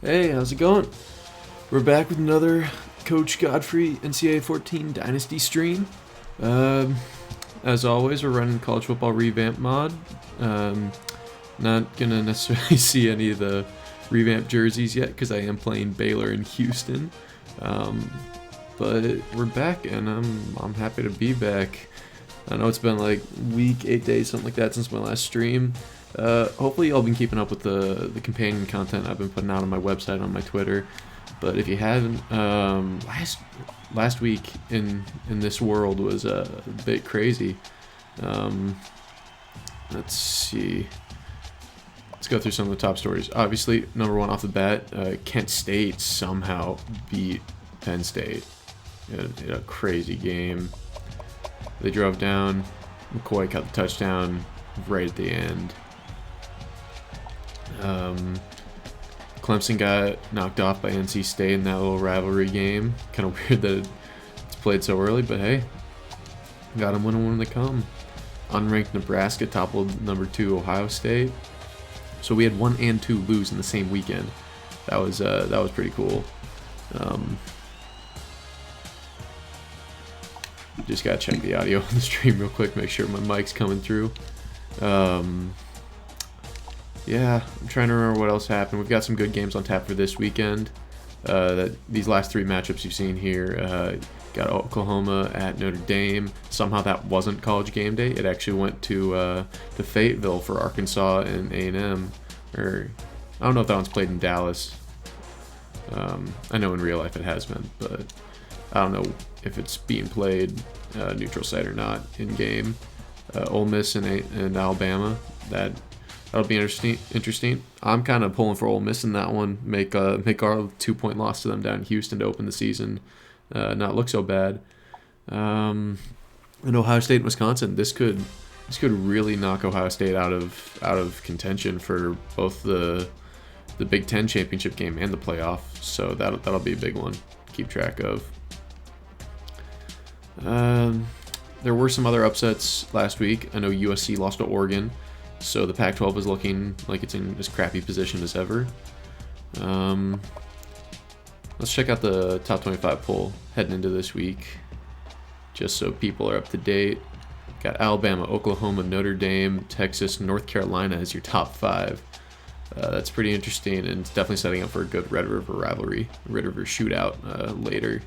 Hey, how's it going? We're back with another Coach Godfrey NCAA 14 Dynasty stream. As always, we're running college football revamp mod. Not gonna necessarily see any of the revamped jerseys yet because I am playing Baylor in Houston. But we're back, and I'm happy to be back. I know it's been like week, 8 days, something like that since my last stream. Hopefully y'all been keeping up with the companion content I've been putting out on my website, on my Twitter. But if you haven't, last week in this world was a bit crazy. Let's see. Let's go through some of the top stories. Obviously, number one off the bat, Kent State somehow beat Penn State in a crazy game. They drove down. McCoy caught the touchdown right at the end. Clemson got knocked off by NC State in that little rivalry game. Kind of weird that it's played so early, but hey, got them when they come. Unranked Nebraska toppled number 2 Ohio State. So we had 1 and 2 lose in the same weekend. That was pretty cool. Just gotta check the audio on the stream real quick, make sure my mic's coming through. Yeah, I'm trying to remember what else happened. We've got some good games on tap for this weekend. These last 3 matchups you've seen here. Got Oklahoma at Notre Dame. Somehow that wasn't college game day. It actually went to Fayetteville for Arkansas and A&M. Or I don't know if that one's played in Dallas. I know in real life it has been, but I don't know if it's being played neutral site or not in game. Ole Miss and Alabama. That'll be interesting. I'm kind of pulling for Ole Miss in that one. Make our 2-point loss to them down in Houston to open the season not look so bad. And Ohio State and Wisconsin. This could really knock Ohio State out of contention for both the Big Ten championship game and the playoff. So that'll be a big one to keep track of. There were some other upsets last week. I know USC lost to Oregon. So the Pac-12 is looking like it's in as crappy position as ever. Let's check out the top 25 poll heading into this week, just so people are up to date. Got Alabama, Oklahoma, Notre Dame, Texas, North Carolina as your top 5. That's pretty interesting, and it's definitely setting up for a good Red River rivalry, Red River shootout later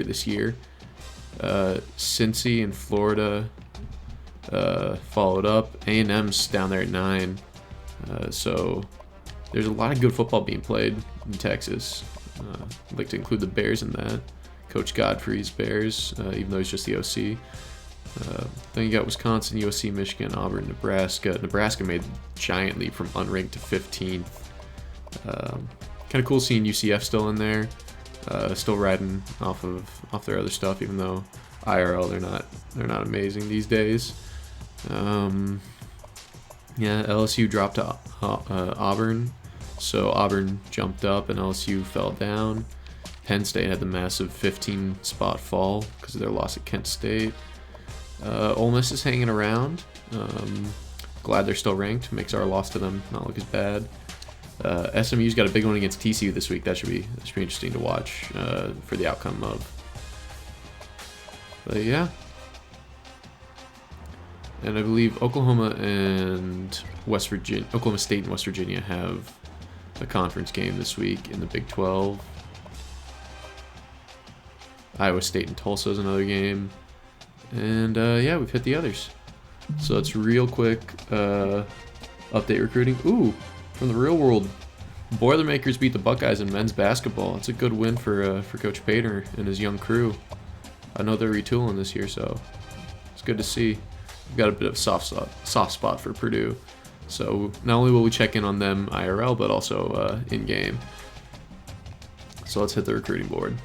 this year. Cincy and Florida followed up. A&M's down there at 9. So there's a lot of good football being played in Texas. I'd like to include the Bears in that. Coach Godfrey's Bears, even though he's just the OC. Then you got Wisconsin, USC, Michigan, Auburn, Nebraska. Nebraska made a giant leap from unranked to 15th. Kind of cool seeing UCF still in there. Still riding off their other stuff, even though IRL they're not amazing these days. LSU dropped to Auburn, so Auburn jumped up and LSU fell down. Penn State had the massive 15 spot fall because of their loss at Kent State. Ole Miss is hanging around. Glad they're still ranked. Makes our loss to them not look as bad. SMU's got a big one against TCU this week. That should be interesting to watch for the outcome of. But yeah. And I believe Oklahoma State and West Virginia have a conference game this week in the Big 12. Iowa State and Tulsa is another game. And we've hit the others. So it's real quick update recruiting. Ooh, from the real world, Boilermakers beat the Buckeyes in men's basketball. It's a good win for Coach Pater and his young crew. I know they're retooling this year, so it's good to see. We've got a bit of soft spot for Purdue. So not only will we check in on them IRL, but also in-game. So let's hit the recruiting board.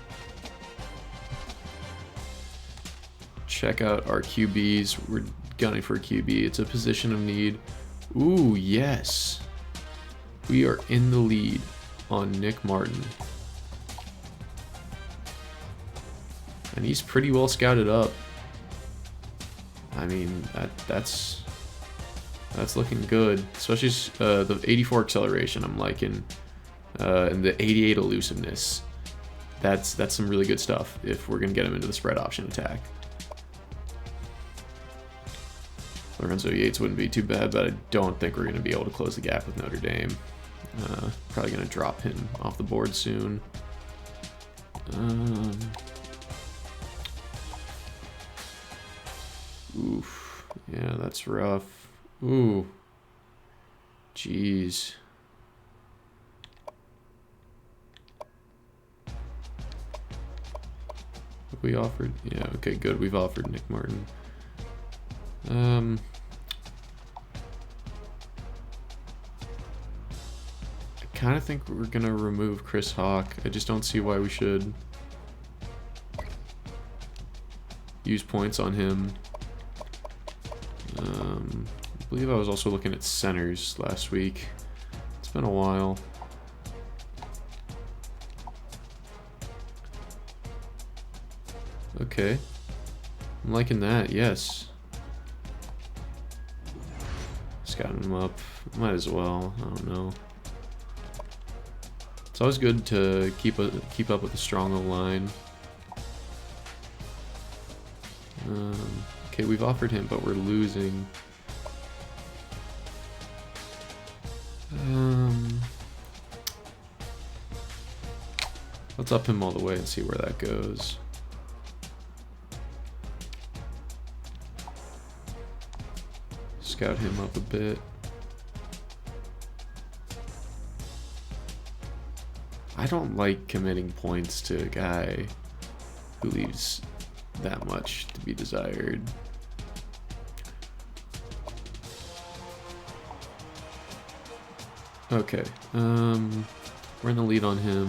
Check out our QBs. We're gunning for a QB. It's a position of need. Ooh, yes. We are in the lead on Nick Martin. And he's pretty well scouted up. I mean, that's looking good. Especially the 84 acceleration I'm liking. and the 88 elusiveness. That's some really good stuff if we're going to get him into the spread option attack. Lorenzo Yates wouldn't be too bad, but I don't think we're going to be able to close the gap with Notre Dame. Probably going to drop him off the board soon. Oof. Yeah, that's rough. Ooh. Jeez. Have we offered? Yeah, okay, good. We've offered Nick Martin. I kind of think we're going to remove Chris Hawk. I just don't see why we should use points on him. I believe I was also looking at centers last week. It's been a while. Okay. I'm liking that, yes. Scouting him up. Might as well. I don't know. It's always good to keep up with a strong O-line. Okay, we've offered him, but we're losing. Let's up him all the way and see where that goes. Scout him up a bit. I don't like committing points to a guy who leaves that much to be desired. Okay, we're in the lead on him,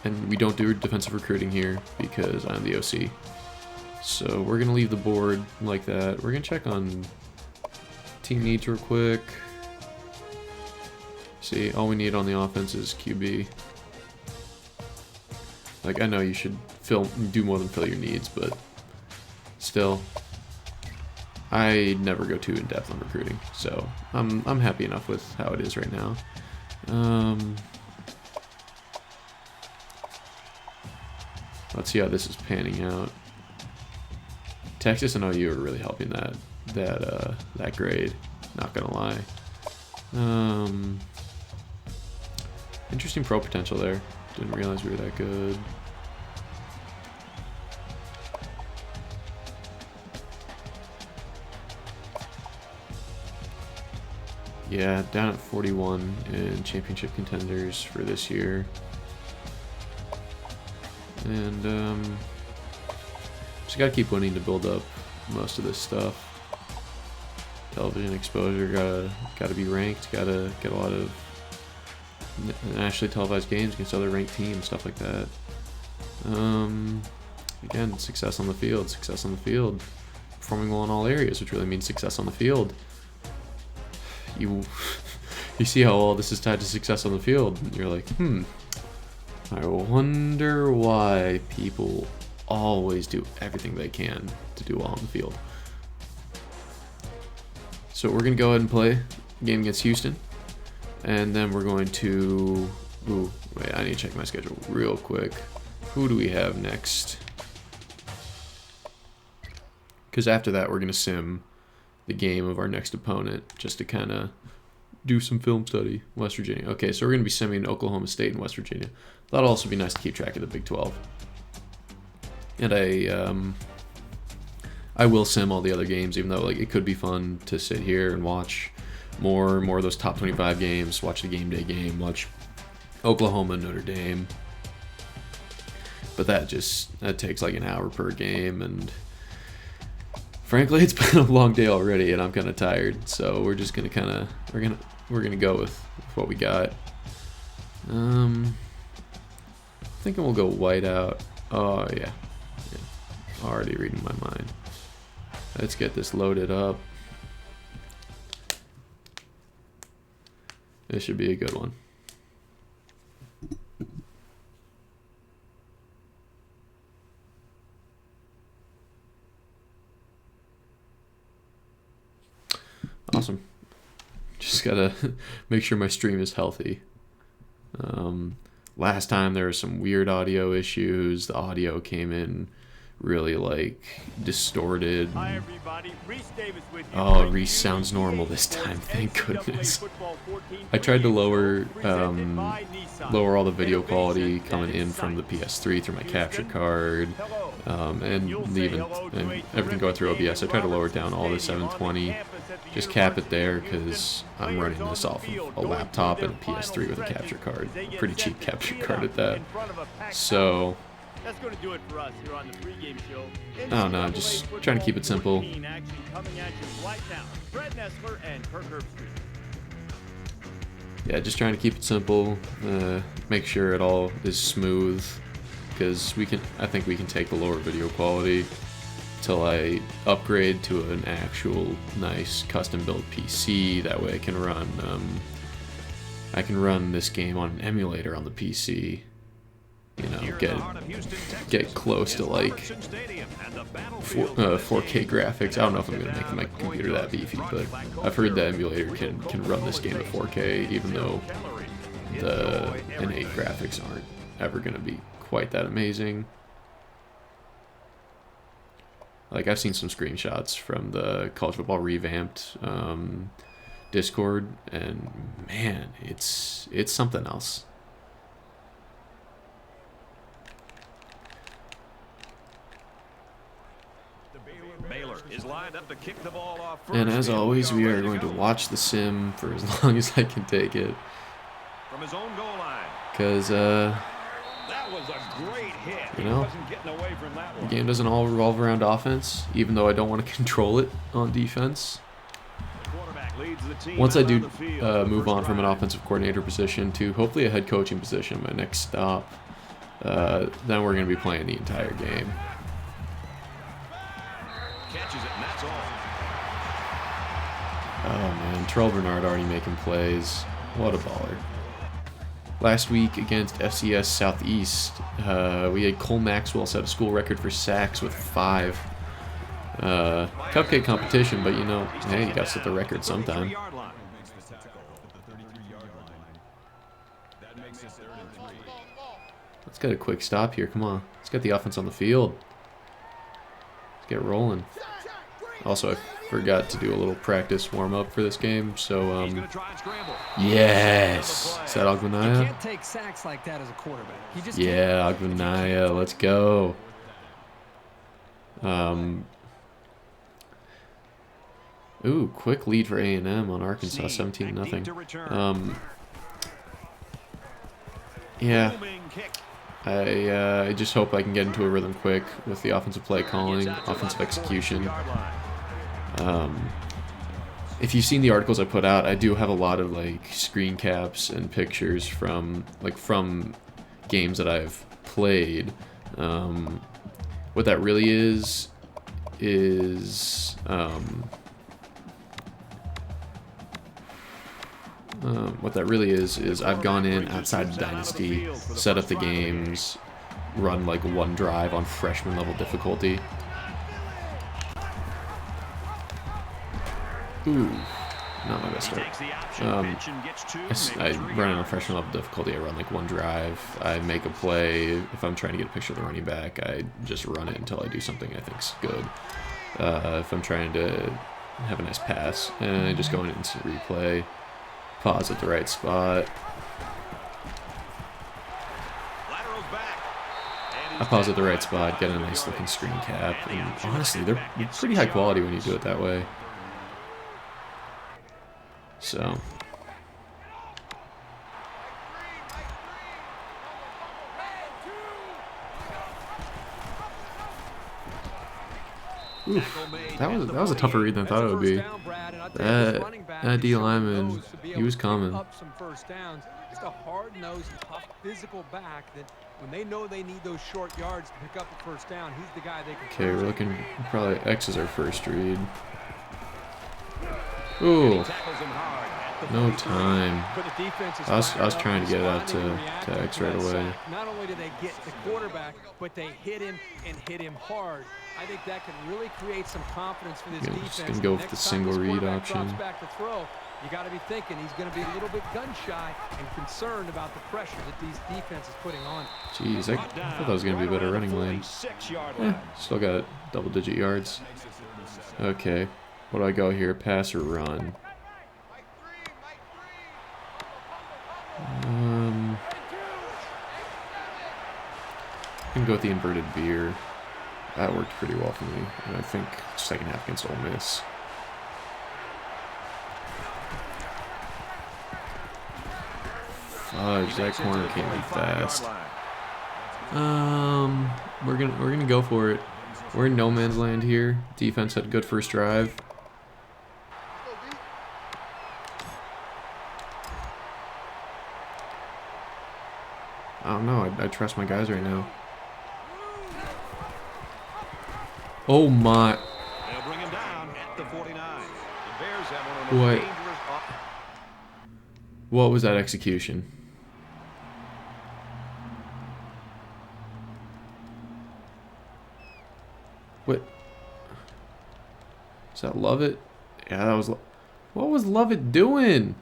and we don't do defensive recruiting here because I'm the OC. So we're gonna leave the board like that. We're gonna check on team needs real quick. See, all we need on the offense is QB. Like, I know you should do more than fill your needs, but still, I never go too in depth on recruiting, so I'm happy enough with how it is right now. Let's see how this is panning out. Texas and OU are really helping that grade. Not gonna lie. Interesting pro potential there. Didn't realize we were that good. Yeah, down at 41 in championship contenders for this year. And just gotta keep winning to build up most of this stuff. Television exposure gotta be ranked. Gotta get a lot of nationally televised games against other ranked teams, stuff like that. Again, success on the field. Success on the field. Performing well in all areas, which really means success on the field. You see how all this is tied to success on the field. And you're like, I wonder why people always do everything they can to do well on the field. So we're going to go ahead and play a game against Houston. And then we're going to... Ooh, wait, I need to check my schedule real quick. Who do we have next? Because after that, we're going to sim the game of our next opponent just to kind of do some film study. West Virginia. Okay, so we're going to be simming Oklahoma State and West Virginia. That'll also be nice to keep track of the Big 12. And I will sim all the other games, even though like it could be fun to sit here and watch more of those top 25 games, watch the game day game, watch Oklahoma, Notre Dame. But that takes like an hour per game, and frankly, it's been a long day already, and I'm kind of tired. So we're just gonna we're gonna go with what we got. Thinking we'll go white out. Oh yeah. Already reading my mind. Let's get this loaded up. This should be a good one. Awesome. Just gotta make sure my stream is healthy. Last time there were some weird audio issues. The audio came in really like distorted. Hi everybody, Reese Davis with you. Oh, Reese sounds normal this time, thank goodness. I tried to lower all the video quality coming in from the PS3 through my capture card, and everything going through OBS. I tried to lower it down all to 720, just cap it there because I'm running this off of a laptop and a PS3 with a capture card, a pretty cheap capture card at that. So that's going to do it for us here on the pregame show. I don't know, just trying to keep it simple. Coming at you right now. Fred Nessler and Kirk Herbstreit. Yeah, just trying to keep it simple, make sure it all is smooth, because I think we can take the lower video quality till I upgrade to an actual nice custom built PC. That way I can run this game on an emulator on the PC. You know, get close to like 4K graphics. I don't know if I'm gonna make my computer that beefy, but I've heard the emulator can run this game at 4K, even though the innate graphics aren't ever gonna be quite that amazing. Like, I've seen some screenshots from the College Football Revamped Discord, and man, it's something else. Baylor is lined up to kick the ball off first. And as always, we are going to watch the sim for as long as I can take it. From his own goal line. Because, that was a great hit. You know, He wasn't getting away from that one. the game doesn't all revolve around offense, even though I don't want to control it on defense. The quarterback leads the team Once I out do on the field move first on from an drive. offensive coordinator position to hopefully a head coaching position, my next stop, then we're going to be playing the entire game. Catches it, and that's all. Oh man, Terrell Bernard already making plays. What a baller. Last week against FCS Southeast, we had Cole Maxwell set a school record for sacks with 5. Cupcake competition, but you know, hey, you got to set the record sometime. Let's get a quick stop here. Come on. Let's get the offense on the field. Let's get rolling. Also, I forgot to do a little practice warm-up for this game, so, yes! Is that You Agbanaya? can't take sacks like that as a quarterback. You just Yeah, Agbanaya, let's go. Ooh, quick lead for A&M on Arkansas, 17-0. Yeah, I just hope I can get into a rhythm quick with the offensive play calling, offensive execution. If you've seen the articles I put out, I do have a lot of like screen caps and pictures from games that I've played. What that really is I've gone in outside the Dynasty, set up the games, run like one drive on freshman level difficulty. Ooh, not my best start. I run it on freshman level difficulty. I run like one drive. I make a play. If I'm trying to get a picture of the running back, I just run it until I do something I think's good. If I'm trying to have a nice pass, and I just go in instant replay, pause at the right spot. I pause at the right spot, get a nice looking screen cap, and honestly, they're pretty high quality when you do it that way. So, oof, that was a tougher read than I thought it would be. That D lineman, he was coming. Up some first downs. Just a hard-nosed, tough, physical back that when they know they need those short yards to pick up a first down, he's the guy they can. Okay, we're looking probably X is our first read. Ooh, no time. I was trying to get it out to X right away. Not only do they get the quarterback, but they hit him and hit him hard. I think that can really create some confidence for this defense. Just gonna go with the single read option. Back to throw, You got to be thinking he's going to be a little bit gun-shy and concerned about the pressure that these defenses putting on. Jeez, I thought that was going to be a better running lane. Still got double-digit yards. Okay, what do I go here? Pass or run? I'm going to go with the inverted veer. That worked pretty well for me. And I think second half against Ole Miss. Fudge, that corner came in fast. We're gonna go for it. We're in no man's land here. Defense had a good first drive. I don't know. I trust my guys right now. Oh my! They'll bring him down at the 49. The Bears have one of the most What? dangerous. What was that execution? What? Is that Lovett? Yeah, that was. What was Lovett doing?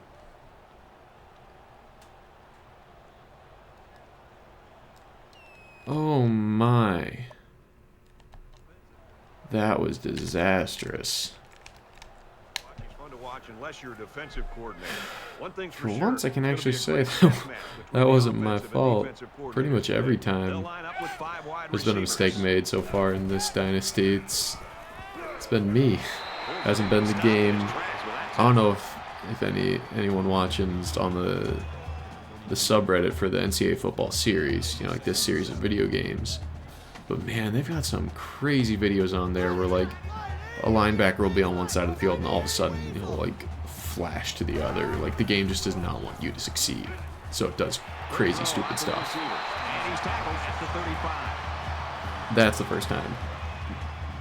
Oh my. That was disastrous. It's fun to watch unless you're a defensive coordinator. One thing's For sure, once, I can it's actually gonna be a say great chess match that between wasn't the my offensive and fault. defensive Pretty much coordinators. every They'll time line up with 5 wide there's been a receivers. mistake made so far in this dynasty. It's been me. Hasn't been the game. I don't know if anyone watching's on the subreddit for the NCAA Football series, you know, like this series of video games. But man, they've got some crazy videos on there where like a linebacker will be on one side of the field and all of a sudden he'll like flash to the other. Like the game just does not want you to succeed, so it does crazy, stupid stuff. And he's tackled at the 35. That's the first time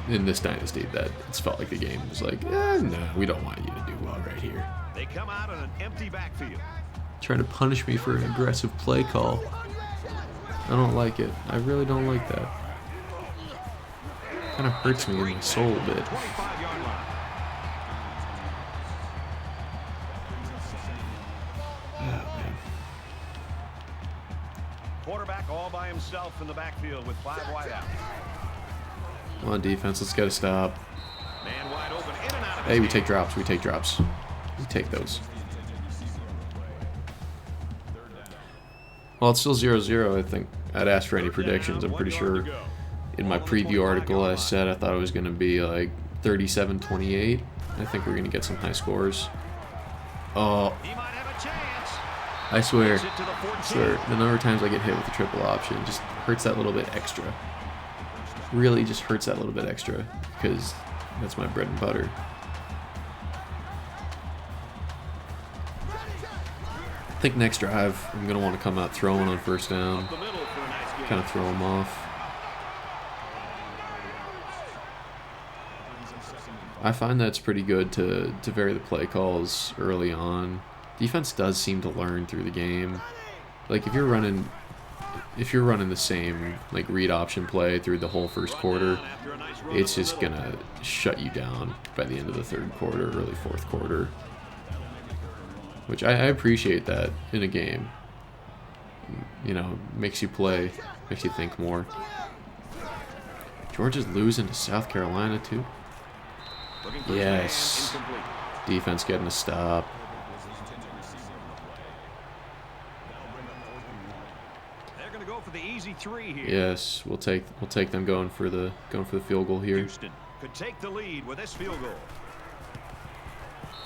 in this dynasty that it's felt like the game was like, no, we don't want you to do well right here. They come out in an empty backfield. Trying to punish me for an aggressive play call. I don't like it. I really don't like that. Kind of hurts me in my soul a bit. 25-yard line. Oh, man. Quarterback all by himself in the backfield with 5 wide out. Come on, defense. Let's get a stop. Man wide open, in and out of Hey, his we hand. take drops. We take drops. We take those. Well, it's still 0-0. I think I'd ask for any predictions. I'm pretty sure in my preview article I said I thought it was going to be like 37-28. I think we're going to get some high scores. Oh, He might have a chance. I swear. Gets it to the 14. Swear, the number of times I get hit with the triple option just hurts that little bit extra. Really just hurts that little bit extra because that's my bread and butter. I think next drive I'm going to want to come out throwing on first down, Up the middle for a nice gain. kind of throw them off. I find that it's pretty good to vary the play calls early on. Defense does seem to learn through the game. Like if you're running the same like read option play through the whole first quarter, After a nice run it's up the just middle. gonna shut you down by the end of the third quarter, early fourth quarter. Which I appreciate that in a game. You know, makes you play, makes you think more. Georgia's losing to South Carolina too. Looking for his Yes. man, incomplete. Defense getting a stop. They're going to go for the easy 3 here. Yes, we'll take them going for the field goal here. Houston could take the lead with this field goal.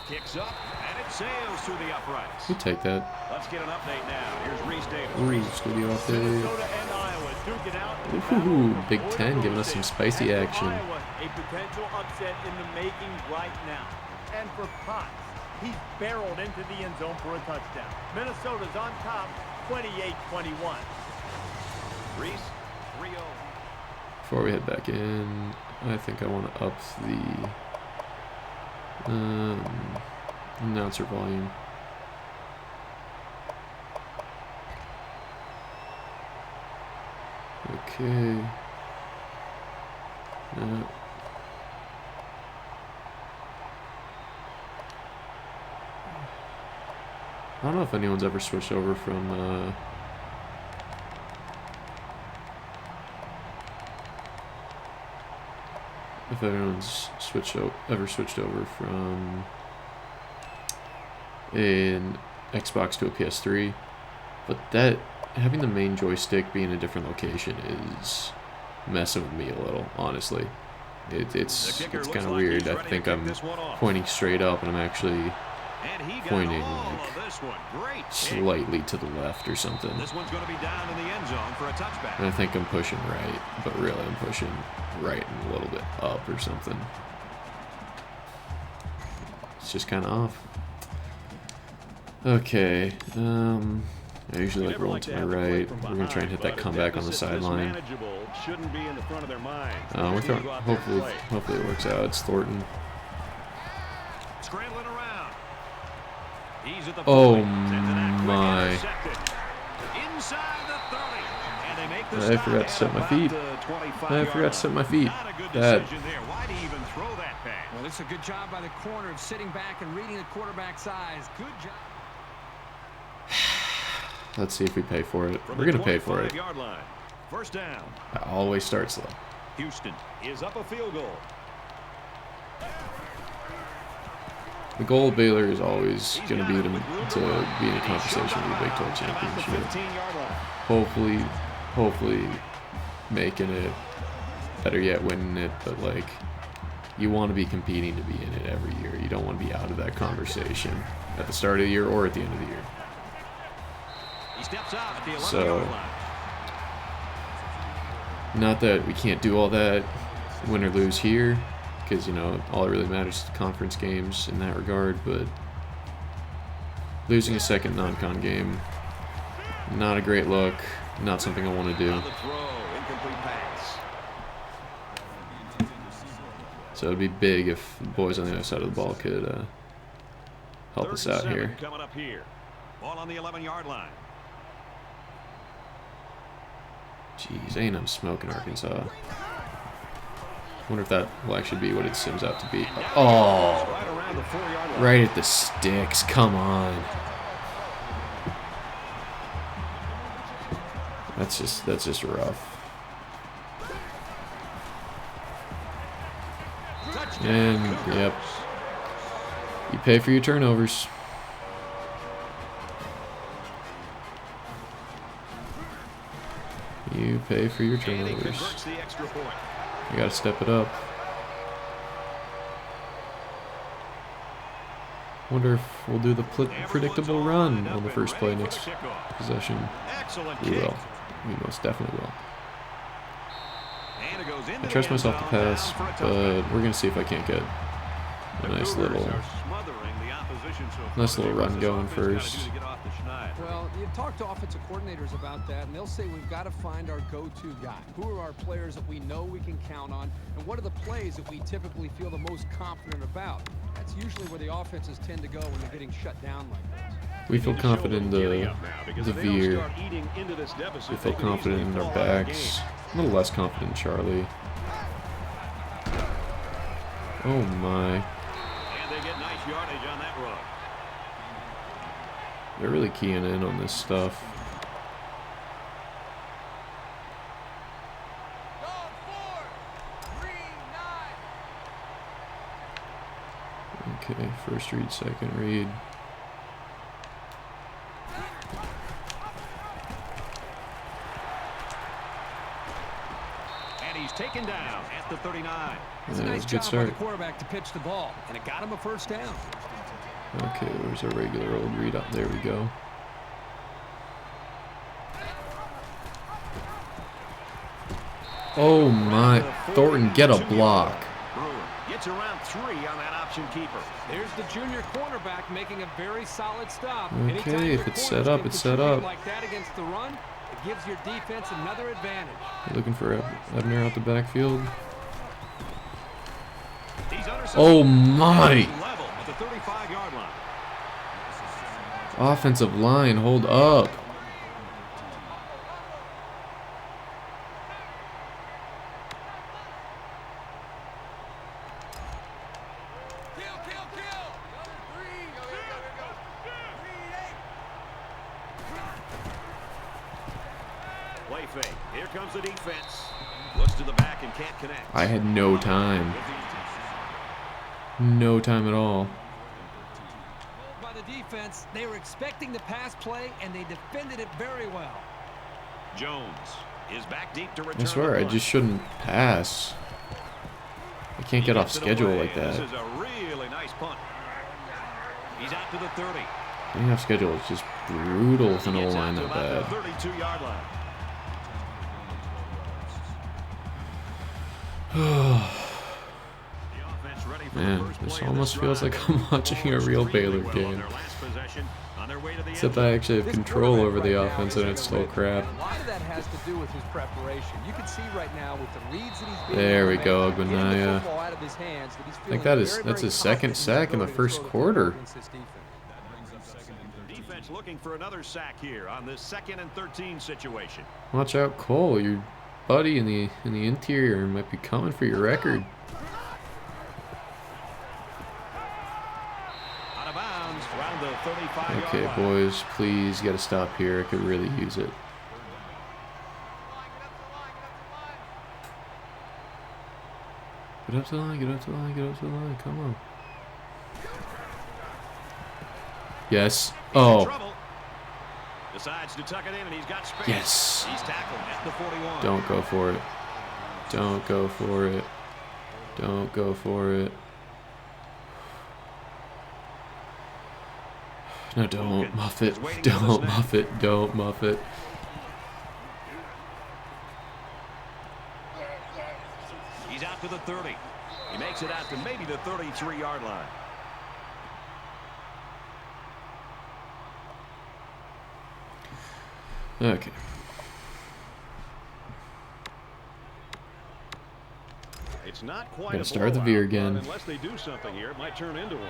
Kicks up, and it sails through the uprights. We take that. Let's get an update now. Here's Reese Davis. Ooh, studio update. Minnesota and Iowa duke it out. Ooh, Big Ten giving us some spicy action. Iowa, a potential upset in the making right now. And for Potts, he's barreled into the end zone for a touchdown. Minnesota's on top, 28-21. Reese, 3-0. Before we head back in, I think I want to up the announcer volume. Okay. I don't know if anyone's ever switched over from if anyone's ever switched over from an Xbox to a PS3, but that having the main joystick be in a different location is messing with me a little, honestly. It's kind of weird. I think I'm pointing straight up and I'm actually pointing like slightly to the left or something. This one's going to be down in the end zone for a touchback. And I think I'm pushing right, but really I'm pushing right and a little bit up or something. It's just kind of off. Okay, I usually like rolling to my right. We're going to try and hit that comeback on the sideline. We're throwing, hopefully it works out. It's Thornton. Scrambling around. He's at the Oh my. Inside the 30. And they make the I forgot to set my feet. I forgot to set my feet. That. Why do you even throw that pass? Well, it's a good job by the corner of sitting back and reading the quarterback's eyes. Good job. Let's see if we pay for it. We're going to pay for it. Line. First down. I always start slow. Houston is up a field goal. The goal of Baylor is always going to be to be in a conversation for the Big 12 championship. Hopefully making it, better yet winning it, but like you want to be competing to be in it every year. You don't want to be out of that conversation at the start of the year or at the end of the year. He steps out at the 11-yard So, line. not that we can't do all that, win or lose here, because, you know, all that really matters is the conference games in that regard, but losing a second non-con game, not a great look, not something I want to do. On the throw, incomplete pass. So it'd be big if the boys on the other side of the ball could help us out here. Coming up here. Ball on the 11-yard line. Jeez, A&M smoking Arkansas. Wonder if that will actually be what it sims out to be. Oh, Right around the 4-yard line. right at the sticks. Come on. That's just rough. And yep, you pay for your turnovers. You pay for your And he turnovers. converts the extra point. You gotta step it up. Wonder if we'll do the predictable run on the first play next possession. Excellent We kick. will. We most definitely will. And it goes into I trust the end myself to zone, pass, down for a but touchback. we're gonna see if I can't get a nice little run going first. Well, you talk to offensive coordinators about that, and they'll say we've got to find our go-to guy. Who are our players that we know we can count on, and what are the plays that we typically feel the most confident about? That's usually where the offenses tend to go when they're getting shut down like this. We feel confident in the veer. We feel confident in our backs. A little less confident in Charlie. Oh my. And they get nice yardage on that run. They're really keying in on this stuff. Okay, first read, second read. And he's taken down at the 39. It's a Yeah, nice it was a good job by start. the quarterback to pitch the ball, and it got him a first down. Okay, where's our regular old read up? There we go. Oh my, Thornton, get a block. Brewer gets around 3 on that option keeper. There's the junior cornerback making a very solid stop. Okay, Anytime if your it's corners set up, can it's set contribute up. like that against the run, it gives your defense another advantage. Looking for Ebner out the backfield. He's intercepted. Oh my! Level at the 35-yard line. Offensive line, hold up. play fake. Here comes the defense. Looks to the back and can't connect. I had no time. No time at all. By the defense, they were expecting the pass play, and they defended it very well. Jones is back deep to return. I swear, I just shouldn't pass. I can't get off schedule like that. This is a really nice punt. He's out to the 30. Getting off schedule is just brutal with an O-line that bad. 32-yard line. Man, this almost feels like I'm watching a real Baylor game. Except I actually have control over the offense and it's still crap. A lot of that has to do with his preparation. You can see right now with the reads that he's There we go, Gbenaya. I think that's his second sack in the first quarter. Defense looking for another sack here on this 2nd and 13 situation. Watch out, Cole. Your buddy in the interior might be coming for your record. Out of bounds around the 35-yard Okay, line. boys, please get a stop here. I could really use it. Get up to the line, get up to the line, get up to the line. Come on. Yes. Oh. Decides to tuck it in and he's got space. Yes. He's tackled at the 41. Don't go for it. Don't go for it. Don't go for it. No, don't muff it. Don't muff it. Don't muff it. He's out to the 30. He makes it out to maybe the 33-yard line. Okay. It's not quite Gotta a start the blowout, veer again. but unless they do something here, it might turn into one.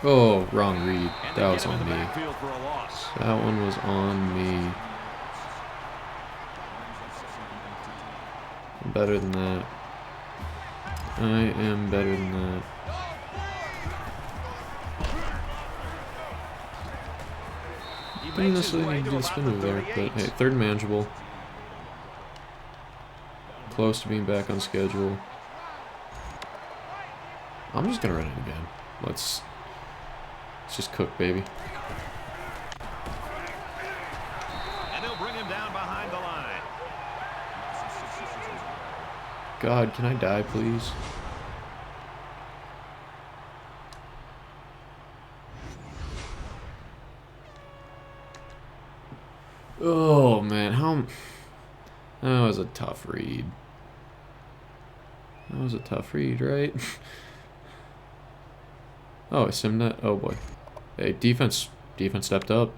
Oh, wrong read. And they That get was him in on the me. backfield for a loss. That one was on me. I'm better than that. I am better than that. He Didn't makes his necessarily way need to to do the about spin the move there, but 38. hey, third and manageable. Close to being back on schedule. I'm just gonna run it again. Let's just cook, baby. And they'll bring him down behind the line. God, can I die, please? Oh man, how? That was a tough read. That was a tough read, right? Oh, I simmed that. Oh boy. Hey, defense stepped up.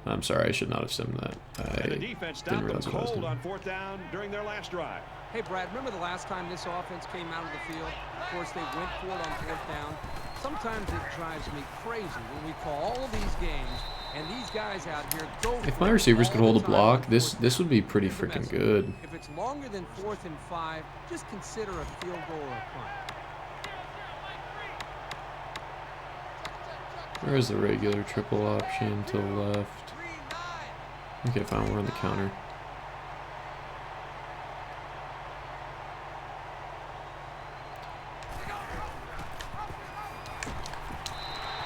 I'm sorry, I should not have simmed that. And the defense didn't stopped them realize what I was cold doing. on 4th down during their last drive. Hey, Brad, remember the last time this offense came out of the field? Of course, they went for it on 4th down. Sometimes it drives me crazy when we call all of these games and these guys out here go. If my receivers could hold a block, this would be pretty freaking good. If it's longer than 4th and 5, just consider a field goal or a punt. Where's the regular triple option to the left? Okay, fine, we're on the counter.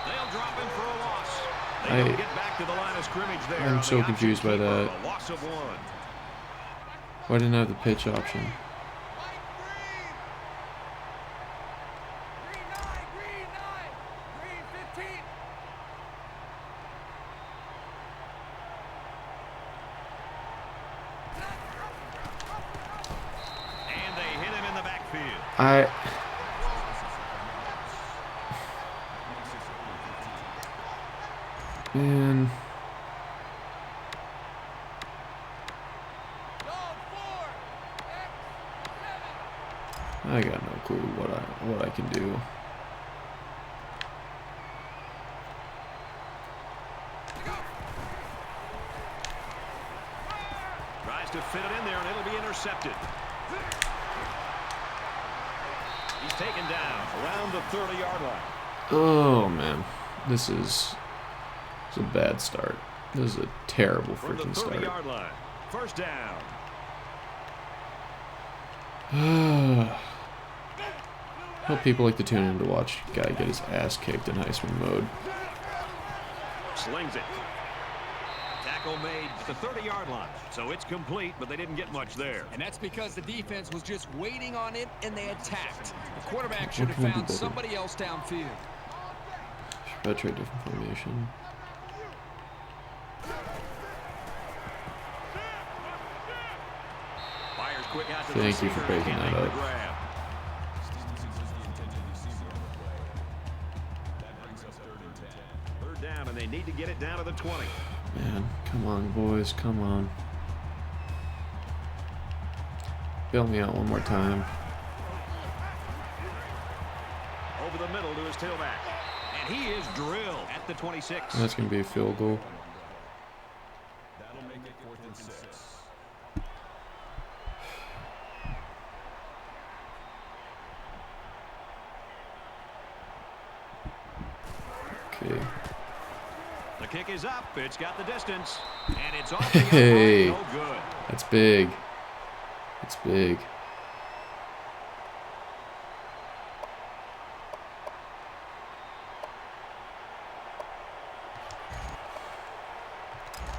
They'll drop him for a loss. They don't get back to the line of scrimmage there. I'm on so the confused by option keeper, that. a loss of 1. Why didn't I have the pitch option? And they hit him in the backfield. Man. I got no clue what I can do. Tries to fit it in there, and it'll be intercepted. He's taken down around the 30-yard line. Oh man, this is It's a bad start. This is a terrible From the freaking start. 30-yard line. First down. Hope people like to tune in to watch a guy get his ass kicked in Heisman mode. Slings it. Tackle made at the 30-yard line. So it's complete, but they didn't get much there. And that's because the defense was just waiting on it, and they attacked. The quarterback should What have can we do found better? somebody else downfield. Should I try a different formation? Fires quick out to the Thank you for receiver. breaking Can't that make the up. grab. Third down, and they need to get it down to the 20. Man, come on, boys, come on. Bail me out one more time. Over the middle to his tailback. And he is drilled at the 26. That's going to be a field goal. That'll make it 4th and 6. Okay. The kick is up. It's got the distance. And it's off the Hey. outside. No good. That's big. It's big.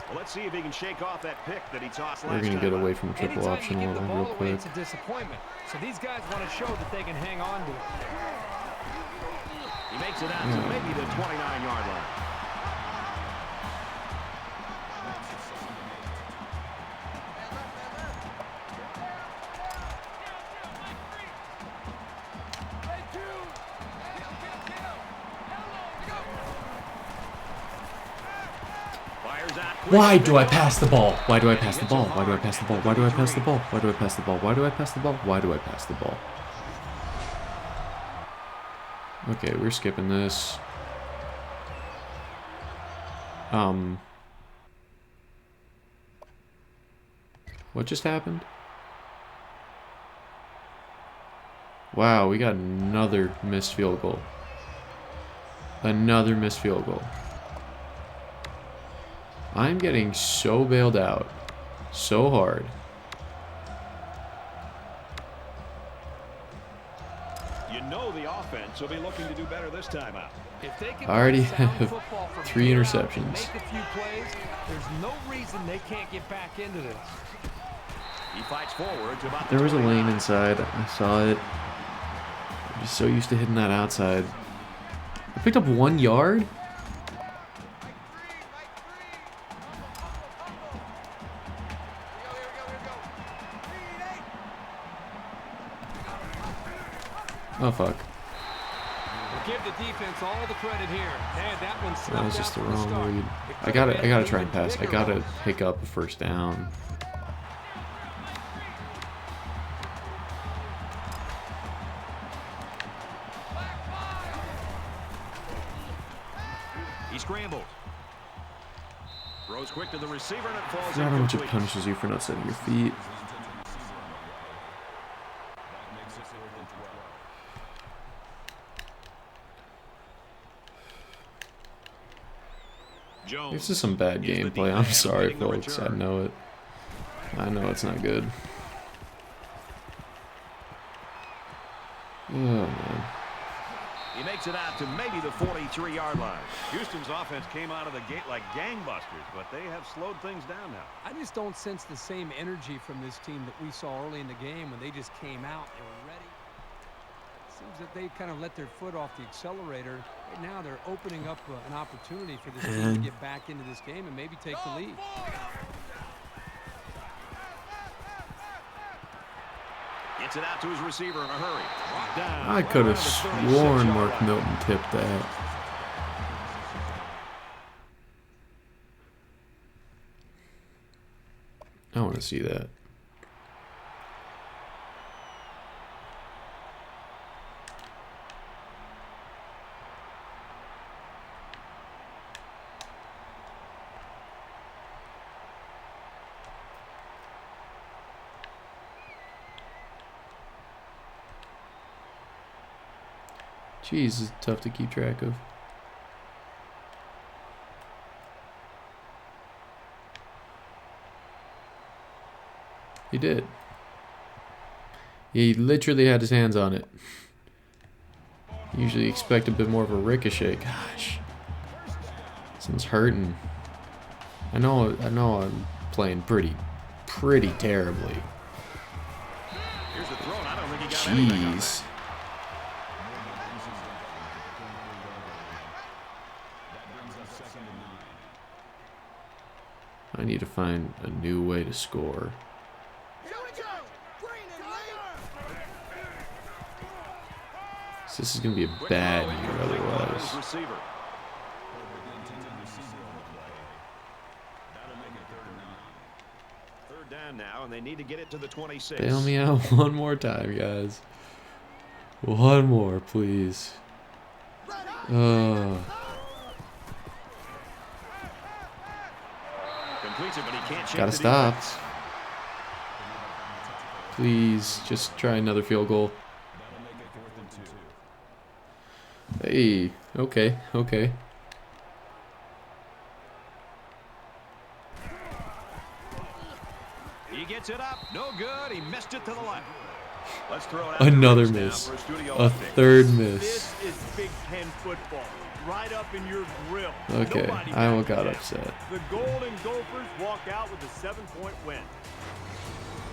Well, let's see if he can shake off that pick that he tossed We're last going to time get away out. from triple Anytime option you give the real ball away, quick. it's a disappointment. So these guys want to show that they can hang on to it. He makes it out to maybe the 29-yard line. Why do I pass the ball? Why do I pass the ball? Why do I pass the ball? Why do I pass the ball? Why do I pass the ball? Why do I pass the ball? Why do I pass the ball? Okay, we're skipping this. What just happened? Wow, we got another missed field goal. Another missed field goal. I'm getting so bailed out. So hard. You know the offense will be looking to do better this time out. If they can I already play sound have football from 3 here out, interceptions. Make a few plays. There's no reason they can't get back into this. He fights forward to about There was a 29. lane inside. I saw it. I'm just so used to hitting that outside. I picked up 1 yard? Oh, fuck. We'll give the defense all the credit here. Hey, that one That was snuffed just the out from wrong start. read. It I could gotta have been try and even pass. I bigger gotta one. pick up a first down. He scrambles. Throws quick to the receiver and it falls I forgot how much it incomplete. punishes you for not setting your feet. Jones This is some bad is the gameplay. I'm defense sorry, leading the folks. I return. know it. I know it's not good. Oh, man. He makes it out to maybe the 43-yard line. Houston's offense came out of the gate like gangbusters, but they have slowed things down now. I just don't sense the same energy from this team that we saw early in the game when they just came out. They were ready. It seems that they kind of let their foot off the accelerator. Right now they're opening up an opportunity for this team to get back into this game and maybe take the lead. Gets it out to his receiver in a hurry. Brought down. I could have Right around the sworn 36-yard Mark line. Milton tipped that. I want to see that. Jeez, it's tough to keep track of. He did. He literally had his hands on it. Usually expect a bit more of a ricochet. Gosh. This one's hurting. I know I'm playing pretty terribly. Here's the throw, and I don't think he got anything on Jeez. I need to find a new way to score. This is going to be a bad year otherwise. Receiver. Third down now, and they need to get it to the 26. Bail me out one more time, guys. One more, please. Completes it, but he can't shake Gotta the stop. defense. Please, just try another field goal. Hey, okay. He gets it up. No good. He missed it to the left. Let's throw it out. Another now miss. for a studio A update. third miss. This is Big Ten football. Right up in your grill. Okay, Nobody Iowa backs got it. upset. The Golden Gophers walk out with a 7-point win.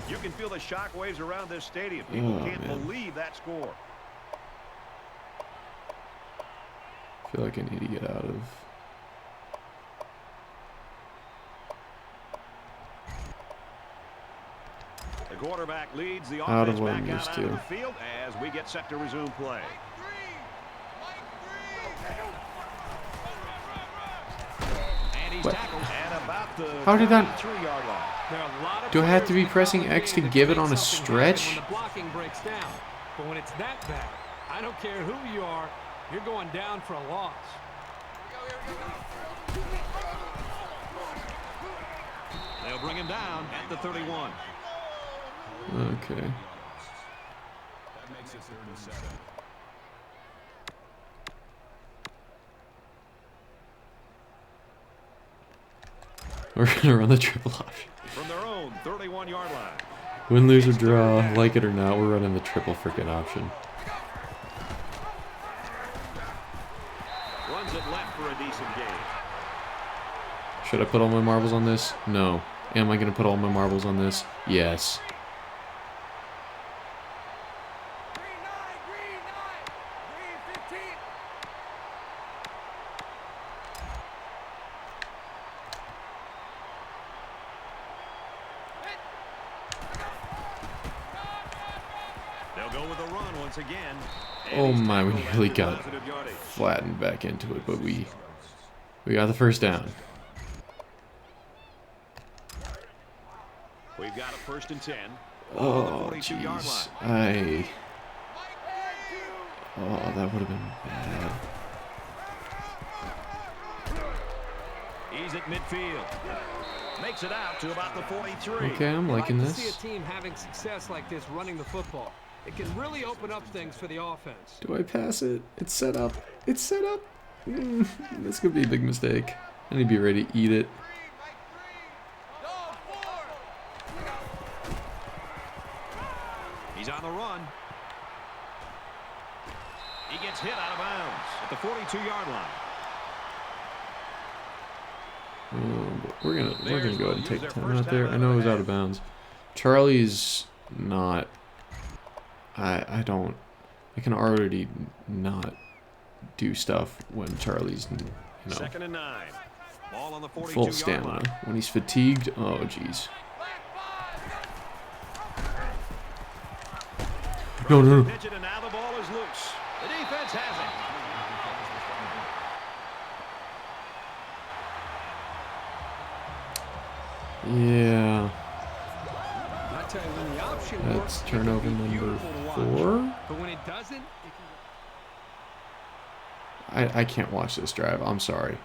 You can feel the shockwaves around this stadium. People can't believe that score. I feel like I need to get out of. The quarterback leads the Out offense of what back I'm out used onto to. the field as we get set to resume play. And he's What? tackled at about the How did that? 3-yard line. There are a lot of Do I have to be players pressing in the X to game give it make on a something happen stretch? When the blocking breaks down. But when it's that bad, I don't care who you are, you're going down for a loss. They'll bring him down at the 31. Okay. That makes it 37. We're gonna run the triple option. From their own 31-yard line. Win, lose, or draw, like it or not, we're running the triple freaking option. Runs it left for a decent gain. Should I put all my marbles on this? No. Am I gonna put all my marbles on this? Yes. They'll go with a run once again. Oh my, we Tackled nearly at got positive yardage. flattened back into it, but we got the first down. We've got a 1st and 10. Oh jeez. Oh, that would have been bad. He's at midfield. Makes it out to about the 43. Okay, I'm You liking like to see this. a team having success like this running the football. It can really open up things for the offense. Do I pass it? It's set up. It's set up. This could be a big mistake. I need to be ready to eat it. He's on the run. He gets hit out of bounds at the 42-yard line. But we're gonna go ahead and take a time out there. I know it was out of bounds. Charlie's not. I can already not do stuff when Charlie's, you know, 2nd and 9. Ball on the 42-yard full line. stamina. When he's fatigued, oh jeez. No. Pitch it, and now the ball is loose. The defense has it. Yeah. I tell you, when the option That's works, it can turnover be number beautiful to watch. 4. But when it doesn't, it I can't watch this drive. I'm sorry.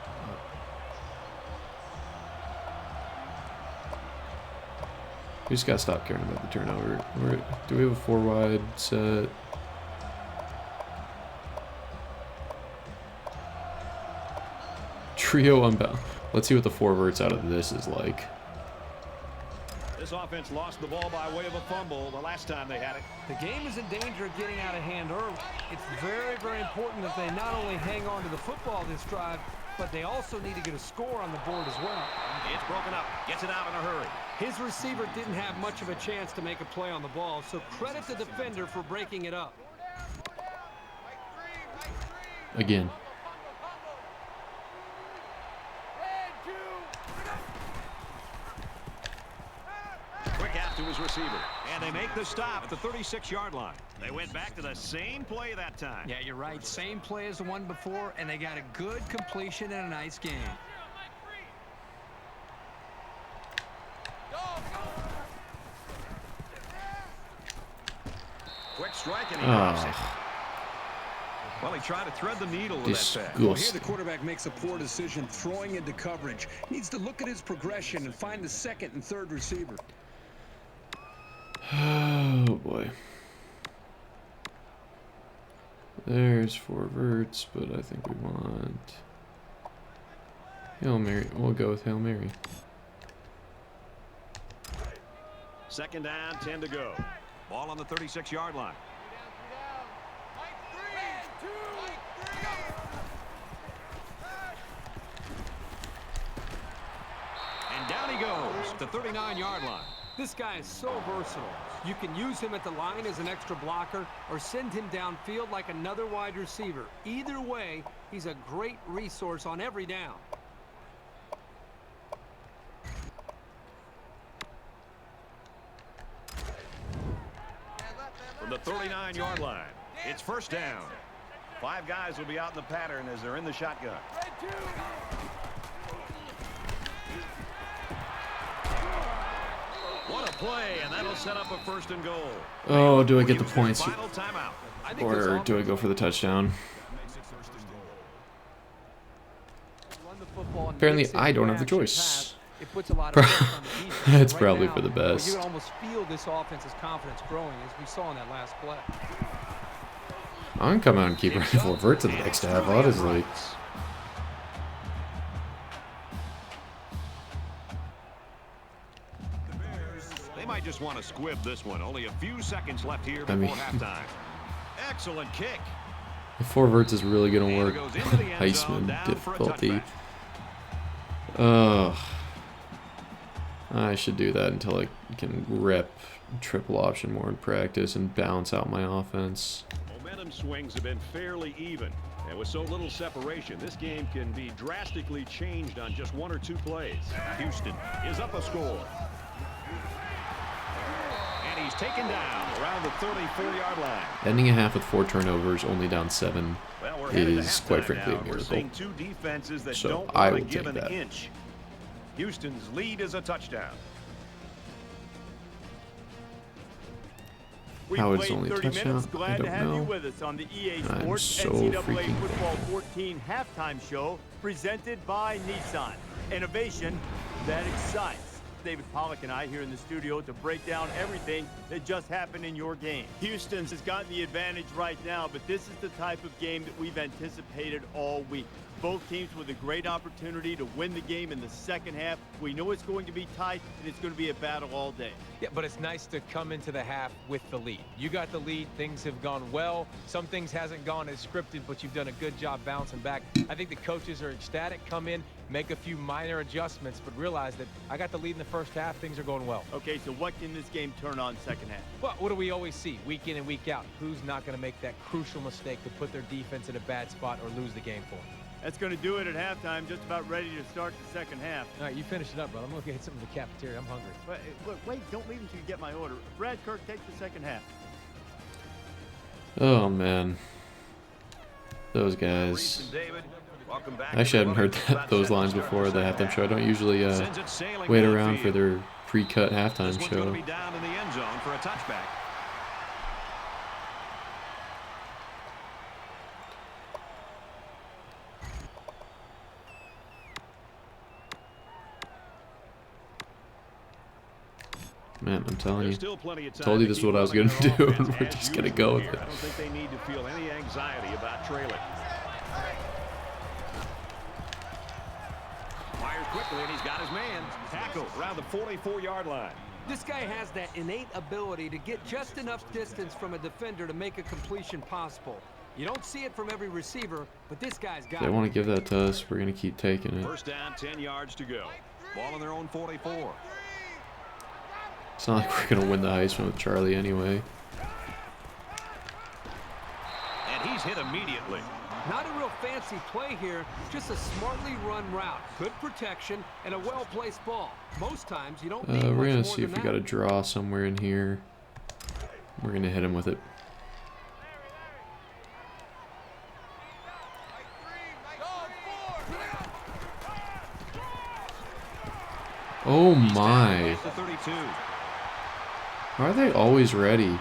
We just gotta stop caring about the turnover. Do we have a 4 wide set? Trio unbound. Let's see what the 4 verts out of this is like. This offense lost the ball by way of a fumble the last time they had it. The game is in danger of getting out of hand early. It's very, very important that they not only hang on to the football this drive, but they also need to get a score on the board as well. It's broken up. Gets it out in a hurry. His receiver didn't have much of a chance to make a play on the ball, so credit the defender for breaking it up. Again. Quick out to his receiver. And they make the stop at the 36-yard line. They went back to the same play that time. Yeah, you're right. Same play as the one before, and they got a good completion and a nice game. Quick strike, and he drops it. Well, he tried to thread the needle with that pass. Well, here the quarterback makes a poor decision throwing into coverage. Needs to look at his progression and find the second and third receiver. Oh boy. There's 4 verts, but I think we want Hail Mary. We'll go with Hail Mary. Second down, 10 to go. Ball on the 36-yard line. And down he goes, the 39-yard line. This guy is so versatile. You can use him at the line as an extra blocker or send him downfield like another wide receiver. Either way, he's a great resource on every down. From the 39-yard line, it's first down. 5 guys will be out in the pattern as they're in the shotgun. What a play, and that'll set up a first and goal. Oh, do I get the points? Final timeout. Or do I go for the touchdown? Apparently, I don't have the choice. That's probably for the best. You can almost feel this offense's confidence growing, as we saw in that last play. I'm gonna come out and keep running 4 verts in the next half, honestly. They might just want to squib this one. Only a few seconds left here before halftime. Excellent kick. The 4 verts is really gonna work. Heisman difficulty. I should do that until I can rep triple option more in practice and balance out my offense. Momentum swings have been fairly even, and with so little separation, this game can be drastically changed on just 1 or 2 plays. Houston is up a score. And he's taken down around the 34-yard line. Ending a half with 4 turnovers, only down 7, is quite frankly a miracle. So I will take that. Houston's lead is a touchdown. How it's only a touchdown, I don't know. With us on the EA I'm Sports so NCAA freaking Football 14 halftime show presented by Nissan. Innovation that excites. David Pollack and I here in the studio to break down everything that just happened in your game. Houston's has gotten the advantage right now, but this is the type of game that we've anticipated all week. Both teams with a great opportunity to win the game in the second half. We know it's going to be tight, and it's going to be a battle all day. Yeah, but it's nice to come into the half with the lead. You got the lead. Things have gone well. Some things hasn't gone as scripted, but you've done a good job bouncing back. I think the coaches are ecstatic. Come in, make a few minor adjustments, but realize that I got the lead in the first half. Things are going well. Okay, so what can this game turn on second half? Well, what do we always see week in and week out? Who's not going to make that crucial mistake to put their defense in a bad spot or lose the game for them? That's going to do it at halftime, just about ready to start the second half. All right, you finish it up, brother. I'm going to get something in the cafeteria. I'm hungry. Look, wait, don't leave until you get my order. Brad Kirk, take the second half. Oh, man. Those guys. Actually, I haven't heard those lines before the halftime show. I don't usually wait around for their pre-cut halftime show. Be down in the end zone for a touchback. Man, I'm telling you. Told you this is what I was going to do, and we're just going to go with it. I don't think they need to feel any anxiety about trailing. Fires quickly, and he's got his man. Tackle around the 44-yard line. This guy has that innate ability to get just enough distance from a defender to make a completion possible. You don't see it from every receiver, but this guy's got it. They want to give that to us. We're going to keep taking it. First down, 10 yards to go. Ball on their own 44. It's not like we're going to win the Heisman with Charlie anyway. And he's hit immediately. Not a real fancy play here, just a smartly run route. Good protection and a well-placed ball. Most times you don't need We're much going more to see than if we that. got a draw somewhere in here. We're going to hit him with it. Oh my. The 32. Why are they always ready?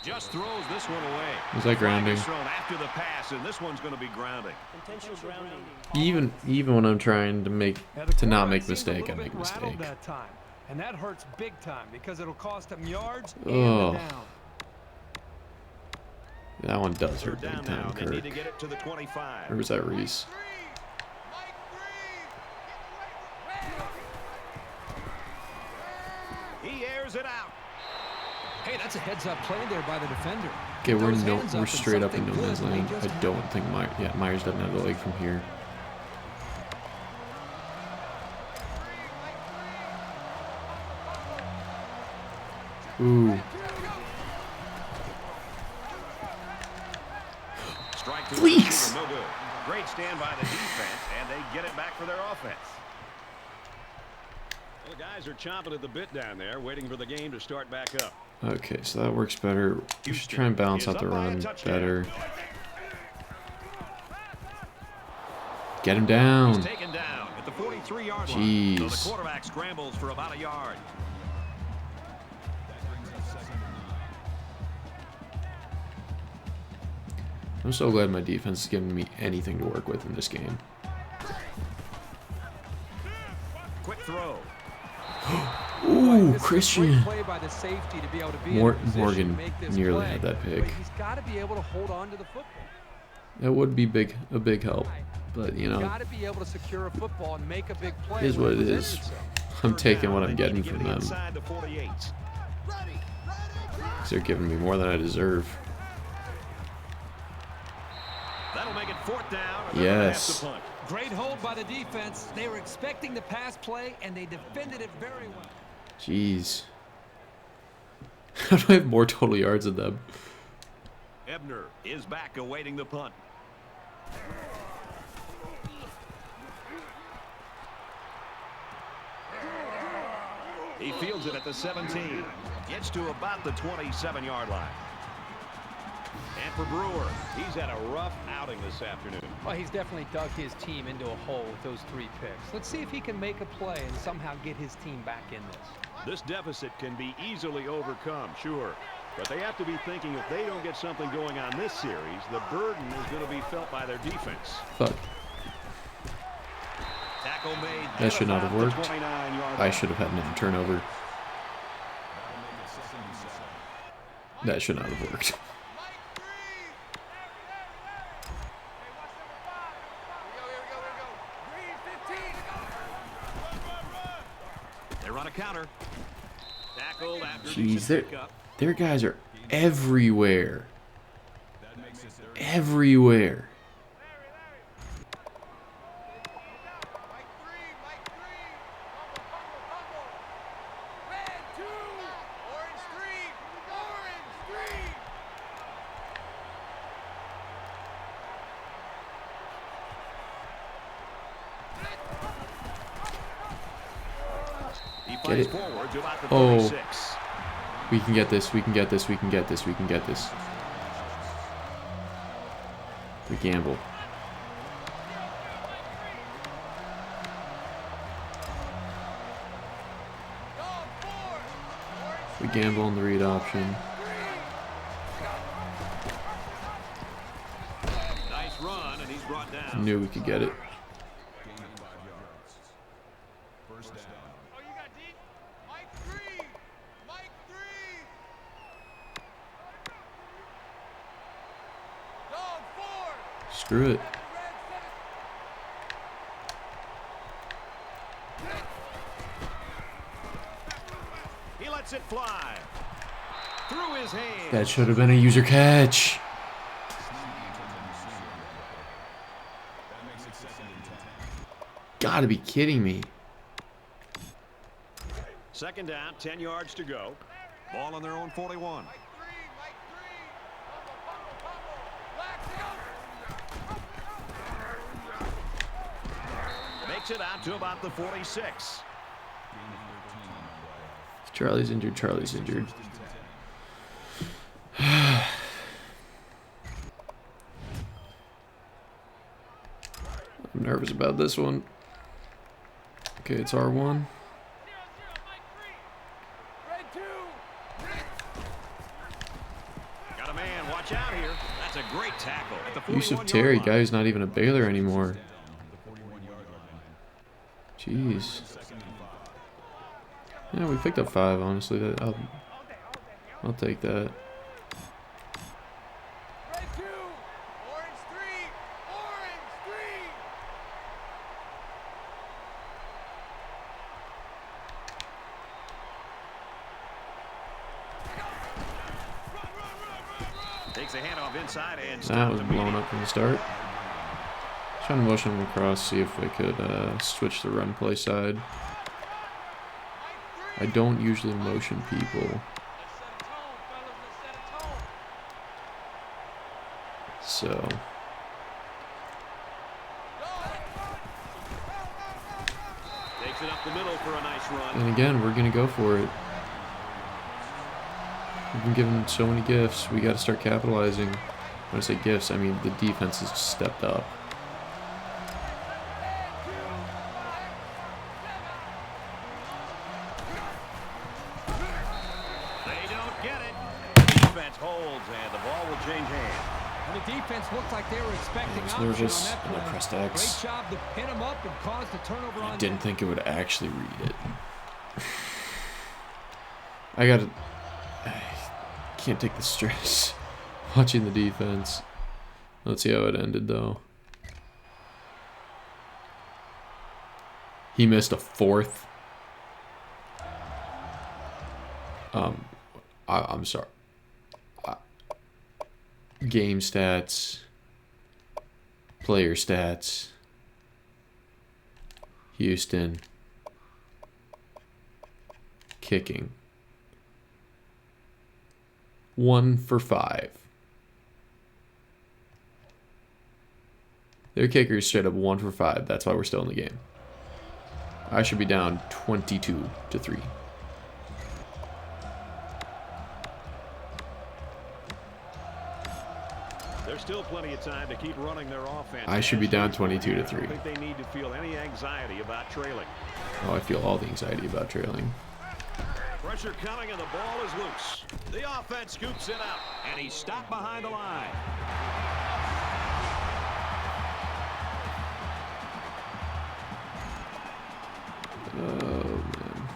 Just throws this one away. Was that grounding? Thrown after the pass, and this one's going to be grounding. Intentional grounding. Even when I'm trying to not make Quarterback a mistake, I seemed a make a little bit rattled mistake. that time. And that hurts big time because it'll cost him yards and Ugh. the down. That one does Third hurt big down time, now. They need Kirk. to get it to the 25. Or was that Reese? He airs it out. Hey, that's a heads-up play there by the defender. Okay, we're Those hands we're and straight up in no something man's good may land. just I don't think Myers doesn't have the leg from here. Ooh. Strike to Fleeks! no good. Great stand by the defense, and they get it back for their offense. Well, the guys are chomping at the bit down there, waiting for the game to start back up. Okay, so that works better. We should try and balance out the run better. Get him down. He's taken down at the 43-yard line. Jeez. So the quarterback scrambles for about a yard. I'm so glad my defense is giving me anything to work with in this game. Quick throw. Ooh, This is a Christian. great play by the safety to be able to be in a position Morgan to make this nearly play, had that pick. but he's got to be able to hold on to the football. That would be a big help. But, you know, Got to be able to secure a football and make a big play. is when what it presents is. itself. I'm taking Third what down, I'm they getting need to from get it them. inside the 48. 'Cause they're giving me more than I deserve. That'll make it fourth down. And they're gonna have Yes. to punt. Great hold by the defense. They were expecting the pass play, and they defended it very well. Jeez. How do I have more total yards than them? Ebner is back awaiting the punt. He fields it at the 17. Gets to about the 27-yard line. And for Brewer, he's had a rough outing this afternoon. Well, he's definitely dug his team into a hole with those 3 picks. Let's see if he can make a play and somehow get his team back in this. This deficit can be easily overcome, sure. But they have to be thinking if they don't get something going on this series, the burden is going to be felt by their defense. Fuck. Tackle made. That should not have about the worked. 29-yard I line. should have had another turnover. That should not have worked. They run a counter. Tackled after Jeez, decent pickup. their guys are everywhere. Everywhere. He Get fights it. forward to about the Oh. 36. We can get this. We can get this. We can get this. We can get this. We gamble. We gamble on the read option. Nice run, and he's brought down. Knew we could get it. First down. Screw it. He lets it fly. Through his hands. That should have been a user catch. Gotta be kidding me. Second down, 10 yards to go. Ball on their own 41. Makes it out to about the 46. Charlie's injured. Charlie's injured. I'm nervous about this one. Okay, it's R1. Got a man, watch out here. That's a great tackle. At the 41-yard Yusuf Terry, line. guy who's not even a Baylor anymore. Jeez. Yeah, we picked up 5, honestly. I'll take that. Takes a handoff inside and That was blown up from the start. Trying to motion him across, see if I could switch the run play side. I don't usually motion people. So. Takes it up the middle for a nice run. And again, we're going to go for it. We've been given so many gifts. We got to start capitalizing. When I say gifts, I mean the defense has stepped up. They don't get it. Defense holds, and the ball will change hands. And the defense looked like they were expecting was option nervous, on that and I play. pressed X. Great job to pin him up and cause the turnover on Didn't that. think it would actually read it. I can't take the stress watching the defense. Let's see how it ended, though. He missed a 4th. I'm sorry. Game stats, player stats, Houston, kicking. 1 for 5. Their kicker is straight up 1 for 5. That's why we're still in the game. I should be down 22-3. There's still plenty of time to keep running their offense. I should be down 22-3. I don't think they need to feel any anxiety about trailing. Oh, I feel all the anxiety about trailing. Pressure coming and the ball is loose. The offense scoops it out, and he's stopped behind the line. Oh, man.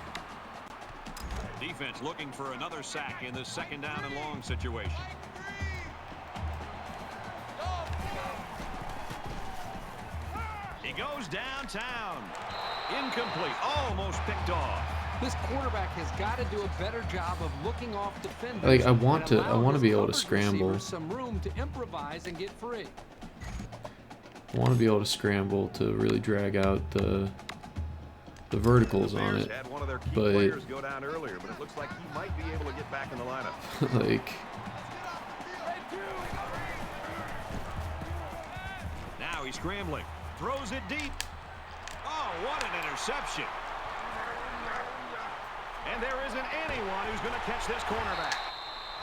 Defense looking for another sack in this second down and long situation. He goes downtown. Incomplete. Almost picked off. This quarterback has got to do a better job of looking off defenders. Like, I want and to allow be his able to coverage scramble. receivers some room to improvise and get free. I want to be able to scramble to really drag out the verticals on Bears it. had one of their key But players go down earlier, but it looks like he might be able to get back in the lineup. like, Now he's scrambling. Throws it deep. Oh, what an interception. And there isn't anyone who's going to catch this cornerback.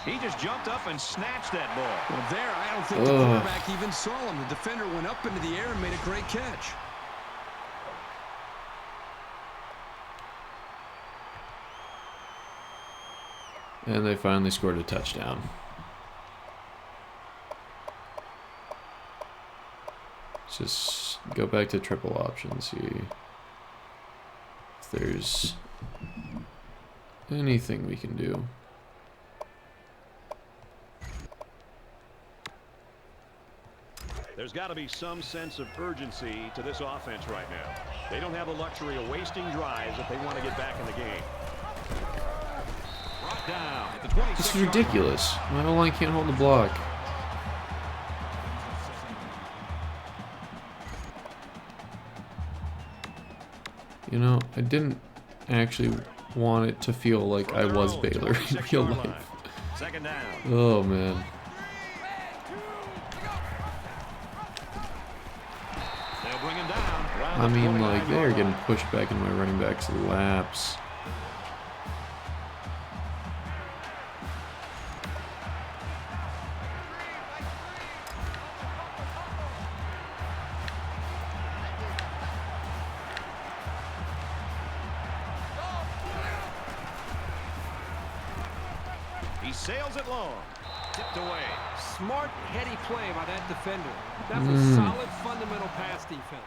He just jumped up and snatched that ball. Well, there, I don't think the quarterback even saw him. The defender went up into the air and made a great catch. and they finally scored a touchdown. Let's just go back to triple options, see if there's anything we can do. There's got to be some sense of urgency to this offense right now. They don't have the luxury of wasting drives if they want to get back in the game. Brought down at the 26. This is ridiculous. My O-line can't hold the block. You know, I didn't actually want it to feel like I was Baylor in real life. Second down. Oh, man. They'll bring him down. I mean, like, they're getting pushed back into my running back's laps. He sails it long. Tipped away. Smart, heady play by that defender. That was solid, fundamental pass defense.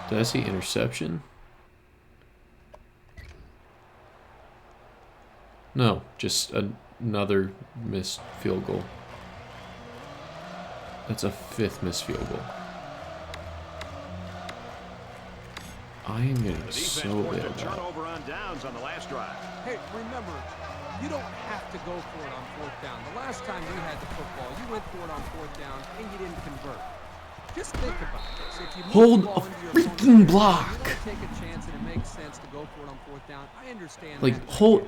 Did I see interception? No, just another missed field goal. That's a 5th missed field goal. I am getting so bad. Turnover on downs on the last drive. Hey, remember, you don't have to go for it on 4th down. The last time you had the football, you went for it on 4th down and you didn't convert. Just think about this. If you Hold a freaking block. you take a chance and it makes sense to go for it on 4th down. I understand. Like, hold.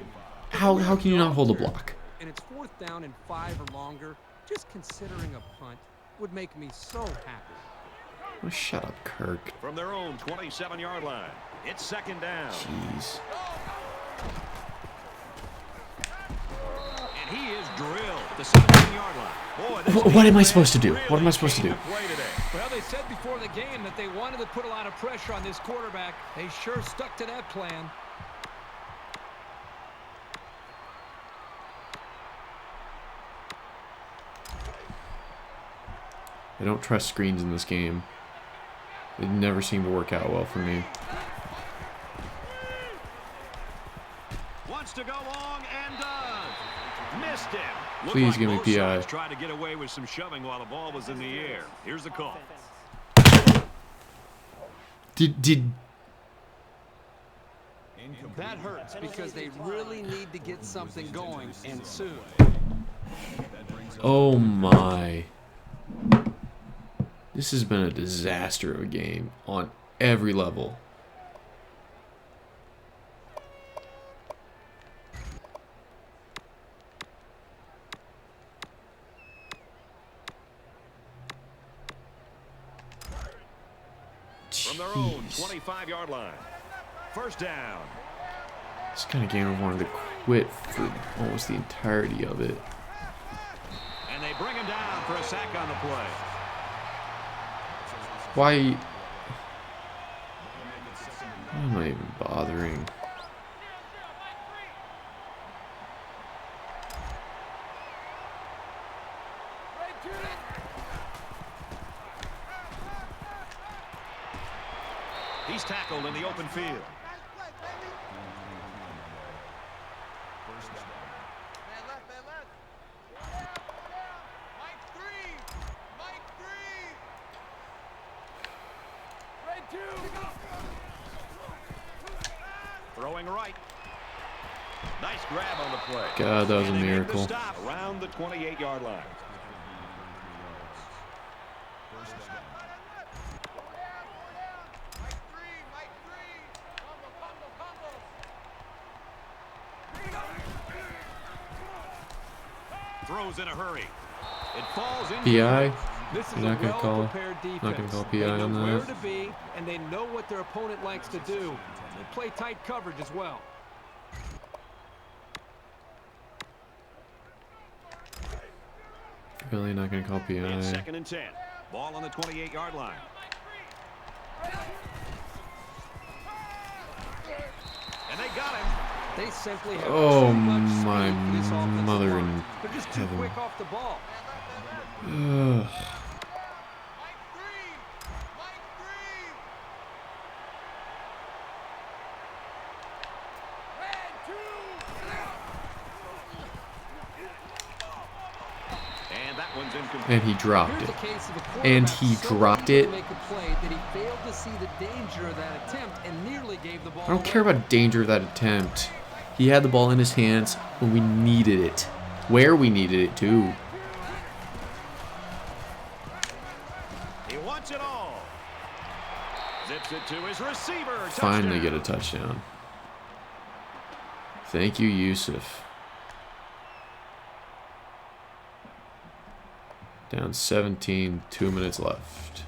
How can you not hold a block? And it's 4th down and 5 or longer. Just considering a punt would make me so happy. Oh, shut up, Kirk. From their own 27-yard line. It's second down. Jeez. And he is drilled at the 17-yard line. Boy, What am I supposed to do? What am I supposed to do? Well, they said before the game that they wanted to put a lot of pressure on this quarterback. They sure stuck to that plan. I don't trust screens in this game. They never seem to work out well for me. Wants to go long and does. Missed him. Please give me PI. Tried to get away with some shoving while the ball was in the air. Here's the call. That hurts because they really need to get something going, and soon. Oh my. This has been a disaster of a game on every level. From their own 25-yard line. First down. This kind of game I wanted to quit for almost the entirety of it. And they bring him down for a sack on the play. Why am I even bothering? He's tackled in the open field. Throwing right. Nice grab on the play. God, that was a And they make the miracle. stop around the 28-yard line. Throws in a hurry. It falls in. PI? This is You're not a gonna call. well-prepared defense. Not gonna call They PI know on where that. to be, and they know what their opponent likes to do. They play tight coverage as well. Really not gonna call PI. And second and 10. Ball on the 28-yard line. And they got him. They simply have Oh too much speed my for this offensive mother line. and They're just too heaven. quick off the ball. Ugh. incomplete. And he dropped Here's it. a case of a And quarterback he so dropped eager it. to make a play that he failed to see the danger of that attempt and nearly gave the ball I don't away. care about danger of that attempt. He had the ball in his hands when we needed it. Where we needed it, too. He wants it all. Zips it to his receiver. Finally Touchdown. get a touchdown. Thank you, Yusuf. Down 17, 2 minutes left.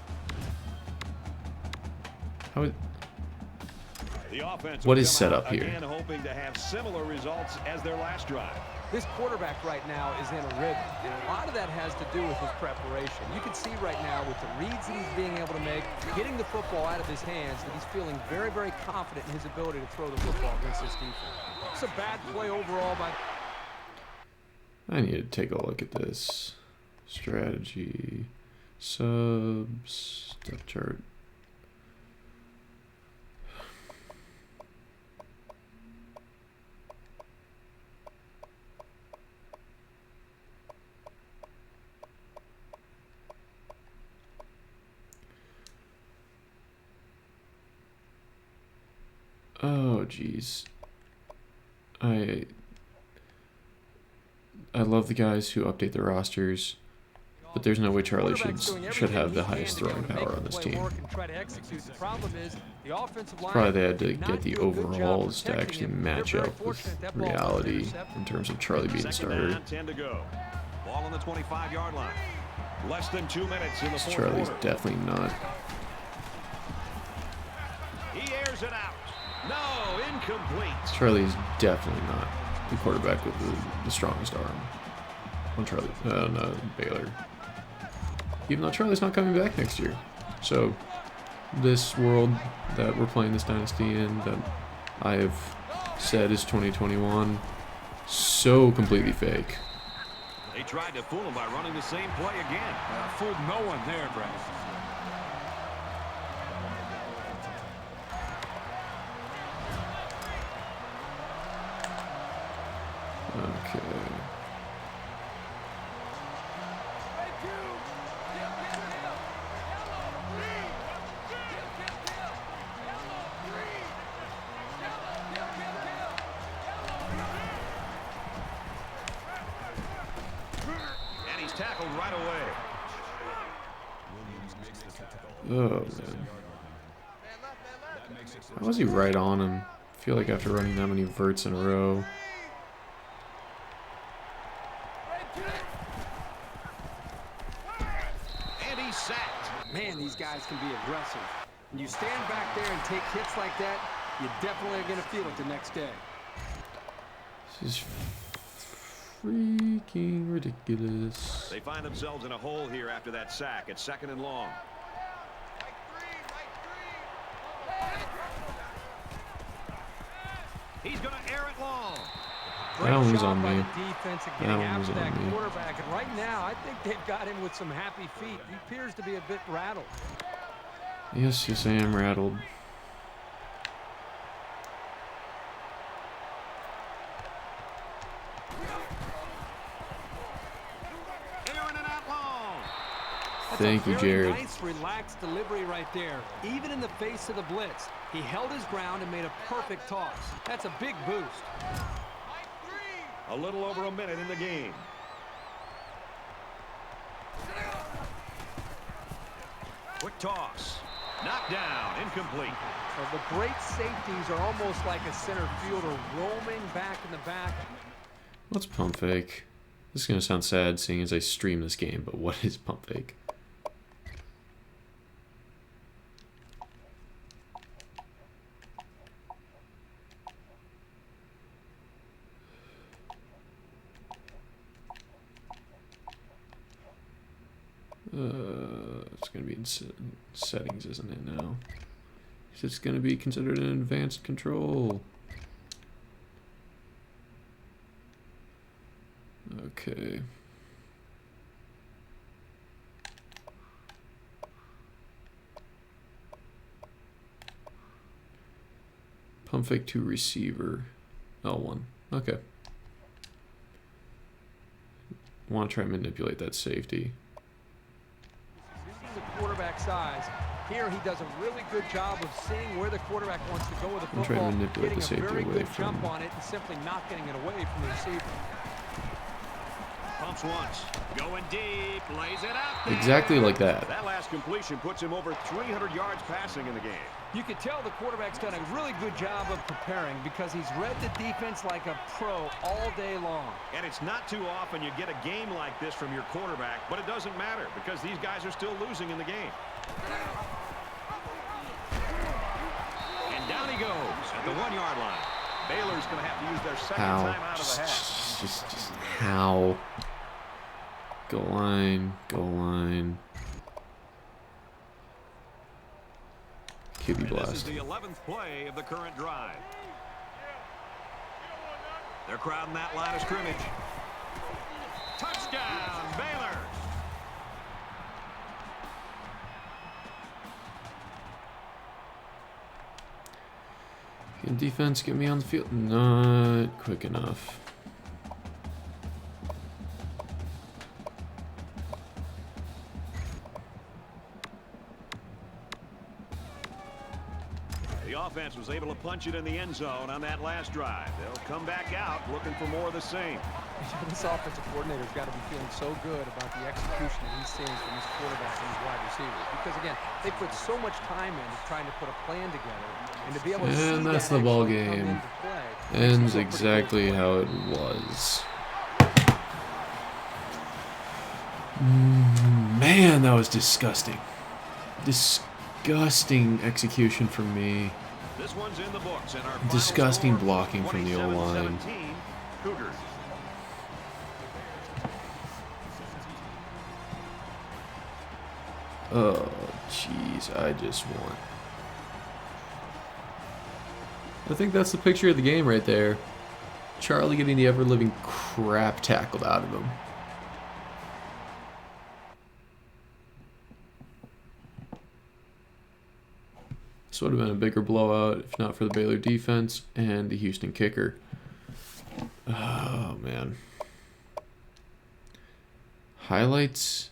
How? The offense What will is come set out up here? Again, hoping to have similar results as their last drive. This quarterback right now is in a rhythm, and a lot of that has to do with his preparation. You can see right now with the reads that he's being able to make, getting the football out of his hands, that he's feeling very, very confident in his ability to throw the football against this defense. It's a bad play overall by... I need to take a look at this. Strategy. Subs. Depth chart. Oh, jeez. I love the guys who update their rosters, but there's no way Charlie should have the highest throwing power on this team. Probably they had to get the overalls to actually match up with reality in terms of Charlie being the starter. 10 to go. Ball on the 25-yard line. Less than 2 minutes in the fourth Charlie's quarter. definitely not. He airs it out. No, incomplete. Charlie's definitely not the quarterback with the strongest arm on Charlie. No, Baylor. Even though Charlie's not coming back next year. So this world that we're playing this dynasty in, that I have said is 2021, so completely fake. They tried to fool him by running the same play again. Fooled no one there, Brad. Okay. And he's tackled right away. Oh, man. How was he right on him? I feel like after running that many verts in a row. And he's sacked. Man, these guys can be aggressive. When you stand back there and take hits like that, you definitely are going to feel it the next day. This is freaking ridiculous. They find themselves in a hole here after that sack. It's 2nd and long. He's going to air it long. That one was on me. Defense That getting one was after on that me. quarterback, and right now I think they've got him with some happy feet. He appears to be a bit rattled. Yes, I am rattled. Airing it out long. Thank you, That's a very Jared. nice, relaxed delivery right there. Even in the face of the blitz, he held his ground and made a perfect toss. That's a big boost. A little over a minute in the game. Quick toss. Knocked down. Incomplete. Well, the great safeties are almost like a center fielder roaming back in the back. What's pump fake? This is going to sound sad seeing as I stream this game, but what is pump fake? It's going to be in settings, isn't it now? It's going to be considered an advanced control. Okay. Pump fake to receiver. L1. Okay. Want to try and manipulate that safety. size. Here he does a really good job of seeing where the quarterback wants to go with the I'm trying to football, manipulate getting the a safety very away good from- jump on it and simply not getting it away from the receiver. Pumps once. Going deep. Lays it out there. Exactly like that. That last completion puts him over 300 yards passing in the game. You can tell the quarterback's done a really good job of preparing because he's read the defense like a pro all day long. And it's not too often you get a game like this from your quarterback, but it doesn't matter because these guys are still losing in the game. And down he goes at the 1-yard line. Baylor's going to have to use their second How? time out of the half. Just how? Goal line, goal line. QB And this is blast. the 11th play of the current drive. They're crowding that line of scrimmage. Touchdown, Baylor. Can defense get me on the field? Not quick enough. The offense was able to punch it in the end zone on that last drive. They'll come back out looking for more of the same. This offensive coordinator's got to be feeling so good about the execution that he's seeing from his quarterback and his wide receivers. Because, again, they put so much time into trying to put a plan together. And to be able to see And that's that the ball actually come game. into play, Ends it's a pretty exactly cool play. how it was. Man, that was disgusting. Disgusting execution from me. This one's in the books, and our Disgusting final score, blocking from the O-line. 27-17, Cougars. Oh, jeez, I just want... I think that's the picture of the game right there. Charlie getting the ever-living crap tackled out of him. This would have been a bigger blowout if not for the Baylor defense and the Houston kicker. Oh, man. Highlights?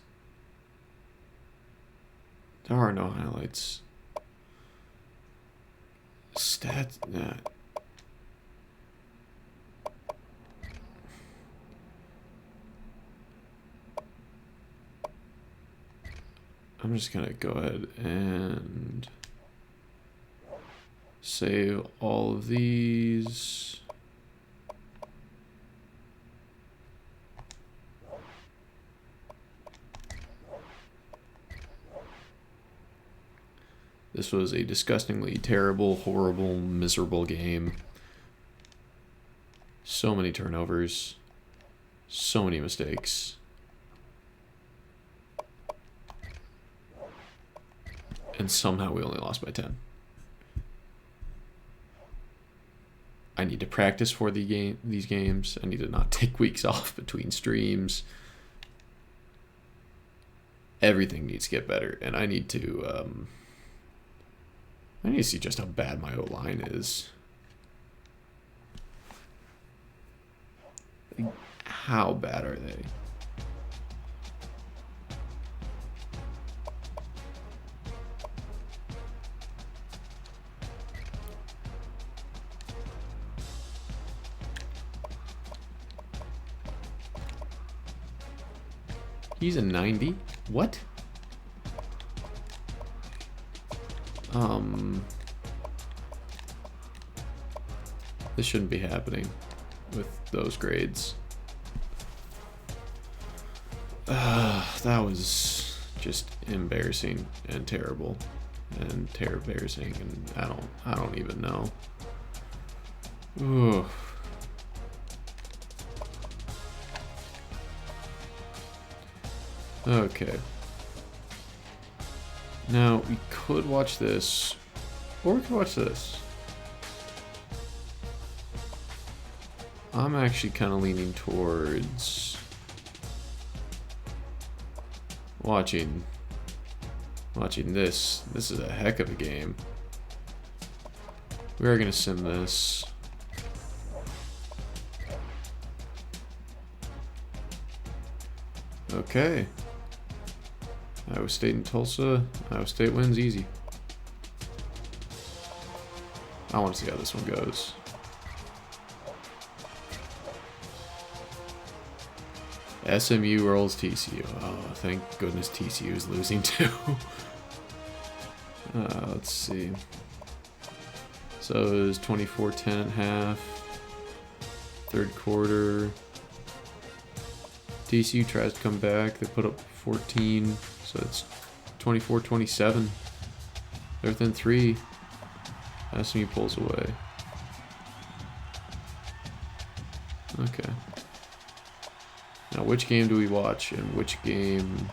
There are no highlights. Stats? Nah. I'm just gonna go ahead and save all of these. This was a disgustingly terrible, horrible, miserable game. So many turnovers. So many mistakes. And somehow we only lost by 10. I need to practice for these games. I need to not take weeks off between streams. Everything needs to get better, and I need to see just how bad my O-line is. Like, how bad are they? He's a 90? What? This shouldn't be happening with those grades. That was just embarrassing and terrible and embarrassing, and I don't even know. Ooh. Okay. Now, we could watch this, or we could watch this. I'm actually kind of leaning towards watching this. This is a heck of a game. We are going to sim this. Okay. Iowa State and Tulsa. Iowa State wins easy. I want to see how this one goes. SMU rolls TCU. Oh, thank goodness TCU is losing too. Let's see. So it was 24-10 at half. Third quarter. TCU tries to come back. They put up 14. So it's 24-27. They're within 3. SMU pulls away. Okay. Now, which game do we watch and which game?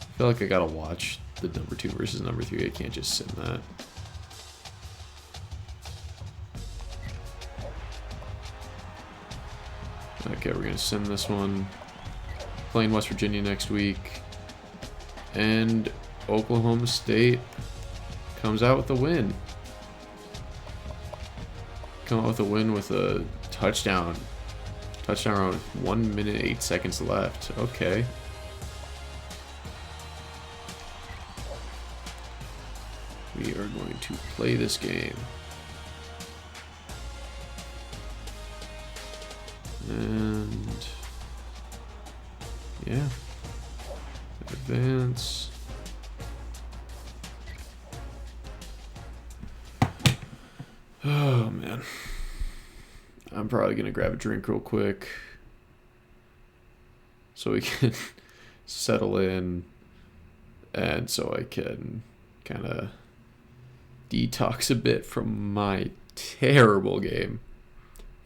I feel like I gotta watch the number 2 versus number 3. I can't just sim that. Okay, we're gonna sim this one. Playing West Virginia next week. And Oklahoma State comes out with a win. Come out with a win with a touchdown. Touchdown around 1 minute 8 seconds left. Okay. We are going to play this game. And yeah. Advance. Oh man. I'm probably gonna grab a drink real quick so we can settle in and so I can kind of detox a bit from my terrible game.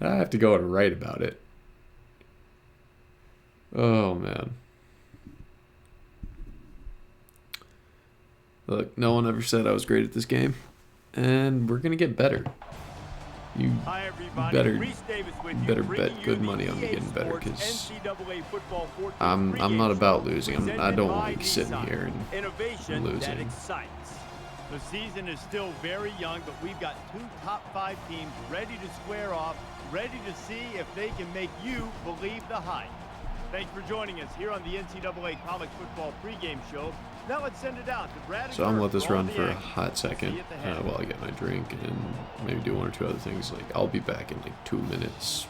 I have to go and write about it. Oh man. Look, no one ever said I was great at this game, and we're gonna get better. You better bet good money on me getting better, because I'm not about losing. I don't like sitting here and losing. The season is still very young, but we've got 2 top 5 teams ready to square off, ready to see if they can make you believe the hype. Thanks for joining us here on the NCAA College Football pregame show. Now let's send it out to Brad. So I'm gonna let this run for a hot second while I get my drink and maybe do 1 or 2 other things. Like, I'll be back in like 2 minutes,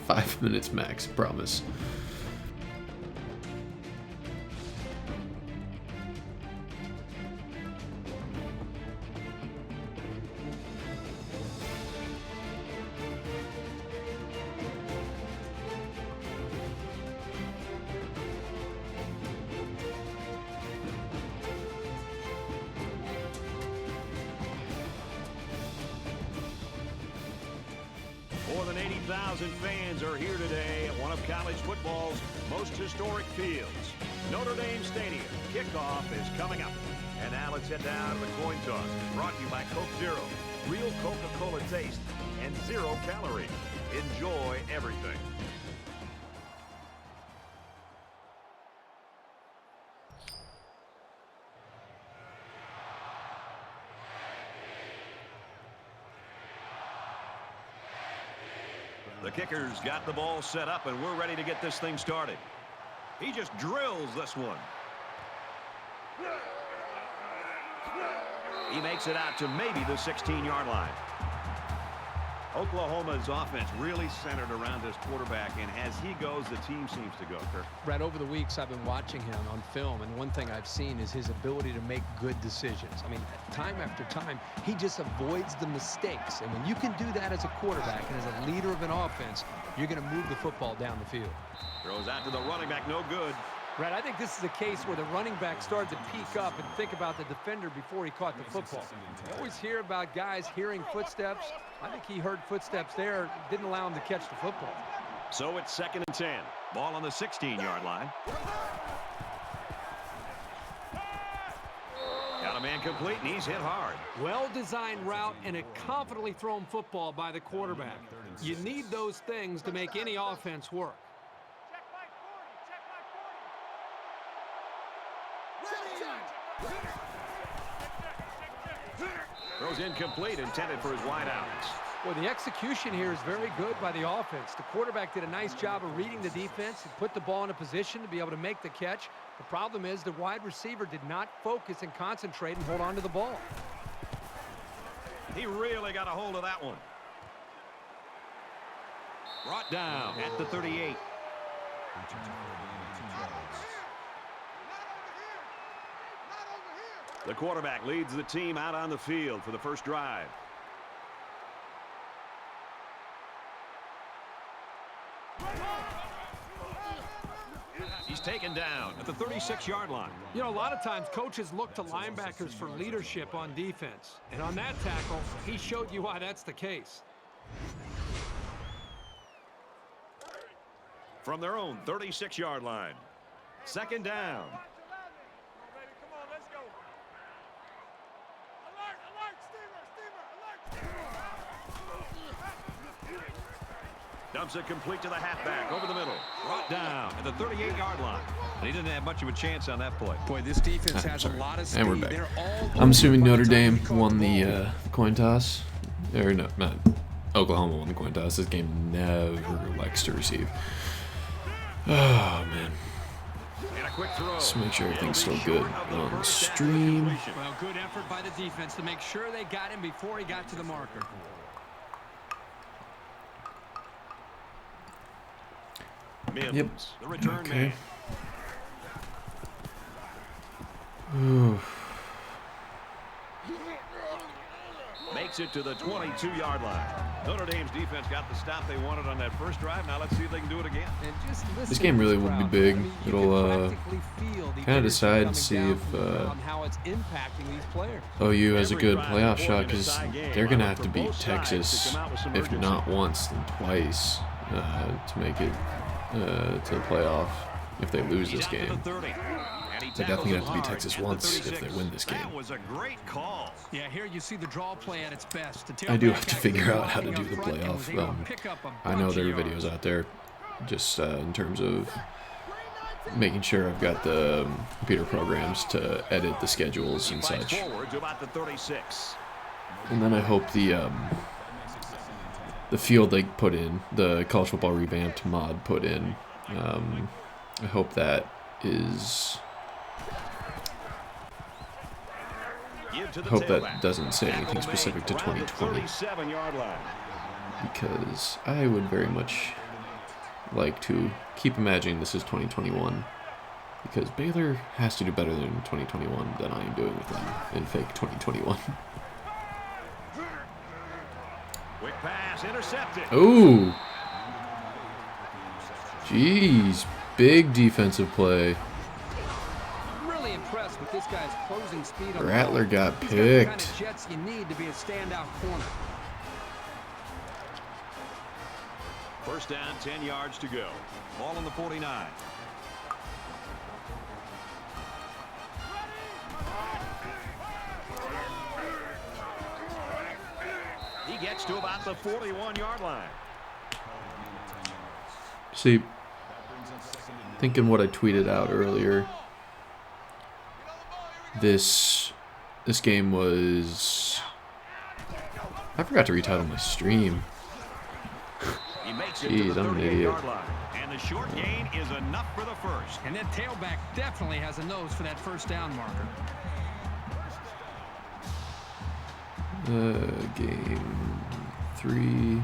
5 minutes max, promise. More than 80,000 fans are here today at one of college football's most historic fields, Notre Dame Stadium. Kickoff is coming up. And now let's head down to the coin toss. Brought to you by Coke Zero. Real Coca-Cola taste and 0 calories. Enjoy everything. The kicker's got the ball set up, and we're ready to get this thing started. He just drills this one. He makes it out to maybe the 16-yard line. Oklahoma's offense really centered around this quarterback, and as he goes, the team seems to go. Brad, over the weeks, I've been watching him on film, and one thing I've seen is his ability to make good decisions. I mean, time after time, he just avoids the mistakes. And when you can do that as a quarterback and as a leader of an offense, you're going to move the football down the field. Throws out to the running back, no good. Brad, I think this is a case where the running back started to peek up and think about the defender before he caught the football. You always hear about guys hearing footsteps. I think he heard footsteps there, didn't allow him to catch the football. So it's 2nd and 10. Ball on the 16-yard line. Got a man complete, and he's hit hard. Well-designed route and a confidently thrown football by the quarterback. You need those things to make any offense work. Throws incomplete, intended for his wideouts. Well, the execution here is very good by the offense. The quarterback did a nice job of reading the defense and put the ball in a position to be able to make the catch. The problem is the wide receiver did not focus and concentrate and hold on to the ball. He really got a hold of that one. Brought down at the 38. The quarterback leads the team out on the field for the first drive. He's taken down at the 36-yard line. You know, a lot of times coaches look to linebackers for leadership on defense. And on that tackle, he showed you why that's the case. From their own 36-yard line. Second down. Dumps it complete to the halfback over the middle. Brought down at the 38-yard line. And he didn't have much of a chance on that play. Boy, this defense has a lot of speed. And we're back. They're all I'm assuming Notre Dame won the coin toss. Or no, not Oklahoma won the coin toss. This game never likes to receive. Oh, man. And a quick throw. Let's make sure everything's still good on the stream. Well, good effort by the defense to make sure they got him before he got to the marker. Mims, Yep. the return Okay. man. Makes it to the 22-yard line. Notre Dame's defense got the stop they wanted on that first drive. Now let's see if they can do it again. This game really will be big. It'll kind of decide to see if OU has a good playoff shot, because they're going to have to beat Texas, if not once, then twice, to make it to the playoff if they lose this game. They're definitely going to have to beat Texas once if they win this game. That was a great call. Yeah, here you see the draw play at its best. I do have to figure out how to do the playoff. I know there are videos out there just in terms of making sure I've got the computer programs to edit the schedules and such. Forward to about the 36. And then I hope the field they put in, the college football revamped mod put in, I hope that is... I hope that doesn't say anything specific to 2020, because I would very much like to keep imagining this is 2021, because Baylor has to do better than 2021 than I am doing with them in fake 2021. Quick pass intercepted. Ooh. Jeez, big defensive play. Really impressed with this guy's closing speed on Rattler the got He's got the kind picked. of jets you need to be a standout corner. First down, 10 yards to go. Ball on the 49. He gets to about the 41-yard line. See, thinking what I tweeted out earlier, this game was... I forgot to retitle my stream. He makes it Jeez, to the I'm an idiot. 38-yard line. And the short gain is enough for the first. And that tailback definitely has a nose for that first down marker. Game 3.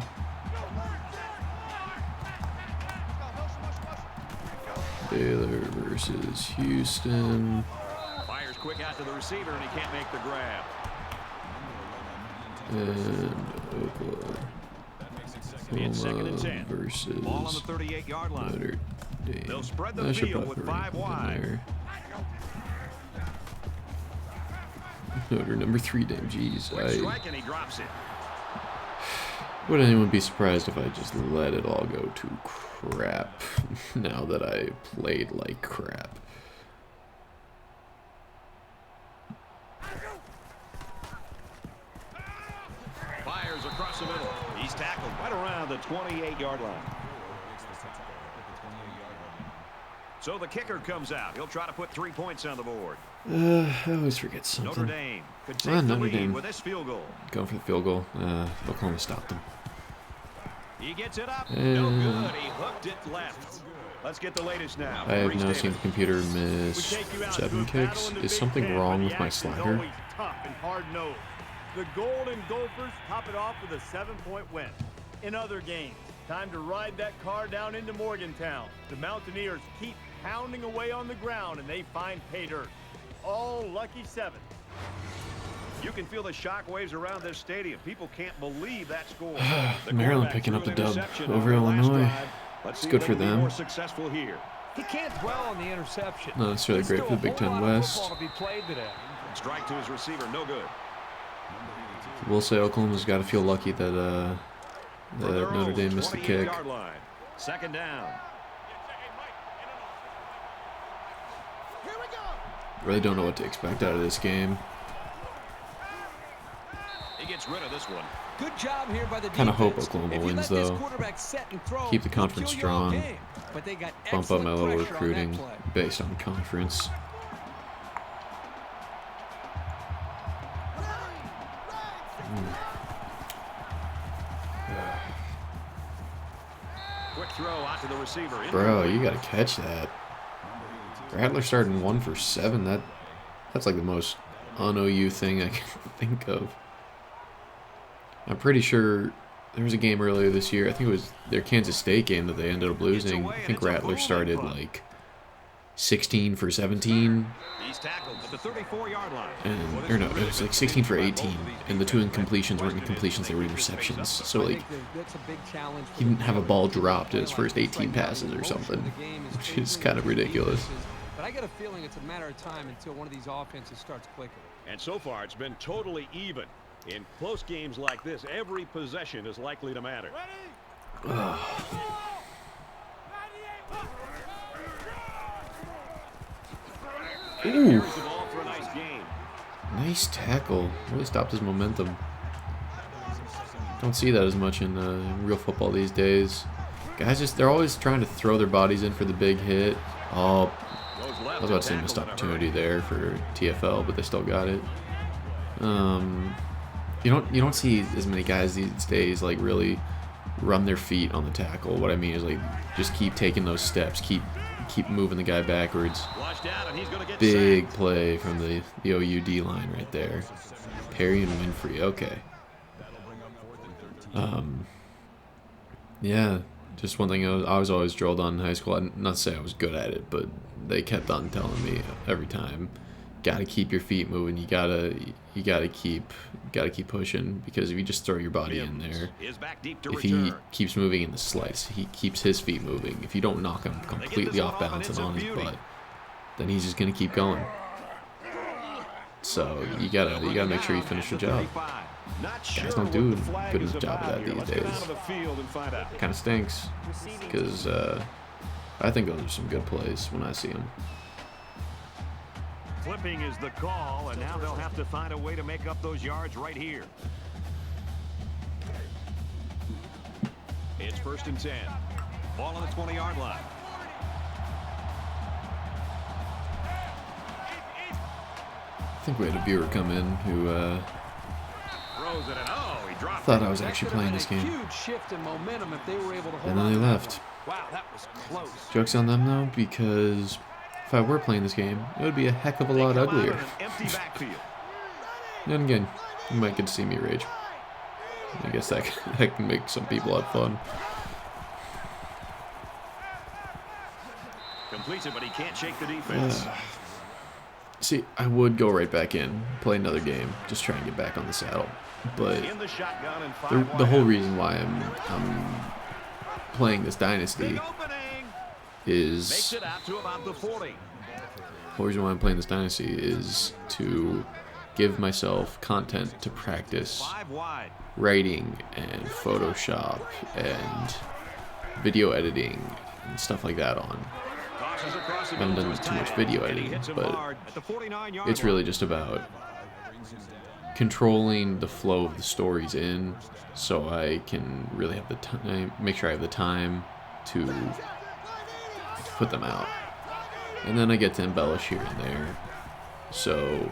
Baylor versus Houston. Fires quick out to the receiver, and he can't make the grab. And Oklahoma It's second and 10. versus Ball on the 38-yard line. Notre Dame. They'll spread the I should field put with the 5 rankings in wide. there. Notre number 3 Dame. Jeez, Quick strike, and he drops it. would anyone be surprised if I just let it all go to crap now that I played like crap? Fires across the middle. He's tackled right around the 28-yard line. So the kicker comes out. He'll try to put 3 points on the board. I always forget something. Notre Dame could take the lead with this field goal. Going for the field goal. Oklahoma stopped them. He gets it up. No good. He hooked it left. Let's get the latest now. I have now seen the computer miss 7 kicks. Is something wrong with my slider? Tough and hard-nosed. The Golden Gophers top it off with a 7-point win. In other games, time to ride that car down into Morgantown. The Mountaineers keep pounding away on the ground, and they find pay dirt. All lucky 7. You can feel the shock waves around this stadium. People can't believe that score. Maryland picking up the dub over Illinois. It's good for them. More successful here. He can't dwell on the interception. Not necessarily great for the Big Ten West. Strike to his receiver, no good. We'll say Oklahoma's got to feel lucky that Notre Dame missed the kick. Second down. Really don't know what to expect out of this game. He gets rid of this one. Good job here by the Kind of hope defense. Oklahoma If you wins, let this though. quarterback set and throw, Keep the he'll conference kill you all strong. game. But they got Bump up my excellent little pressure on that recruiting play. based on conference. Quick throw out to the receiver. Bro, you got to catch that. Rattler starting 1 for 7. That's like the most un-OU thing I can think of. I'm pretty sure there was a game earlier this year. I think it was their Kansas State game that they ended up losing. I think Rattler started like 16 for 17. He's tackled at the 34-yard line. Or no, it was like 16 for 18. And the 2 incompletions weren't incompletions, they were interceptions. So like, That's a big challenge for he didn't have a the ball dropped in his first It's 18 like passes or motion something, of the game is which is favoring kind of the ridiculous. defenses. But I got a feeling it's a matter of time until one of these offenses starts clicking. And so far, it's been totally even. In close games like this, every possession is likely to matter. Ooh, Carries the ball for a nice gain. nice tackle. Really stopped his momentum. Don't see that as much in real football these days. Guys they're always trying to throw their bodies in for the big hit. Oh, I was about to say missed opportunity there for TFL, but they still got it. You don't see as many guys these days like really run their feet on the tackle. What I mean is like just keep taking those steps, keep moving the guy backwards. Big play from the OU D line right there. Perry and Winfrey. Okay. Yeah, just one thing I was always drilled on in high school. Not to say I was good at it, but they kept on telling me every time, gotta keep your feet moving. You gotta keep pushing, because if you just throw your body in there, if he keeps moving in the slice, he keeps his feet moving. If you don't knock him completely off balance and on his butt, then he's just gonna keep going. So you gotta make sure you finish your job. Guys don't do a good enough job of that these days. Kind of stinks, because I think those are some good plays when I see them. Flipping is the call, and now they'll have to find a way to make up those yards right here. It's 1st and 10. Ball on the 20-yard line. I think we had a viewer come in who Throws it, and he dropped thought it. I was actually playing this game, Huge shift in momentum if they were able to hold and then on they to that left. one. Wow, that was close. Joke's on them though, because if I were playing this game, it would be a heck of a lot They come out uglier. in an empty backfield. And again, you might get to see me rage. I guess that can make some people have fun. Completes it, but he can't shake the defense. See, I would go right back in, play another game, just try and get back on the saddle. But In the shotgun and 5 the whole wide. reason why I'm playing this Dynasty Big opening. Makes is it out to about the 40. the whole reason why I'm playing this Dynasty is to give myself content to practice 5 wide. writing and Photoshop and video editing and stuff like that on. Tosses across the I haven't middle done to his too much tight video end, and he editing, hits him but hard at the 49-yard it's really just about controlling the flow of the stories in, so I can really have the time, make sure I have the time to put them out. And then I get to embellish here and there. So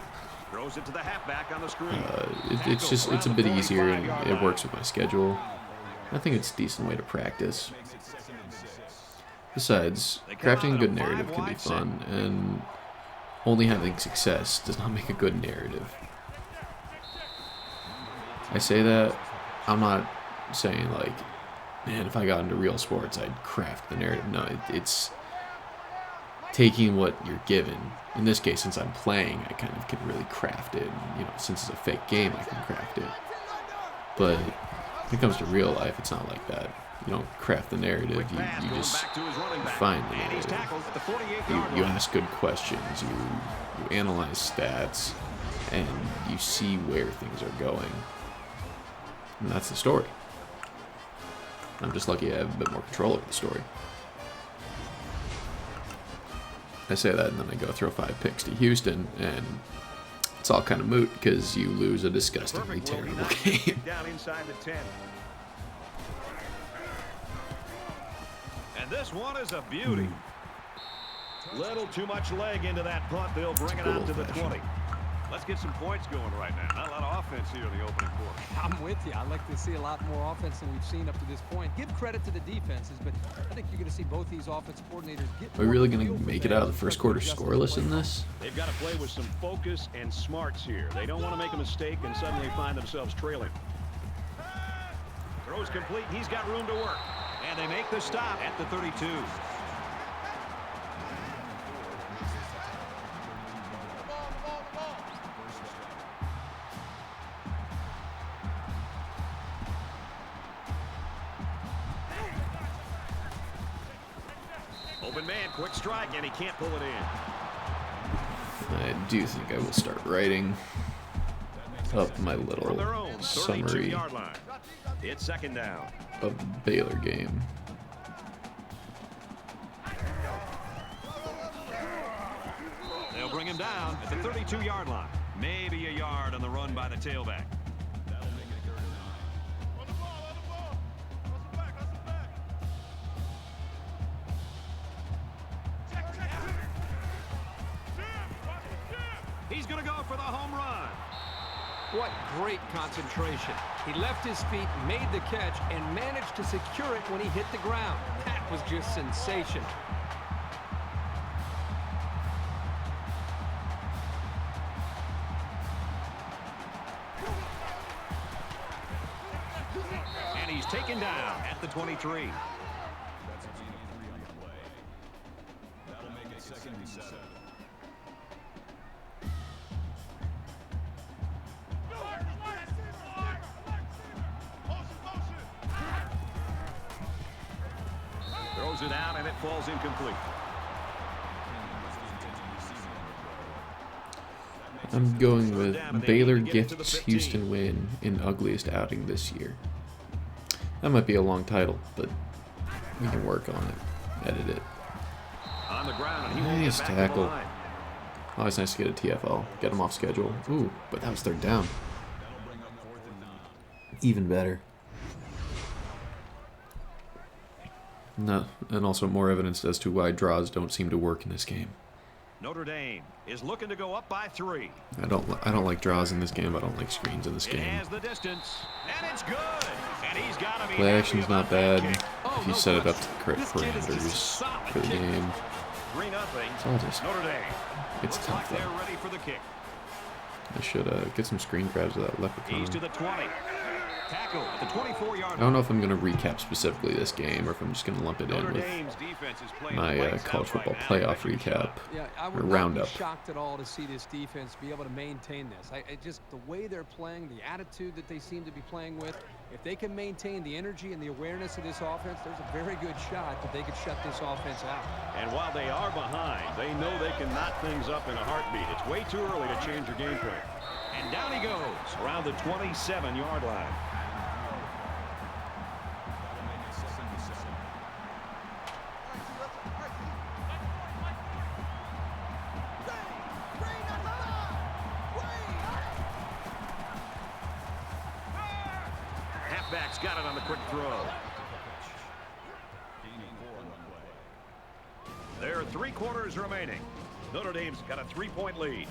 Throws it to the halfback on the screen. it's a bit easier, and it works with my schedule. I think it's a decent way to practice. Besides, crafting a good narrative can be fun, and only having success does not make a good narrative. I say that, I'm not saying like, man, if I got into real sports, I'd craft the narrative. No, it's taking what you're given. In this case, since I'm playing, I kind of can really craft it. And, you know, since it's a fake game, I can craft it. But when it comes to real life, it's not like that. You don't craft the narrative. You just find the narrative. You ask good questions. You analyze stats, and you see where things are going. And that's the story. I'm just lucky I have a bit more control over the story. I say that, and then I go throw 5 picks to Houston, and it's all kind of moot because you lose a disgustingly terrible game. Down inside the 10. And this one is a beauty. Little too much leg into that punt. They'll bring it out to the 20. Let's get some points going right now. Not a lot of offense here in the opening quarter. I'm with you. I'd like to see a lot more offense than we've seen up to this point. Give credit to the defenses, but I think you're going to see both these offensive coordinators get. Are we really going to make it out of the first quarter scoreless in this? They've got to play with some focus and smarts here. They don't want to make a mistake and suddenly find themselves trailing. Throws complete. He's got room to work. And they make the stop at the 32. Open man, quick strike, and he can't pull it in. I do think I will start writing up my little summary It's second down. of the Baylor game. They'll bring him down at the 32-yard line. Maybe a yard on the run by the tailback. He's going to go for the home run. What great concentration. He left his feet, made the catch, and managed to secure it when he hit the ground. That was just sensational. And he's taken down at the 23. That's a gain of 3 on the play. That'll make it 2nd and 7. Throws it out, and it falls incomplete. I'm going with Baylor gifts Houston win in ugliest outing this year. That might be a long title, but we can work on it, edit it. On the ground, and he won't Nice get back to the tackle. line. Oh, it's nice to get a TFL. Get him off schedule. Ooh, but that was 3rd down. That'll bring up 4th and 9. Even better. No, and also more evidence as to why draws don't seem to work in this game. Notre Dame is looking to go up by 3. I don't like draws in this game. I don't like screens in this It game. has the distance, and it's good. And he's got to be Play happy action's not about that bad kick. if you set it up to the correct parameters for the game. 3-0. It's all just, Notre Dame. it's Looks tough like they're though. ready for the kick. I should get some screen grabs of that leprechaun. He's to the 20. Tackle at the 24-yard I don't know if I'm going to recap specifically this game or if I'm just going to lump it in Notre with Dame's defense is playing my lights college out football right now. playoff recap Yeah, I or would not roundup. be shocked at all to see this defense be able to maintain this. I just the way they're playing, the attitude that they seem to be playing with, if they can maintain the energy and the awareness of this offense, there's a very good shot that they could shut this offense out. And while they are behind, they know they can knot things up in a heartbeat. It's way too early to change your game plan. And down he goes around the 27-yard line. That'll make it 2nd and 7. Halfback's got it on the quick throw. Gaining 4 on the play. They're 3 quarters remaining. Notre Dame's got a 3-point lead.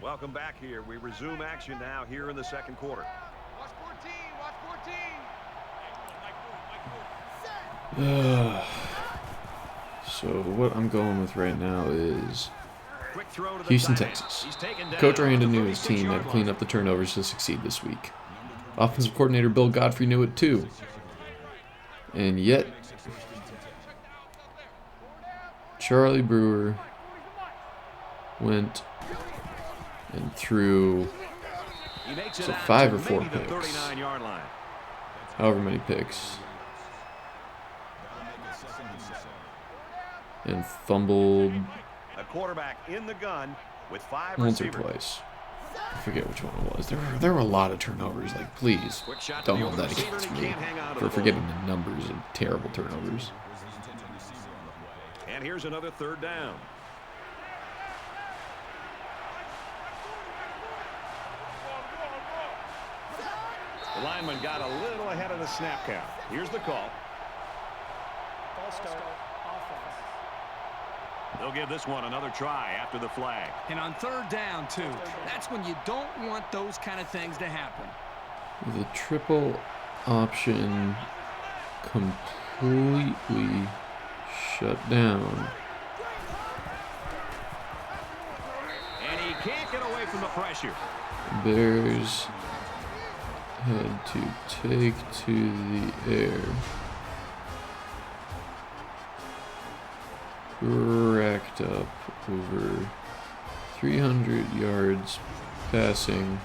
Welcome back here. We resume action now here in the second quarter. Watch 14, watch 14. So what I'm going with right now is Quick throw to the Houston, tight end. Texas. He's taken down Coach at Aranda the knew his team had to 36-yard clean line. up the turnovers to succeed this week. Offensive coordinator Bill Godfrey knew it too. And yet, Charlie Brewer went and threw He makes it so out 5 to or 4 maybe the picks. 39-yard line. However many picks. And fumbled A quarterback in the gun with 5 once or receivers. twice. I forget which one it was. There were a lot of turnovers. Like, please, Quick shot to don't the hold open that receiver, against and he me can't hang on to for the forgetting ball. the numbers of terrible turnovers. And here's another 3rd down. The lineman got a little ahead of the snap count. Here's the call. False start. Offense. They'll give this one another try after the flag. And on 3rd down, too. That's when you don't want those kind of things to happen. The triple option completely shut down. And he can't get away from the pressure. Bears had to take to the air. Racked up over 300 yards passing,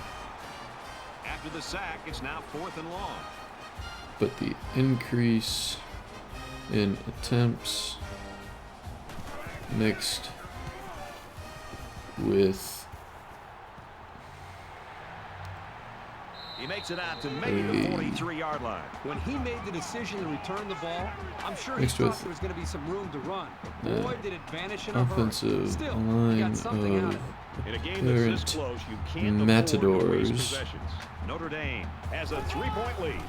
After the sack, it's now 4th and long. but the increase in attempts mixed with He makes it out to maybe the 43-yard line. When he made the decision to return the ball, I'm sure he Mixed thought with there was going to be some room to run. the Boy, did it vanish in a hurry. offensive Still, he line got something out of of it. In a game that's apparent this close, you can't afford to waste matadors possessions. Notre Dame has a 3-point lead.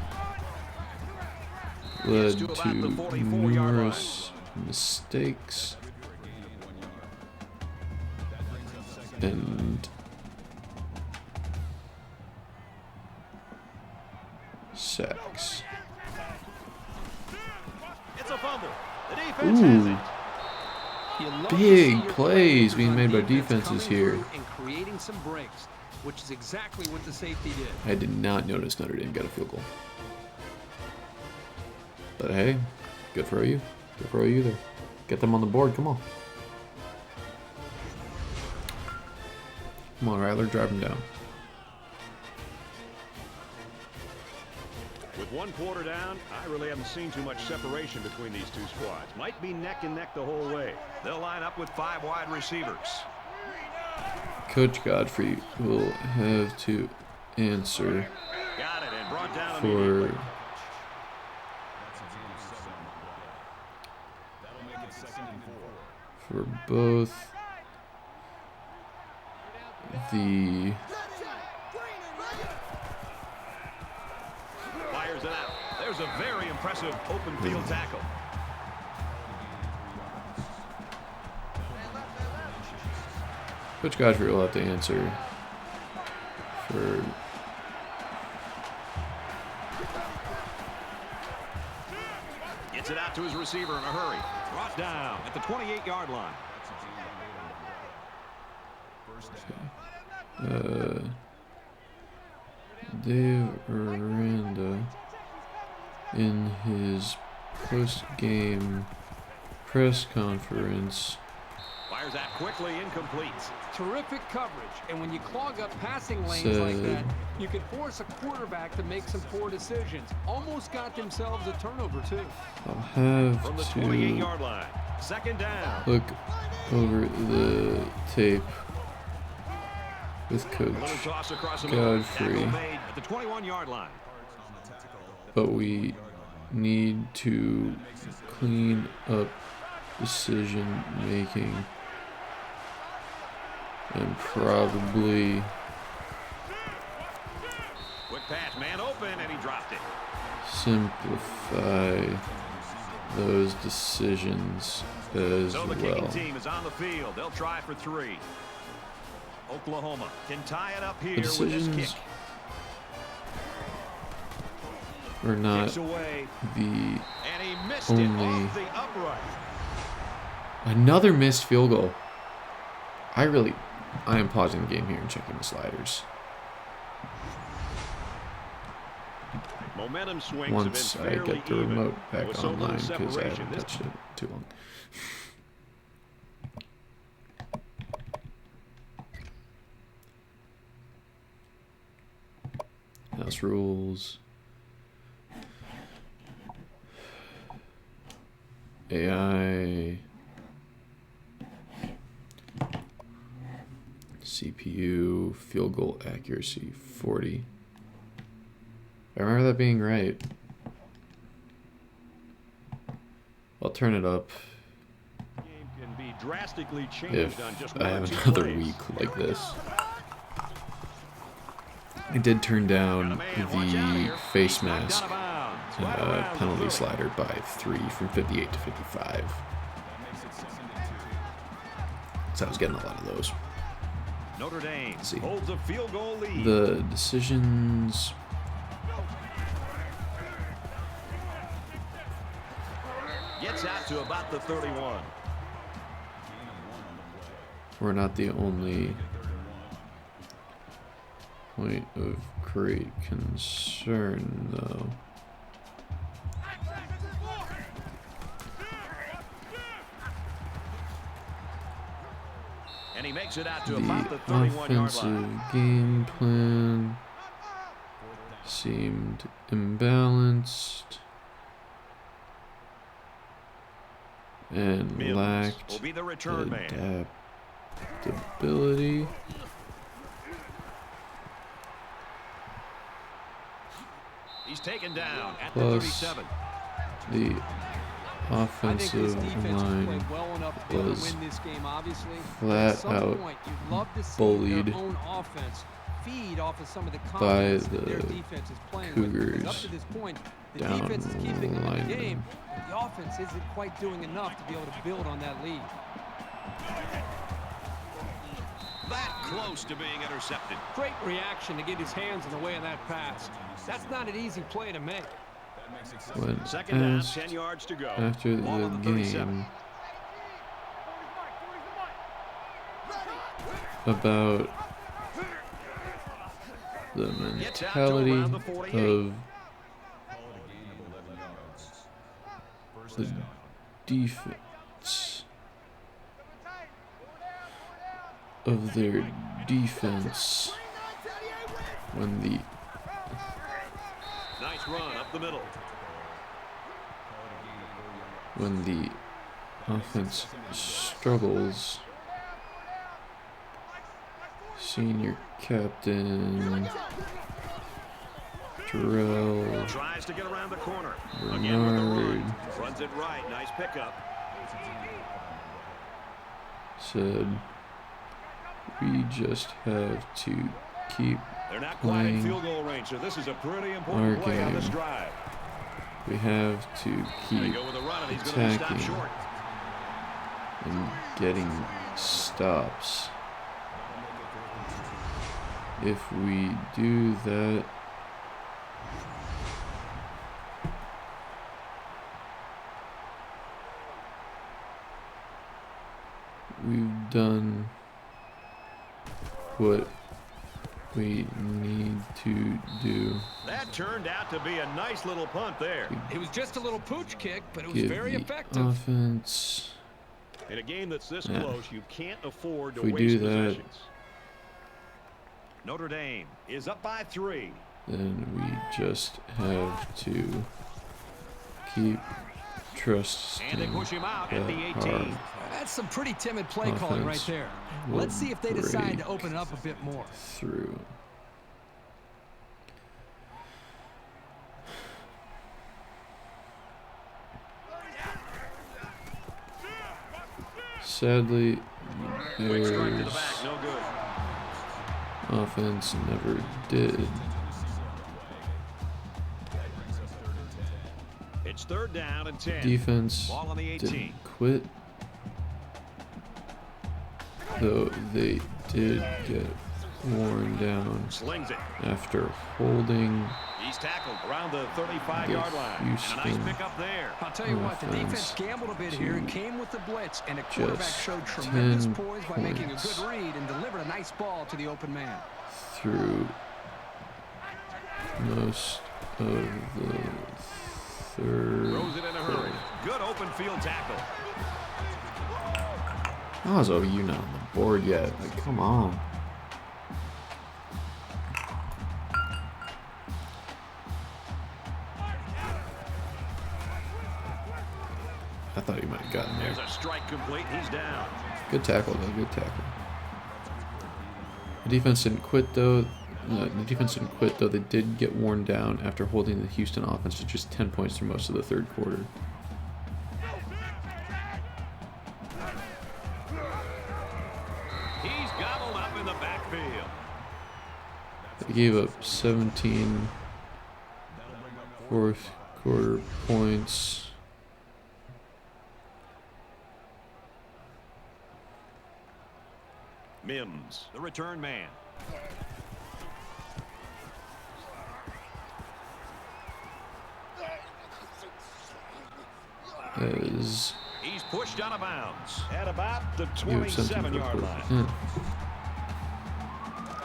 led to about to the 44-yard numerous mistakes and sacks. It's a fumble. The defense has Ooh, it. You love to see big your plays playmakers being on made by defense defenses coming here. through and creating some breaks, which is exactly what the safety did. I did not notice Notre Dame got a field goal. But hey, good for you. Good for you there. Get them on the board. Come on. Come on, Rattler. Drive them down. With 1 quarter down, I really haven't seen too much separation between these two squads. Might be neck and neck the whole way. They'll line up with 5 wide receivers. Coach Godfrey will have to answer Got it and brought down for immediately. That'll make it 2nd and 4. for both the Fires it out. There's a very impressive open field tackle. Coach Godfrey will have to answer for Gets it out to his receiver in a hurry. Brought down at the 28-yard line. Dave Aranda in his post-game press conference Fires out quickly, incomplete. Terrific coverage, and when you clog up passing lanes like that, you can force a quarterback to make some poor decisions. Almost got themselves a turnover, too. I'll have From the to 28-yard line. 2nd down. look over the tape with A little Coach toss across the middle. Godfrey, Tackle made at the 21-yard line. but we need to clean up decision making And probably Quick pass, man open, and he dropped it. simplify those decisions as So the kicking well. team is on the field. They'll try for 3. Oklahoma can tie it up here The with this decisions kick. are not Kicks away, the and he missed it only. off the upright. Another missed field goal. I am pausing the game here and checking the sliders. Momentum swings Once have I been fairly get the even. remote There back was so little online because I separation haven't this touched it too long. House rules. AI. CPU. Field goal accuracy 40. I remember that being right. I'll turn it up Game can be drastically changed if on just I one or have two another plays. week like this. I did turn down the face mask penalty slider by 3 from 58 to 55. So I was getting a lot of those. Notre Dame Let's see. holds a field goal lead. The decisions Gets out to about the 31. were not the only point of great concern, though. And he makes it out to The about the 31-yard offensive line. game plan seemed imbalanced and Mills lacked will be the return man. adaptability. He's taken down at the Plus 37. the I think this offensive defense has line played well enough to be able was to win this game, obviously. But flat at some out point, you'd love to see bullied their own offense feed off of some of the by confidence that the their defense is playing with. Because up Cougars to this point, the down defense is keeping them in the linemen. game, but the offense isn't quite doing enough to be able to build on that lead. That close to being intercepted. Great reaction to get his hands in the way of that pass. That's not an easy play to make. When Second down, asked 10 yards to go. after Ball the on the 37. game about the Gets out to mentality around the 48. of the defense of their defense when the Nice run up the middle. offense struggles. Senior captain Terrell Tries to get around the corner. Again with the Bernard run. Runs it right. Nice pickup. said, "We just have to keep They're not quite in playing field goal range, so this is a pretty our important play on this game. drive. We have to They keep go with a run, and he's going to be stopped attacking short. and getting stops. If we do that, we've done what we need to do. That turned out to be a nice little punt there. It was just a little pooch kick, but it was Give very the effective. offense. In a game that's this Yeah. close, you can't afford to If we waste do that- possessions. Notre Dame is up by 3. Then we just have to keep trusting And they push him out at the that 18. our That's some pretty timid play calling right offense there. will Let's see if they decide to break open it up a bit more. through. Sadly, Quick strike to the there's back, no good. offense never did. It's 3rd down and 10. Defense Ball on the 18. didn't quit, though they did get worn down Slings it. after holding He's tackled around the 35-yard line. And a nice Houston pickup there. I'll tell you what, the defense gambled a bit here and came with the blitz, and the quarterback showed tremendous poise by making a good read and delivered a nice ball to the open man. through most of the third. Throws it in a hurry. Good open field tackle. How's OU not on the board yet? Like, come on. I thought he might have gotten there. There's a strike complete. He's down. Good tackle, though. Good tackle. The defense didn't quit, though. They did get worn down after holding the Houston offense to just 10 points through most of the third quarter. He's gobbled up in the backfield. They gave up 17 fourth quarter points. Mims, the return man. As He's pushed out of bounds at about the you have 17 fourth 27-yard quarter. line.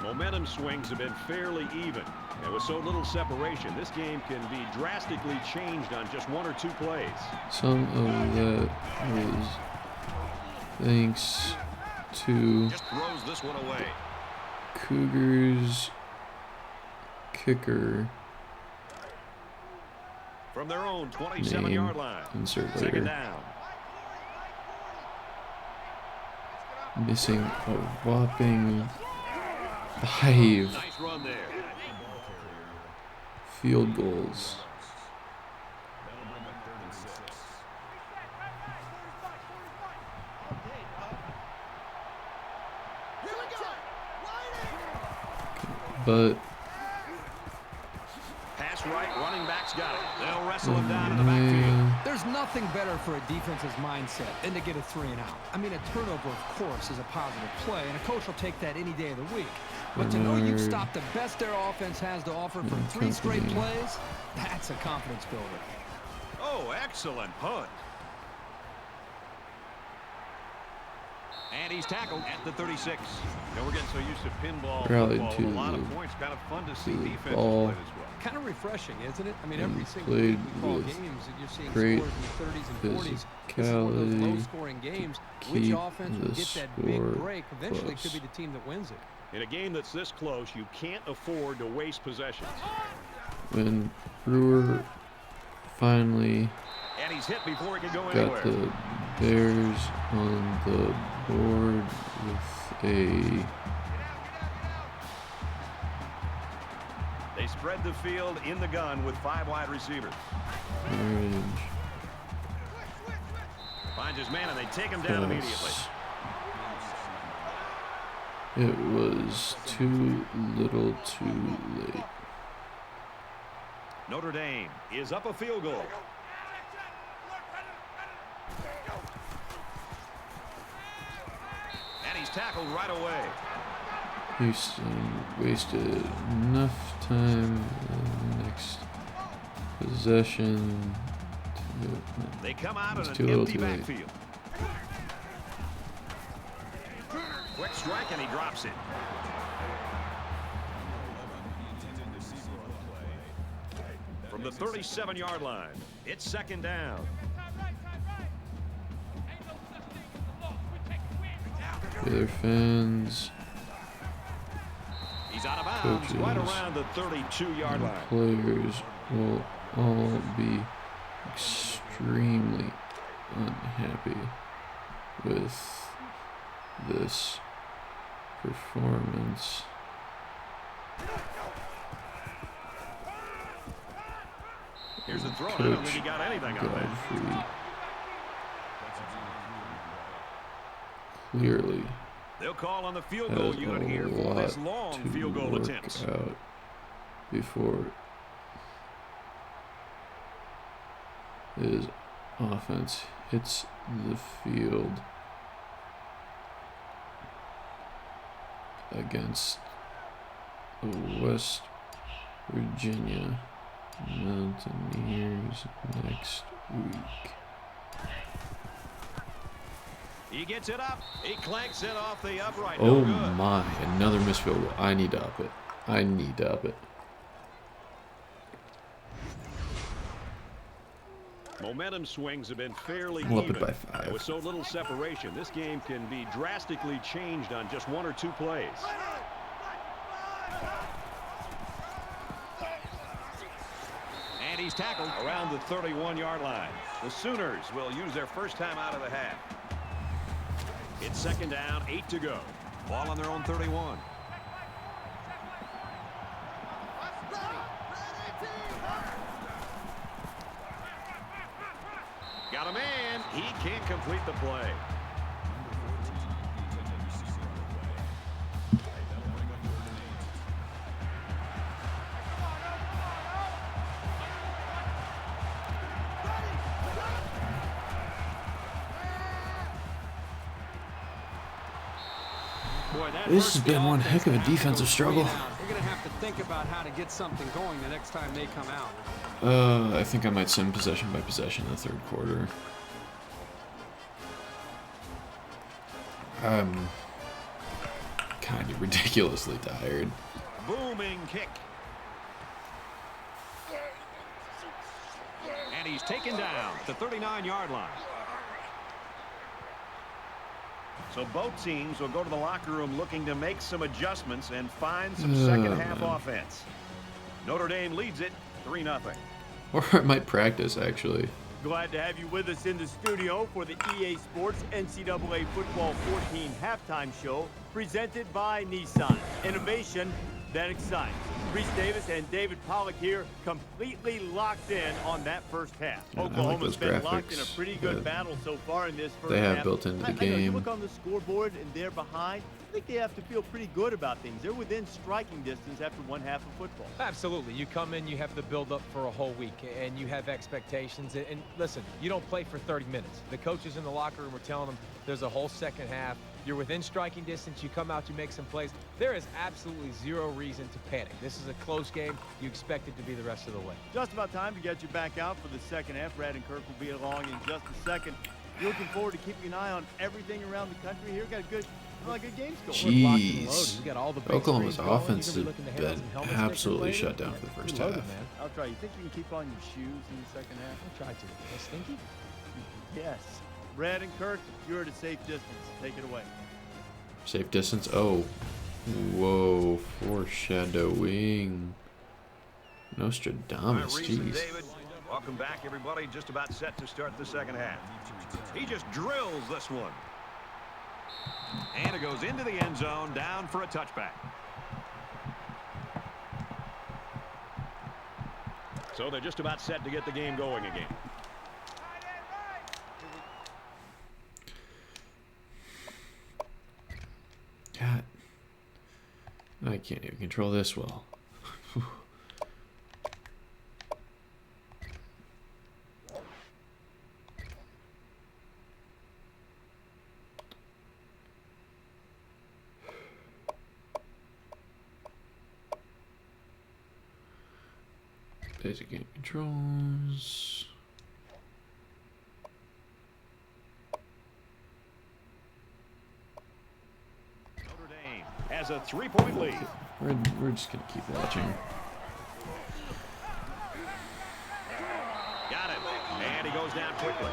Momentum swings have been fairly even. And with so little separation, this game can be drastically changed on just 1 or 2 plays. Some of that was thanks to Just throws this one away. Cougars kicker From their own 27-yard line. insert 2nd later, down. missing a whopping 5 Nice run there. field goals. But Pass right, running back's got it. They'll wrestle him down in the backfield. There's nothing better for a defense's mindset than to get a 3 and out. I mean, a turnover, of course, is a positive play, and a coach will take that any day of the week. But to know you've stopped the best their offense has to offer for 3 straight plays, that's a confidence builder. Oh, excellent punt. And he's tackled at the 36. You know, we're getting so used to pinball Rallied football to with a lot of the- points. Kind of fun to see the defenses ball. play this well. Kind of refreshing, isn't it? I mean, And every single played week we call with games and you're seeing great scores in the 30s and 40s. This is one of those physicality. low-scoring games. Which Keep offense will the get that big score break eventually close. could be the team that wins it. In a game that's this close, you can't afford to waste possessions. When Brewer finally And he's hit before he can go got anywhere. the Bears on the board with a They spread the field in the gun with 5 wide receivers. orange Finds his man, and they take him down immediately. pass. It was too little too late. Notre Dame is up a field goal. And he's tackled right away. Houston wasted enough time in the next possession to, They come out It's in too an little empty too late. backfield. Quick strike, and he drops it. From the 37-yard line, it's 2nd down. Baylor fans, He's out of bounds right coaches, around the 32-yard and line. players will all be extremely unhappy with this performance. Here's the throw. I don't think he got anything on that. Godfrey clearly They'll call on the field goal unit here for this long field goal attempt. Out before his offense hits the field against West Virginia Mountaineers next week. He gets it up. He clanks it off the upright. Oh No good. my, another missed field goal. I need to up it. I need to up it. Momentum swings have been fairly We'll up even. it by 5. And with so little separation, this game can be drastically changed on just 1 or 2 plays. And he's tackled around the 31-yard line. The Sooners will use their first time out of the half. It's second down, 8 to go. Ball on their own 31. Got a man. He can't complete the play. This has been one heck of a defensive struggle. They're going to have to think about how to get something going the next time they come out. I think I might sim possession by possession in the third quarter. I'm kind of ridiculously tired. Booming kick. And he's taken down at the 39-yard line. So both teams will go to the locker room looking to make some adjustments and find some second half offense. Notre Dame leads it 3-0. Or I might practice, actually. Glad to have you with us in the studio for the EA Sports NCAA Football 14 halftime show presented by Nissan. Innovation that excites. Reese Davis and David Pollack here, completely locked in on that first half. Yeah, Oklahoma's I like been those locked in a graphics pretty good that battle so far in this first they have half. built into the I know, you game. look on the scoreboard and they're behind. I think they have to feel pretty good about things. They're within striking distance after one half of football. Absolutely. You come in, you have the build-up for a whole week, and you have expectations. And listen, you don't play for 30 minutes. The coaches in the locker room are telling them there's a whole second half. You're within striking distance. You come out, you make some plays. There is absolutely zero reason to panic. This is a close game. You expect it to be the rest of the way. Just about time to get you back out for the second half. Brad and Kirk will be along in just a second. Looking forward to keeping an eye on everything around the country here. Got a good games going. Jeez. Oklahoma's offense has been absolutely shut down for the first half. I'll try. You think you can keep on your shoes in the second half? I'll try to. Is stinky? Yes. Brad and Kirk, you're at a safe distance. Take it away. Safe distance. Oh. Whoa. Foreshadowing. Nostradamus. Reese and Jeez. David, welcome back, everybody. Just about set to start the second half. He just drills this one. And it goes into the end zone, down for a touchback. So they're just about set to get the game going again. God. I can't even control this well. Basic game controls. Notre Dame has a 3-point lead. We're just gonna keep watching. Got it. And he goes down quickly.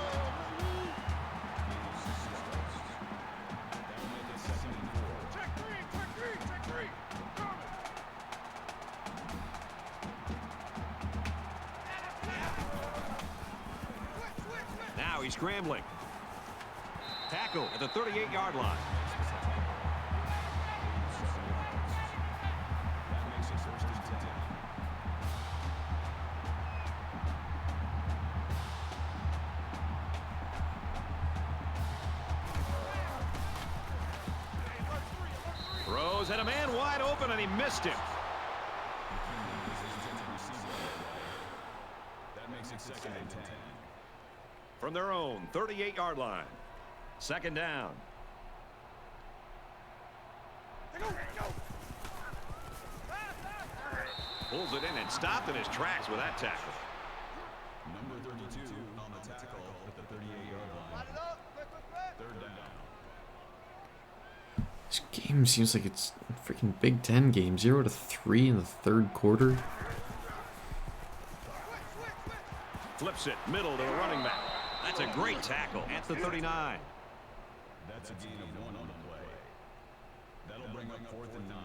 Now he's scrambling. Tackle at the 38-yard line. Throws at a man wide open, and he missed him. That makes it 2nd and 10. From their own 38-yard line. 2nd down. Pulls it in and stopped in his tracks with that tackle. Number 32 on the tackle at the 38-yard line. 3rd down. This game seems like it's a freaking Big Ten game. 0-3 in the 3rd quarter. Flips it middle to the running back. That's a great tackle at the 39. That's a gain of 1 on the play. That'll bring up 4th and 9.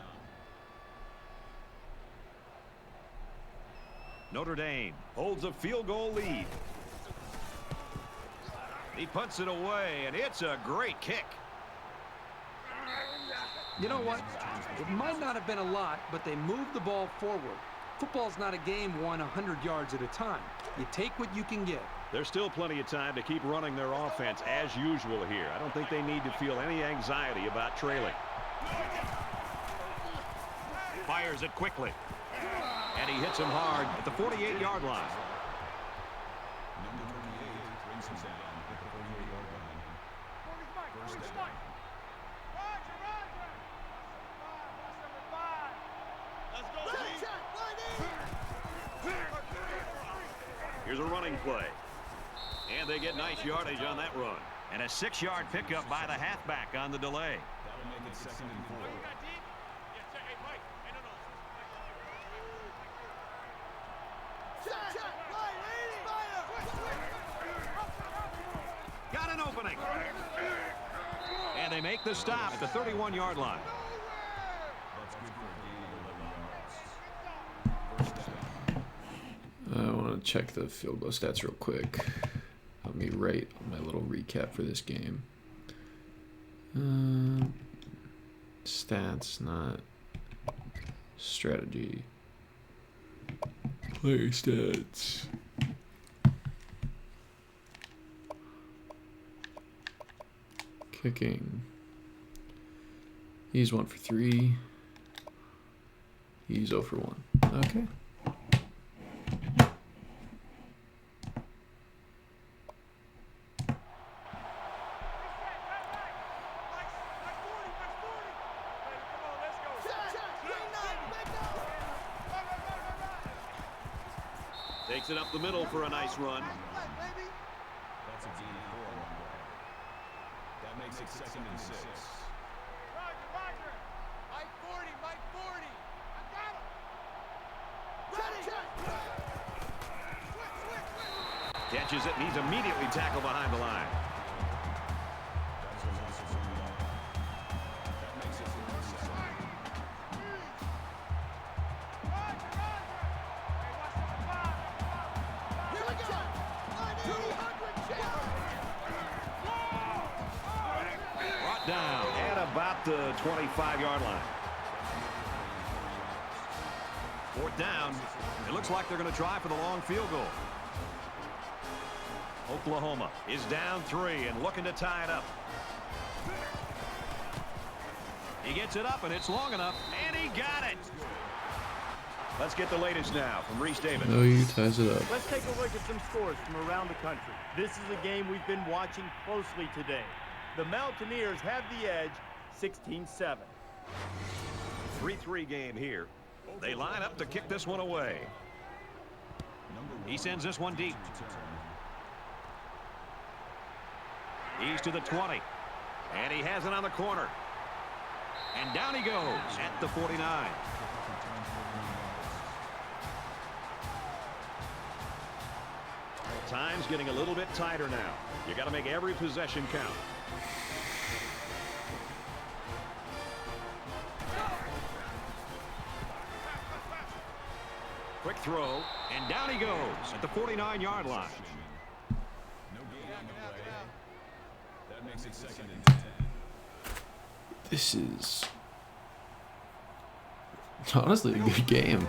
Notre Dame holds a field goal lead. He punts it away, and it's a great kick. You know what? It might not have been a lot, but they moved the ball forward. Football's not a game won 100 yards at a time. You take what you can get. There's still plenty of time to keep running their offense as usual here. I don't think they need to feel any anxiety about trailing. Fires it quickly. And he hits him hard at the 48-yard line. Number 38 brings him down at the 48-yard line. 1st down. Here's a running play. And they get nice yardage on that run. And a 6-yard pickup by the halfback on the delay. That'll make it 2nd and 4. Got an opening. And they make the stop at the 31-yard line. That's good for a gain of 11 yards. 1st down. I want to check the field goal stats real quick. Help me write my little recap for this game. Stats, not strategy. Player stats. Kicking. He's 1 for 3. He's 0 for 1. Okay. Takes it up the middle for a nice run. That's a gain of 4 on the play. That makes it 2nd and 6. Catches it, and he's immediately tackled behind the line. That's a loss of 1 yard. That makes it 4th and 7. Brought down at about the 25-yard line. 4th down. It looks like they're going to try for the long field goal. Oklahoma is down 3 and looking to tie it up. He gets it up, and it's long enough, and he got it. Let's get the latest now from Reese Davis. No, you ties it up. Let's take a look at some scores from around the country. This is a game we've been watching closely today. The Mountaineers have the edge, 16-7. 3-3 game here. They line up to kick this one away. He sends this one deep. He's to the 20. And he has it on the corner. And down he goes at the 49. Time's getting a little bit tighter now. You got to make every possession count. Quick throw, and down he goes at the 49-yard line. No gain on the play. That makes it 2nd and 10. This is honestly a good game.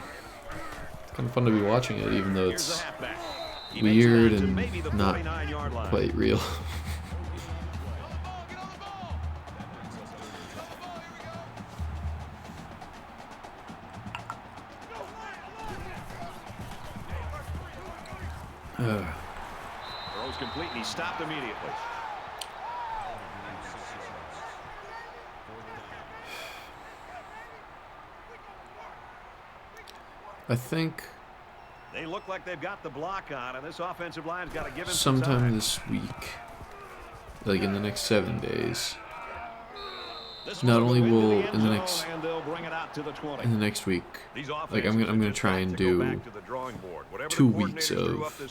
It's kind of fun to be watching it, even though Here's the it's halfback. He weird makes it out to and maybe the not 49-yard line. quite real. Throws complete, and he stopped immediately. I think They look like they've got the block on, and this offensive line's got to give him sometime this week, like in the next 7 days, not only will in the next week, like I'm gonna try and do 2 weeks of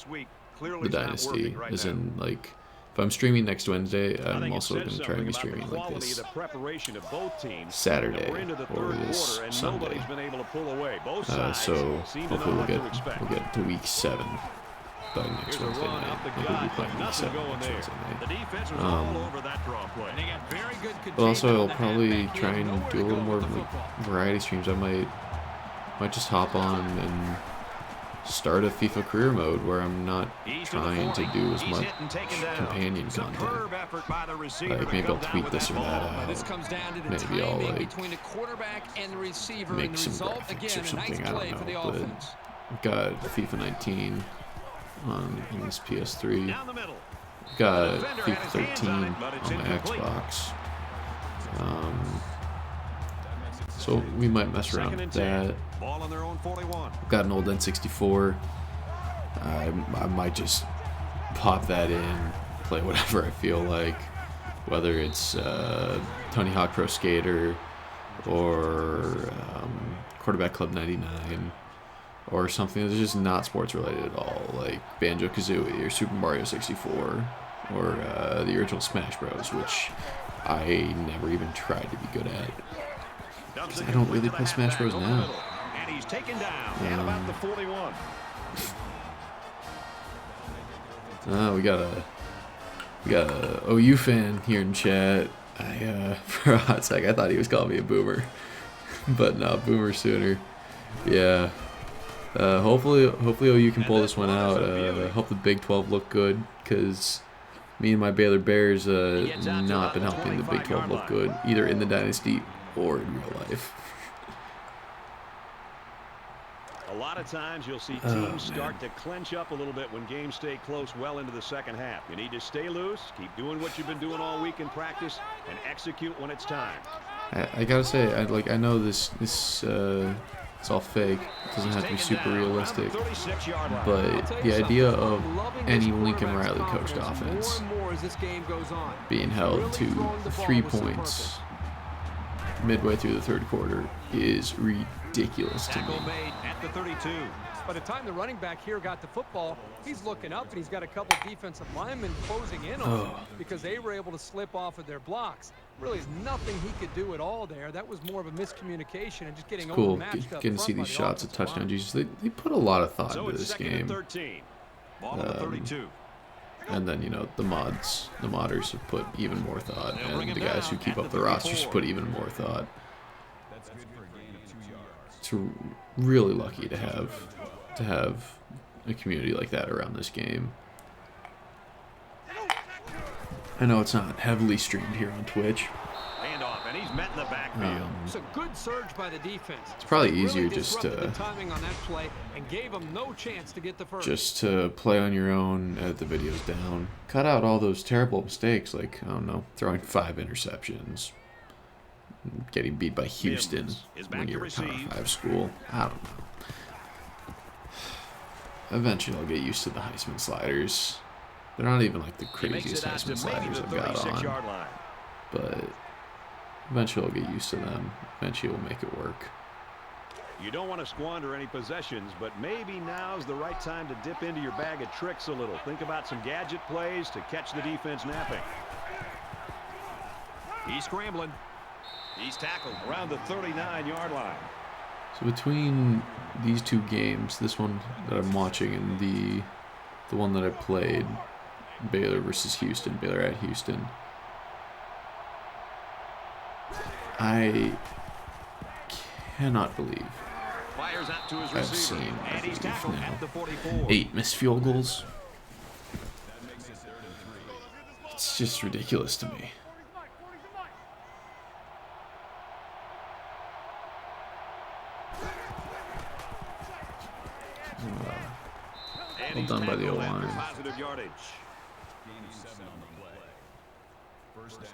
the Dynasty, as in like if I'm streaming next Wednesday, I'm also gonna try and be streaming like this Saturday or this Sunday. So hopefully we'll get to week 7 by next Wednesday night. Maybe we'll be playing week 7 next Wednesday night. But also I'll probably try and do a little more like variety streams. I might just hop on and start a FIFA career mode where I'm not trying to do as much companion content. Like maybe I'll tweet this or that out. Maybe I'll like make some graphics or something. I don't know. But I've got FIFA 19 on this PS3. I've got FIFA 13 on my Xbox. So we might mess around with that. I've got an old N64. I might just pop that in, play whatever I feel like, whether it's Tony Hawk Pro Skater or Quarterback Club 99 or something that's just not sports related at all, like Banjo-Kazooie or Super Mario 64 or the original Smash Bros, which I never even tried to be good at. I don't really play Smash Bros now. And he's taken down at about the 41. We got a OU fan here in chat. For a hot sec, I thought he was calling me a boomer, but no, Boomer Sooner. Yeah. Hopefully OU can pull this one out. Hope the Big 12 look good, because me and my Baylor Bears not been helping the Big 12 look good, either in the Dynasty or in real life. A lot of times you'll see teams start to clench up a little bit when games stay close well into the second half. You need to stay loose, keep doing what you've been doing all week in practice, and execute when it's time. I gotta say, I know this it's all fake. It doesn't have to be super realistic, but the idea of any Lincoln Riley coached offense being held to 3 points midway through the third quarter is ridiculous to me. By the time the running back here got the football, he's looking up and he's got a couple defensive linemen closing in on him because they were able to slip off of their blocks. Really, there's nothing he could do at all there. That was more of a miscommunication and just getting overmatched up. Getting to see these shots of touchdown Jesus. They put a lot of thought into this game. And then, you know, the modders have put even more thought, and the guys who keep up the rosters put even more thought. It's really lucky to have a community like that around this game. I know it's not heavily streamed here on Twitch. And he's met in the backfield. It's a good surge by the defense. It's probably easier just to play on your own, edit the videos down, cut out all those terrible mistakes, like, I don't know, throwing 5 interceptions, getting beat by Houston when you're a Power 5 school. I don't know. Eventually I'll get used to the Heisman sliders. They're not even like the craziest Heisman sliders I've got on, but eventually I'll get used to them. Eventually we'll make it work. You don't want to squander any possessions, but maybe now's the right time to dip into your bag of tricks a little. Think about some gadget plays to catch the defense napping. He's scrambling. He's tackled around the 39-yard line. So between these two games, this one that I'm watching and the one that I played, Baylor versus Houston, Baylor at Houston, I cannot believe I've seen, I believe now, 8 missed field goals. It's just ridiculous to me. Well done by the O-line. Gain of 7 on the play. First down.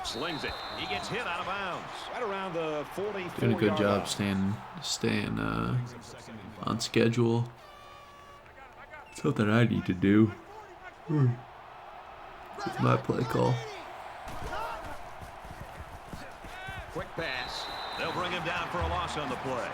Slings it. He gets hit out of bounds. Right around the 44. Doing a good job staying on schedule. Something I need to do. It's my play call. Quick pass. They'll bring him down for a loss on the play.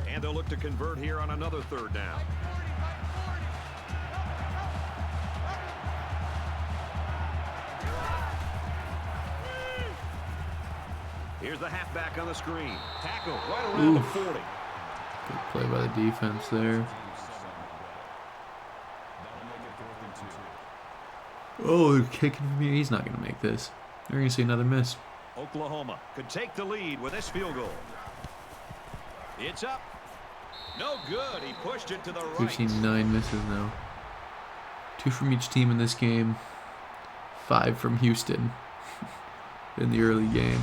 And they'll look to convert here on another third down. Here's the halfback on the screen. Tackle right around the 40. Good play by the defense there. Oh, they're kicking from here. He's not going to make this. They're going to see another miss. Oklahoma could take the lead with this field goal. It's up. No good. He pushed it to the right. We've seen 9 misses now. 2 from each team in this game. 5 from Houston in the early game.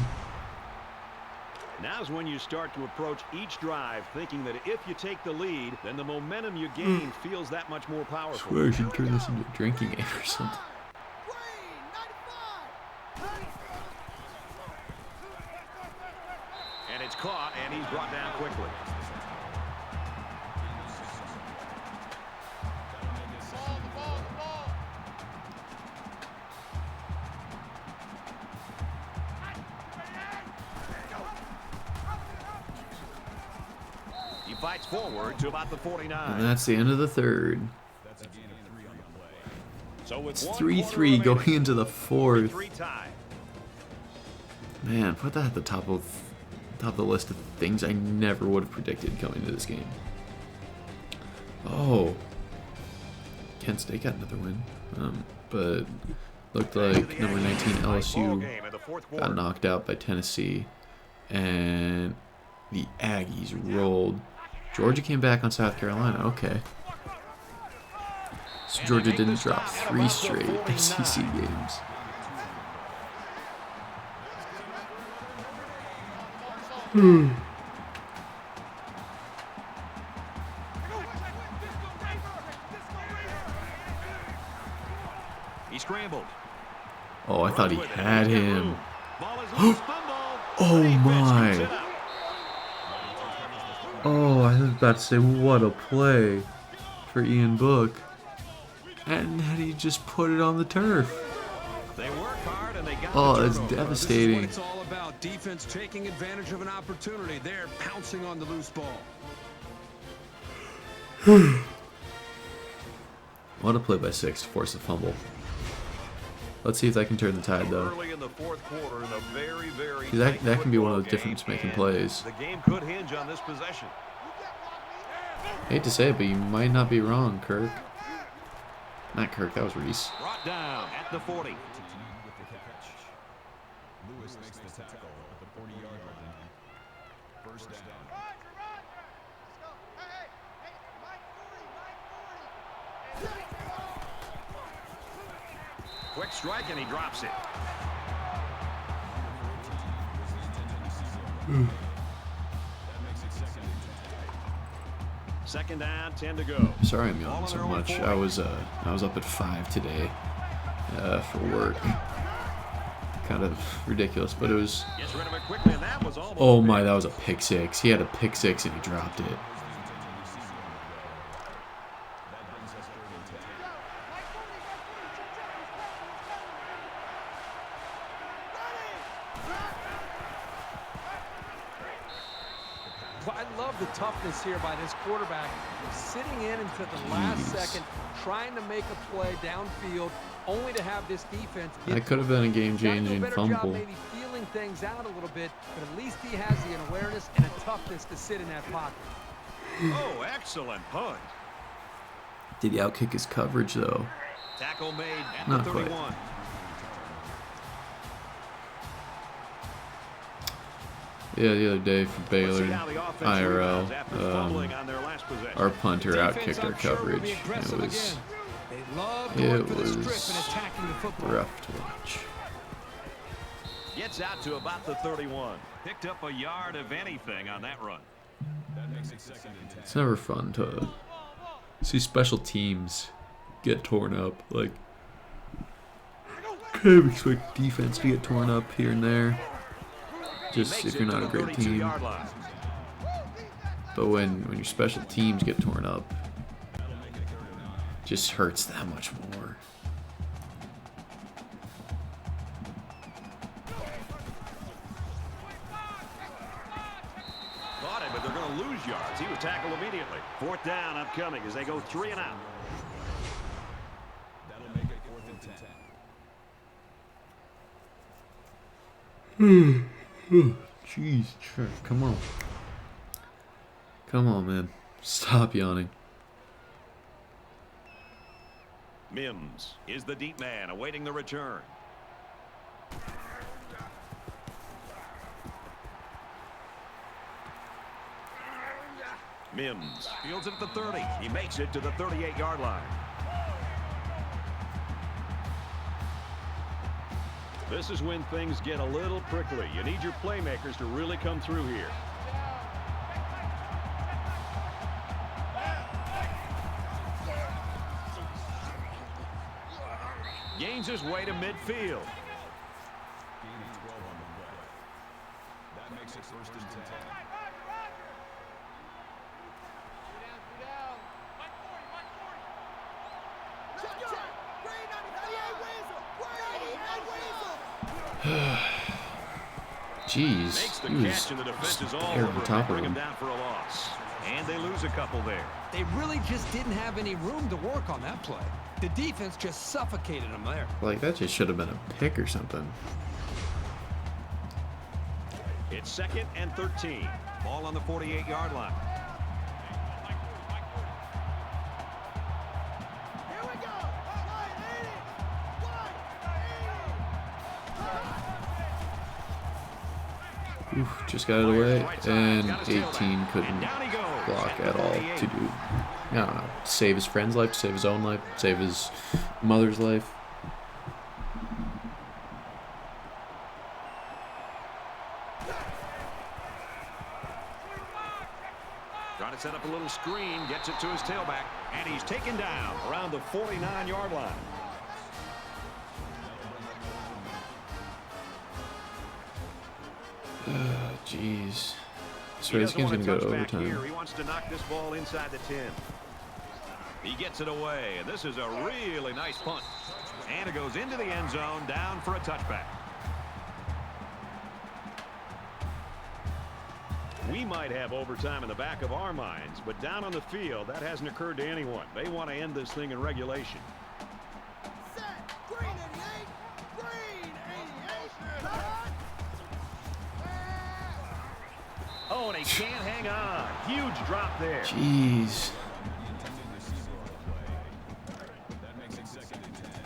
Now's when you start to approach each drive thinking that if you take the lead, then the momentum you gain feels that much more I powerful. swear I should turn this into a drinking game or something. And it's caught, and he's brought down quickly. He fights forward to about the 49. And that's the end of the third. That's a gain of 3 on the play. So with It's 1 3-3 going into the fourth. 3 tie. Man, put that at the top of the list of things I never would have predicted going into this game. Oh, Kent State got another win, but looked like number 19 LSU got knocked out by Tennessee, and the Aggies rolled. Georgia came back on South Carolina. Okay, so Georgia didn't drop 3 straight SEC games. He scrambled. Oh, I thought he had him. Ball is loose, fumble. Oh Defense my. keeps it up. Oh, I was about to say, what a play for Ian Book. And then he just put it on the turf. They work hard and they got Oh, the it's turnover. devastating. It's all about defense taking advantage of an opportunity. They're pouncing on the loose ball. What a play by 6 to force a fumble. Let's see if that can turn the tide, though. Early in the fourth quarter, in a very, very That tight can be one of football the difference-making game, plays. and the game could hinge on this possession. Hate to say it, but you might not be wrong, Kirk. Not Kirk, that was Reese. Brought down at the 40. With the catch. Lewis makes the tackle at the 40-yard line. First down. Quick strike and he drops it. Second down, 10 to go. Sorry I'm yawning so much. I was up at 5 today for work. Kind of ridiculous, but it was. Gets rid of it quickly, and that was almost Oh my, that was a pick 6. He had a pick 6 and he dropped it. Well, I love the toughness here by this quarterback, sitting in until the last second, trying to make a play downfield, only to have this defense. That could have been a game-changing Job fumble. maybe feeling things out a little bit, but at least he has the awareness and a toughness to sit in that pocket. Oh, excellent punt. Did he outkick his coverage, though? Tackle made at Not the quite. 31. Yeah, the other day for Baylor, IRL, our punter outkicked our coverage. It was rough to watch. Gets out to about the 31. Picked up a yard of anything on that run. It's never fun to see special teams get torn up. Like, kind of expect defense to get torn up here and there, just if you're not a great team. But when your special teams get torn up, it just hurts that much more. Caught him, but they're going to lose yards. He was tackled immediately. 4th down upcoming as they go 3 and out. That'll make it 4th and 10. Jeez, come on. Come on, man. Stop yawning. Mims is the deep man awaiting the return. Mims fields it at the 30. He makes it to the 38-yard line. This is when things get a little prickly. You need your playmakers to really come through here. Gains his way to midfield. Gain of 12 on the play. That makes it 1st and 10. Jeez, he was there on top of him. Down for a loss. And they lose a couple there. They really just didn't have any room to work on that play. The defense just suffocated them there. Like, that just should have been a pick or something. It's 2nd and 13. Ball on the 48-yard line. Here we go. Oof, just got it away, and 18 couldn't block at all to do, I don't know, save his friend's life, save his own life, save his mother's life. Trying to set up a little screen, gets it to his tailback, and he's taken down around the 49-yard line. Jeez. So this game's gonna go to overtime. Here. He wants to knock this ball inside the 10. He gets it away, and this is a really nice punt. And it goes into the end zone, down for a touchback. We might have overtime in the back of our minds, but down on the field, that hasn't occurred to anyone. They want to end this thing in regulation. Set. Green 88. Green 88. Oh, and he can't hang on. Huge drop there. Jeez.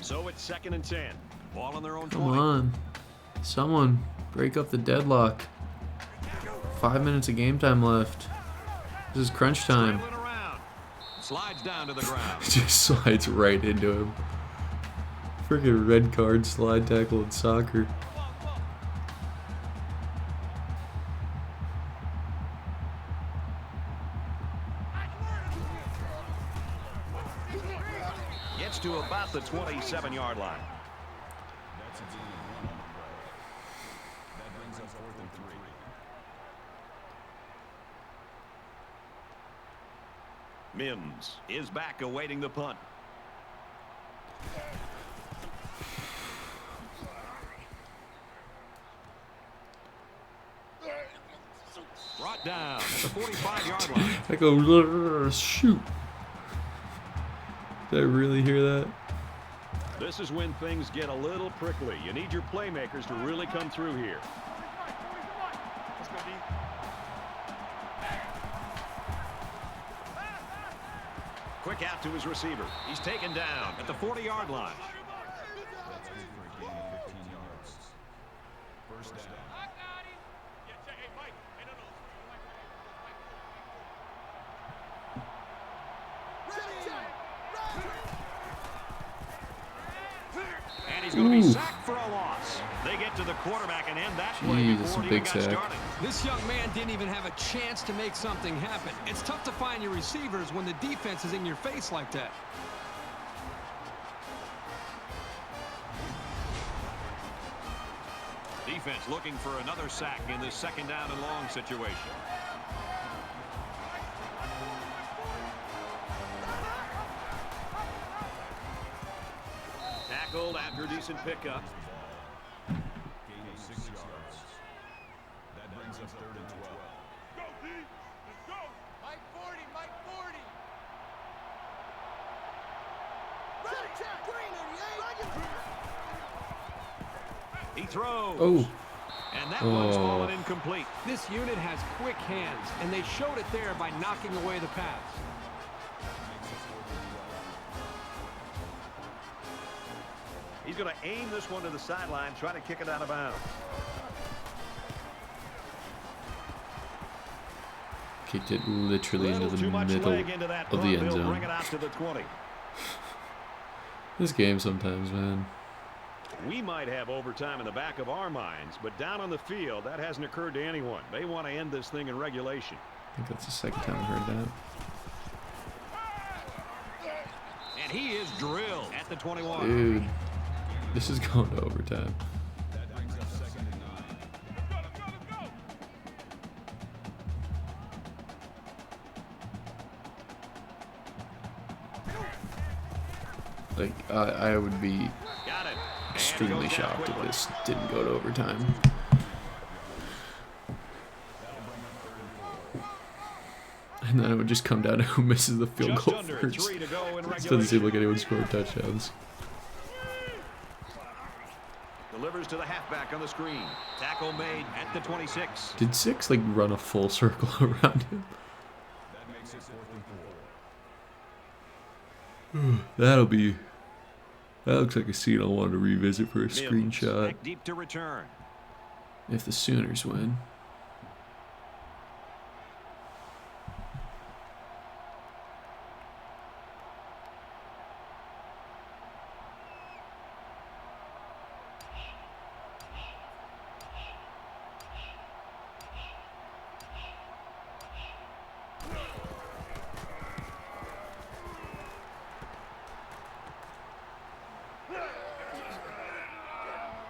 So it's 2nd and 10. Ball on their own Come 20. on. Someone break up the deadlock. 5 minutes of game time left. This is crunch time. Slides down to the ground. Just slides right into him. Freaking red card slide tackle in soccer. Gets to about the 27-yard line. That's a gain of 1 on the play. That brings up 4th and 3. Mims is back awaiting the punt. Brought down at the 45-yard line. I go, shoot. Did I really hear that? This is when things get a little prickly. You need your playmakers to really come through here. Quick out to his receiver. He's taken down at the 40-yard line. That's good for a gain of 15 yards. 1st down. going to be sacked for a loss. They get to the quarterback and end that play before it even got started. This young man didn't even have a chance to make something happen. It's tough to find your receivers when the defense is in your face like that. Defense looking for another sack in this second down and long situation. Tackled after a decent pickup. Gain of 6 yards. That brings us 3rd and 12. Go, D. Let's go. Mike 40, Mike 40. Ready, check. Green 88. He throws. Oh. And that one's fallen incomplete. This unit has quick hands, and they showed it there by knocking away the pass. He's going to aim this one to the sideline, try to kick it out of bounds. Kicked it literally into the middle of the end zone. Bring it out to the 20. This game sometimes, man. We might have overtime in the back of our minds, but down on the field, that hasn't occurred to anyone. They want to end this thing in regulation. I think that's the second time I've heard that. And he is drilled at the 21. Dude, this is going to overtime. That brings us 2nd and 9. Like, I would be Got it. extremely shocked if this didn't go to overtime. And then it would just come down to who misses the field goal first. It doesn't seem like anyone scored touchdowns. Delivers to the halfback on the screen. Tackle made at the 26. Did 6 like run a full circle around him? That makes it 4th and 4. That looks like a scene I wanted to revisit for a Mims, screenshot. back deep to return. If the Sooners win.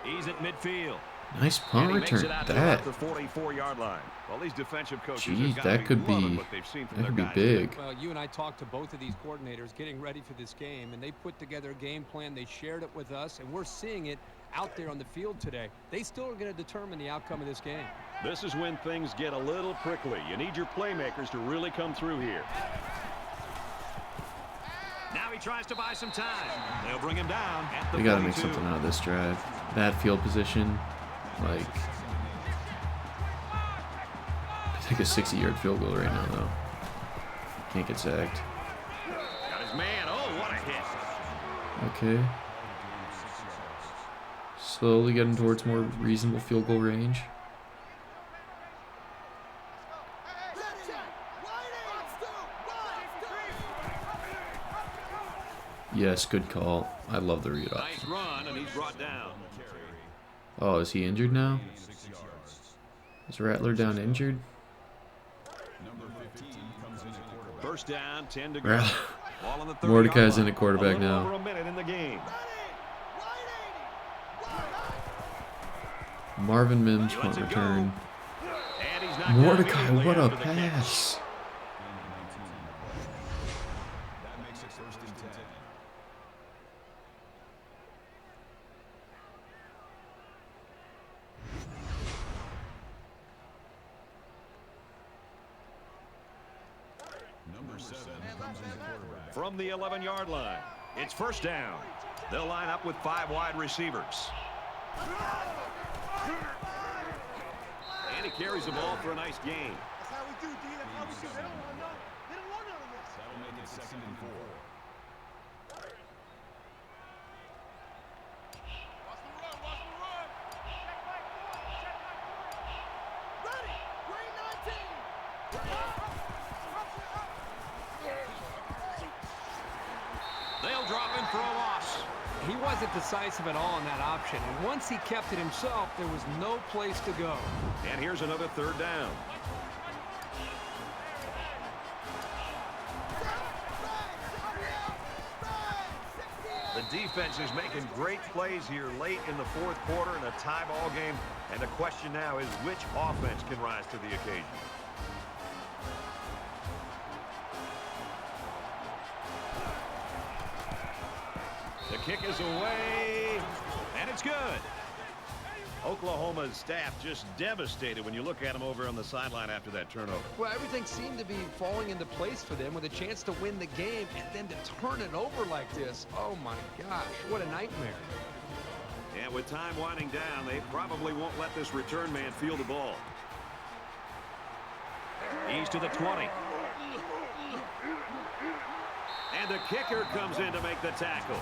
He's at midfield. Nice punt return. That. The 44-yard line. Well, these defensive coaches Jeez, that could be big. Well, you and I talked to both of these coordinators getting ready for this game, and they put together a game plan. They shared it with us, and we're seeing it out there on the field today. They still are going to determine the outcome of this game. This is when things get a little prickly. You need your playmakers to really come through here. Now he tries to buy some time. They'll bring him down at the 42. We got to make something out of this drive. Bad field position. Like, take a 60-yard field goal right now, though. Can't get sacked. Got his man. Oh, what a hit. Okay. Slowly getting towards more reasonable field goal range. Yes, good call. I love the read option. Nice run, and he's brought down. Oh, is he injured now? Is Rattler down injured? First down, 10 to go. Mordecai's in at quarterback now. Over a minute in the game. Marvin Mims punt return. Mordecai, what a pass. That makes it 1st and 10. Number 7 comes in the quarterback. From the 11-yard line, it's first down. They'll line up with 5 wide receivers. And he carries the ball for a nice gain. That's how we do, D. That's how we do. They don't want none. They don't want none of this. That'll make it 2nd and 4. Watch the run. Watch the run. Check back 4. Check back 4. Ready. Green 19. They'll drop him for a loss. He wasn't wasn't decisive at all in that option. And once he kept it himself, there was no place to go. And here's another third down. The defense is making great plays here late in the fourth quarter in a tie ball game. And the question now is which offense can rise to the occasion. The kick is away, and it's good. Oklahoma's staff just devastated when you look at them over on the sideline after that turnover. Well, everything seemed to be falling into place for them with a chance to win the game, and then to turn it over like this. Oh, my gosh, what a nightmare. And with time winding down, they probably won't let this return man field the ball. He's to the 20. And the kicker comes in to make the tackle.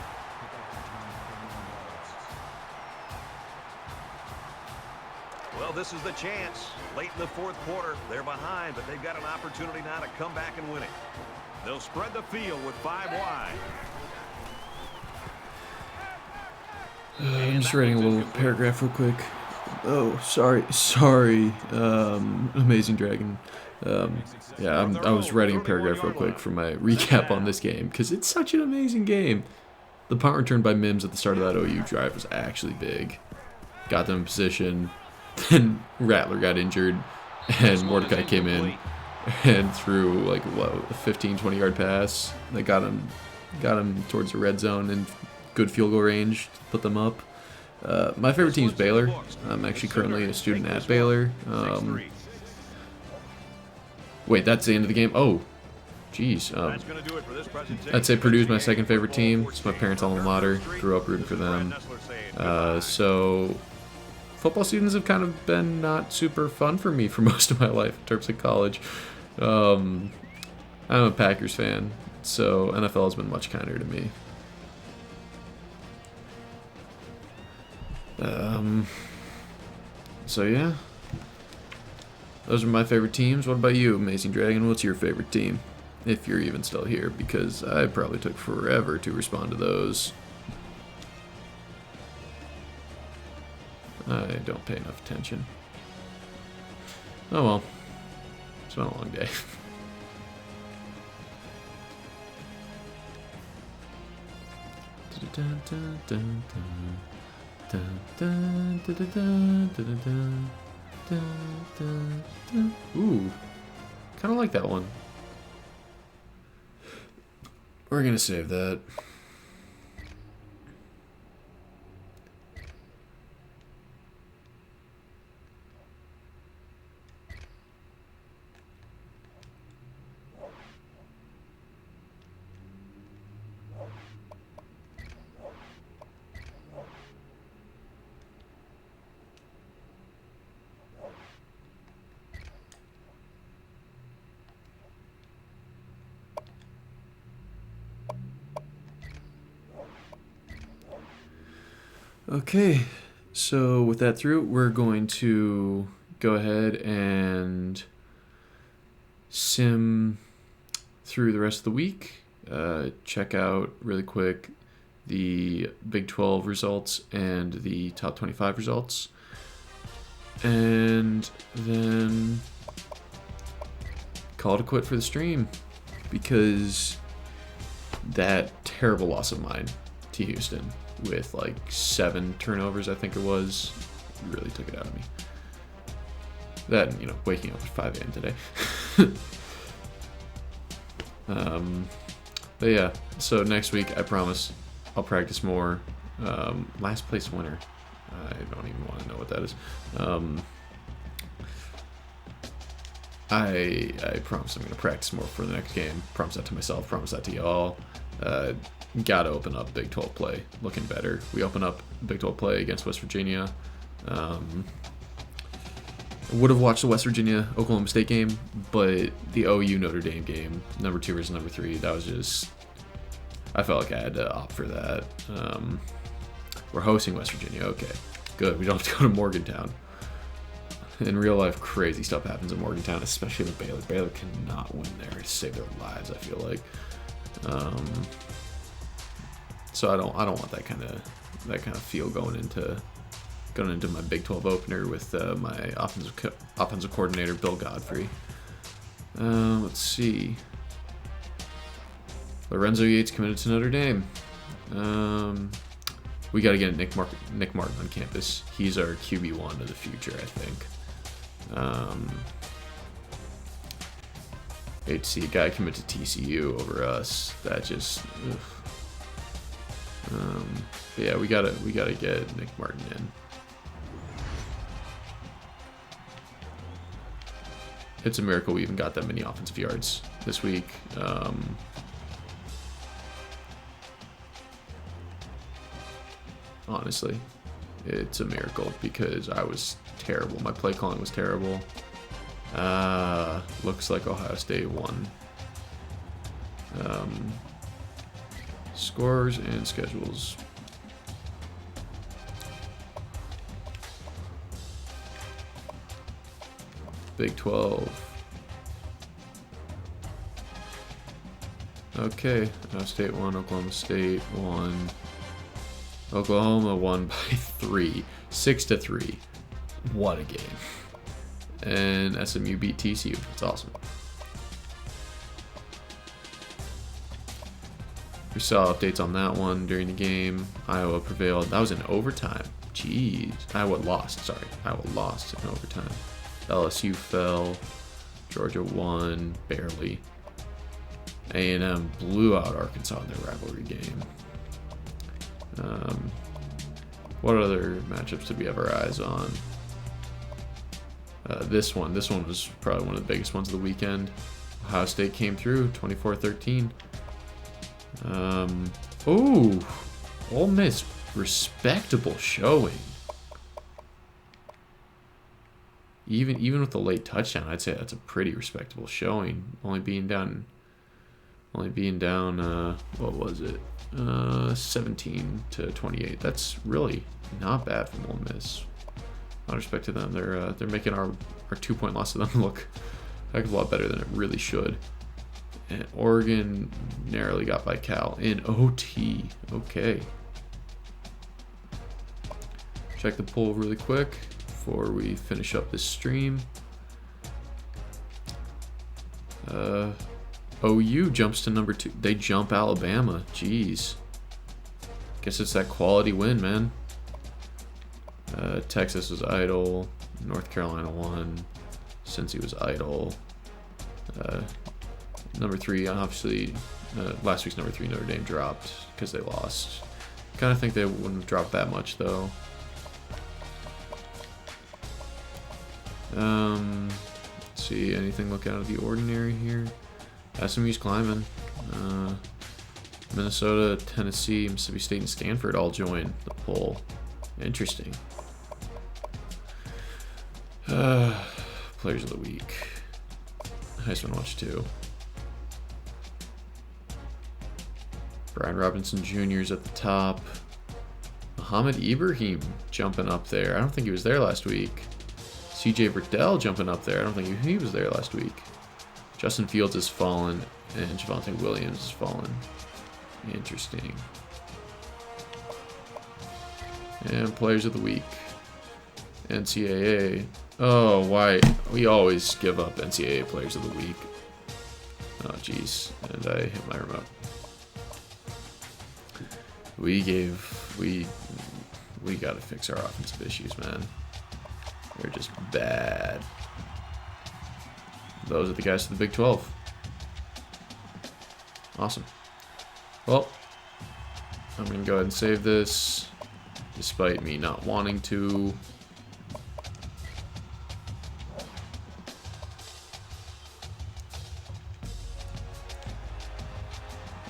Well, this is the chance. Late in the fourth quarter, they're behind, but they've got an opportunity now to come back and win it. They'll spread the field with 5 wide. I'm just writing a little paragraph real quick. Oh, sorry, Amazing Dragon. Yeah, I was writing a paragraph real quick for my recap on this game, because it's such an amazing game. The punt return by Mims at the start of that OU drive was actually big. Got them in position. Then Rattler got injured, and Mordecai came in and threw like what, a 15-20 yard pass that got him towards the red zone and good field goal range to put them up. My favorite team is Baylor. I'm actually currently a student at Baylor. Wait, that's the end of the game? Oh, geez. I'd say Purdue's my second favorite team. It's my parents' alma mater. Grew up rooting for them. So football seasons have kind of been not super fun for me for most of my life in terms of college. I'm a Packers fan, so NFL has been much kinder to me. So yeah, those are my favorite teams. What about you, Amazing Dragon? What's your favorite team? If you're even still here, because I probably took forever to respond to those. I don't pay enough attention. Oh well. It's been a long day. Ooh. Kind of like that one. We're gonna save that. Okay, so with that through, we're going to go ahead and sim through the rest of the week. Check out really quick the Big 12 results and the top 25 results. And then call it a quit for the stream, because that terrible loss of mine to Houston with like 7 turnovers, I think it was, really took it out of me. That and, waking up at 5 a.m. today. But yeah, so next week, I promise I'll practice more. Last place winner. I don't even want to know what that is. I promise I'm going to practice more for the next game. Promise that to myself. Promise that to y'all. Got to open up Big 12 play. Looking better. We open up Big 12 play against West Virginia. Would have watched the West Virginia Oklahoma State game, but the OU Notre Dame game, number 2 versus number 3, that was just, I felt like I had to opt for that. We're hosting West Virginia. Okay, good. We don't have to go to Morgantown. In real life, crazy stuff happens in Morgantown, especially with Baylor. Baylor cannot win there to save their lives, I feel like. So I don't want that kind of that kind of feel going into my Big 12 opener with my offensive coordinator Bill Godfrey. Let's see. Lorenzo Yates committed to Notre Dame. We got to get Nick Martin on campus. He's our QB1 of the future, I think. Hate to see a guy commit to TCU over us. That just. But yeah, we gotta get Nick Martin in. It's a miracle we even got that many offensive yards this week. Honestly, it's a miracle because I was terrible. My play calling was terrible. Looks like Ohio State won. Scores and schedules. Big 12. Okay, Ohio State won, Oklahoma State won. Oklahoma won by 3, 6-3. What a game. And SMU beat TCU. It's awesome. We saw updates on that one during the game. Iowa prevailed. That was in overtime. Jeez. Iowa lost in overtime. LSU fell. Georgia won barely. A&M blew out Arkansas in their rivalry game. What other matchups did we have our eyes on? This one was probably one of the biggest ones of the weekend. Ohio State came through 24-13. Ole Miss, respectable showing. Even with the late touchdown, I'd say that's a pretty respectable showing. Only being down, what was it? 17-28. That's really not bad from Ole Miss. Not respect to them. They're making our 2-point loss to them look a heck of a lot better than it really should. And Oregon narrowly got by Cal in OT. Okay. Check the poll really quick before we finish up this stream. OU jumps to number 2. They jump Alabama. Jeez. Guess it's that quality win, man. Texas was idle. North Carolina won. Cincy was idle. Number 3, obviously, last week's number 3 Notre Dame dropped because they lost. Kind of think they wouldn't have dropped that much though. Let's see, anything look out of the ordinary here? SMU's climbing. Minnesota, Tennessee, Mississippi State, and Stanford all join the poll. Interesting. Players of the week. Heisman Watch 2. Brian Robinson Jr. is at the top. Muhammad Ibrahim jumping up there. I don't think he was there last week. CJ Verdell jumping up there. I don't think he was there last week. Justin Fields has fallen, and Javonte Williams has fallen. Interesting. And players of the week. NCAA. Oh, why? We always give up NCAA players of the week. Oh, jeez. And I hit my remote. We gotta fix our offensive issues, man. They're just bad. Those are the guys to the Big 12. Awesome. Well, I'm gonna go ahead and save this, despite me not wanting to.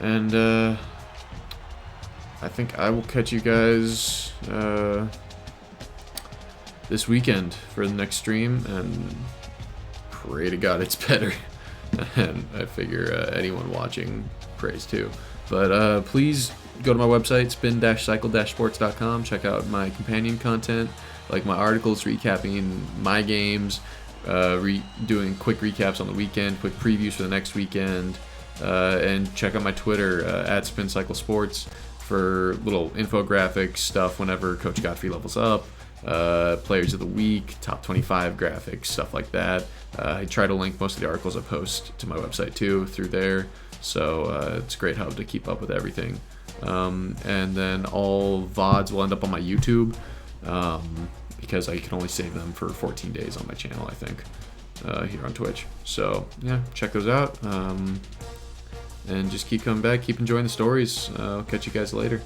And I think I will catch you guys this weekend for the next stream, and pray to God it's better. And I figure anyone watching prays too. But please go to my website, spin-cycle-sports.com. Check out my companion content, like my articles recapping my games, doing quick recaps on the weekend, quick previews for the next weekend. And check out my Twitter at SpinCycleSports for little infographic stuff whenever Coach Godfrey levels up, players of the week, top 25 graphics, stuff like that. I try to link most of the articles I post to my website too through there, so it's a great hub to keep up with everything. And then all VODs will end up on my YouTube, because I can only save them for 14 days on my channel, I think, here on Twitch. So yeah, check those out, and just keep coming back, keep enjoying the stories. I'll catch you guys later.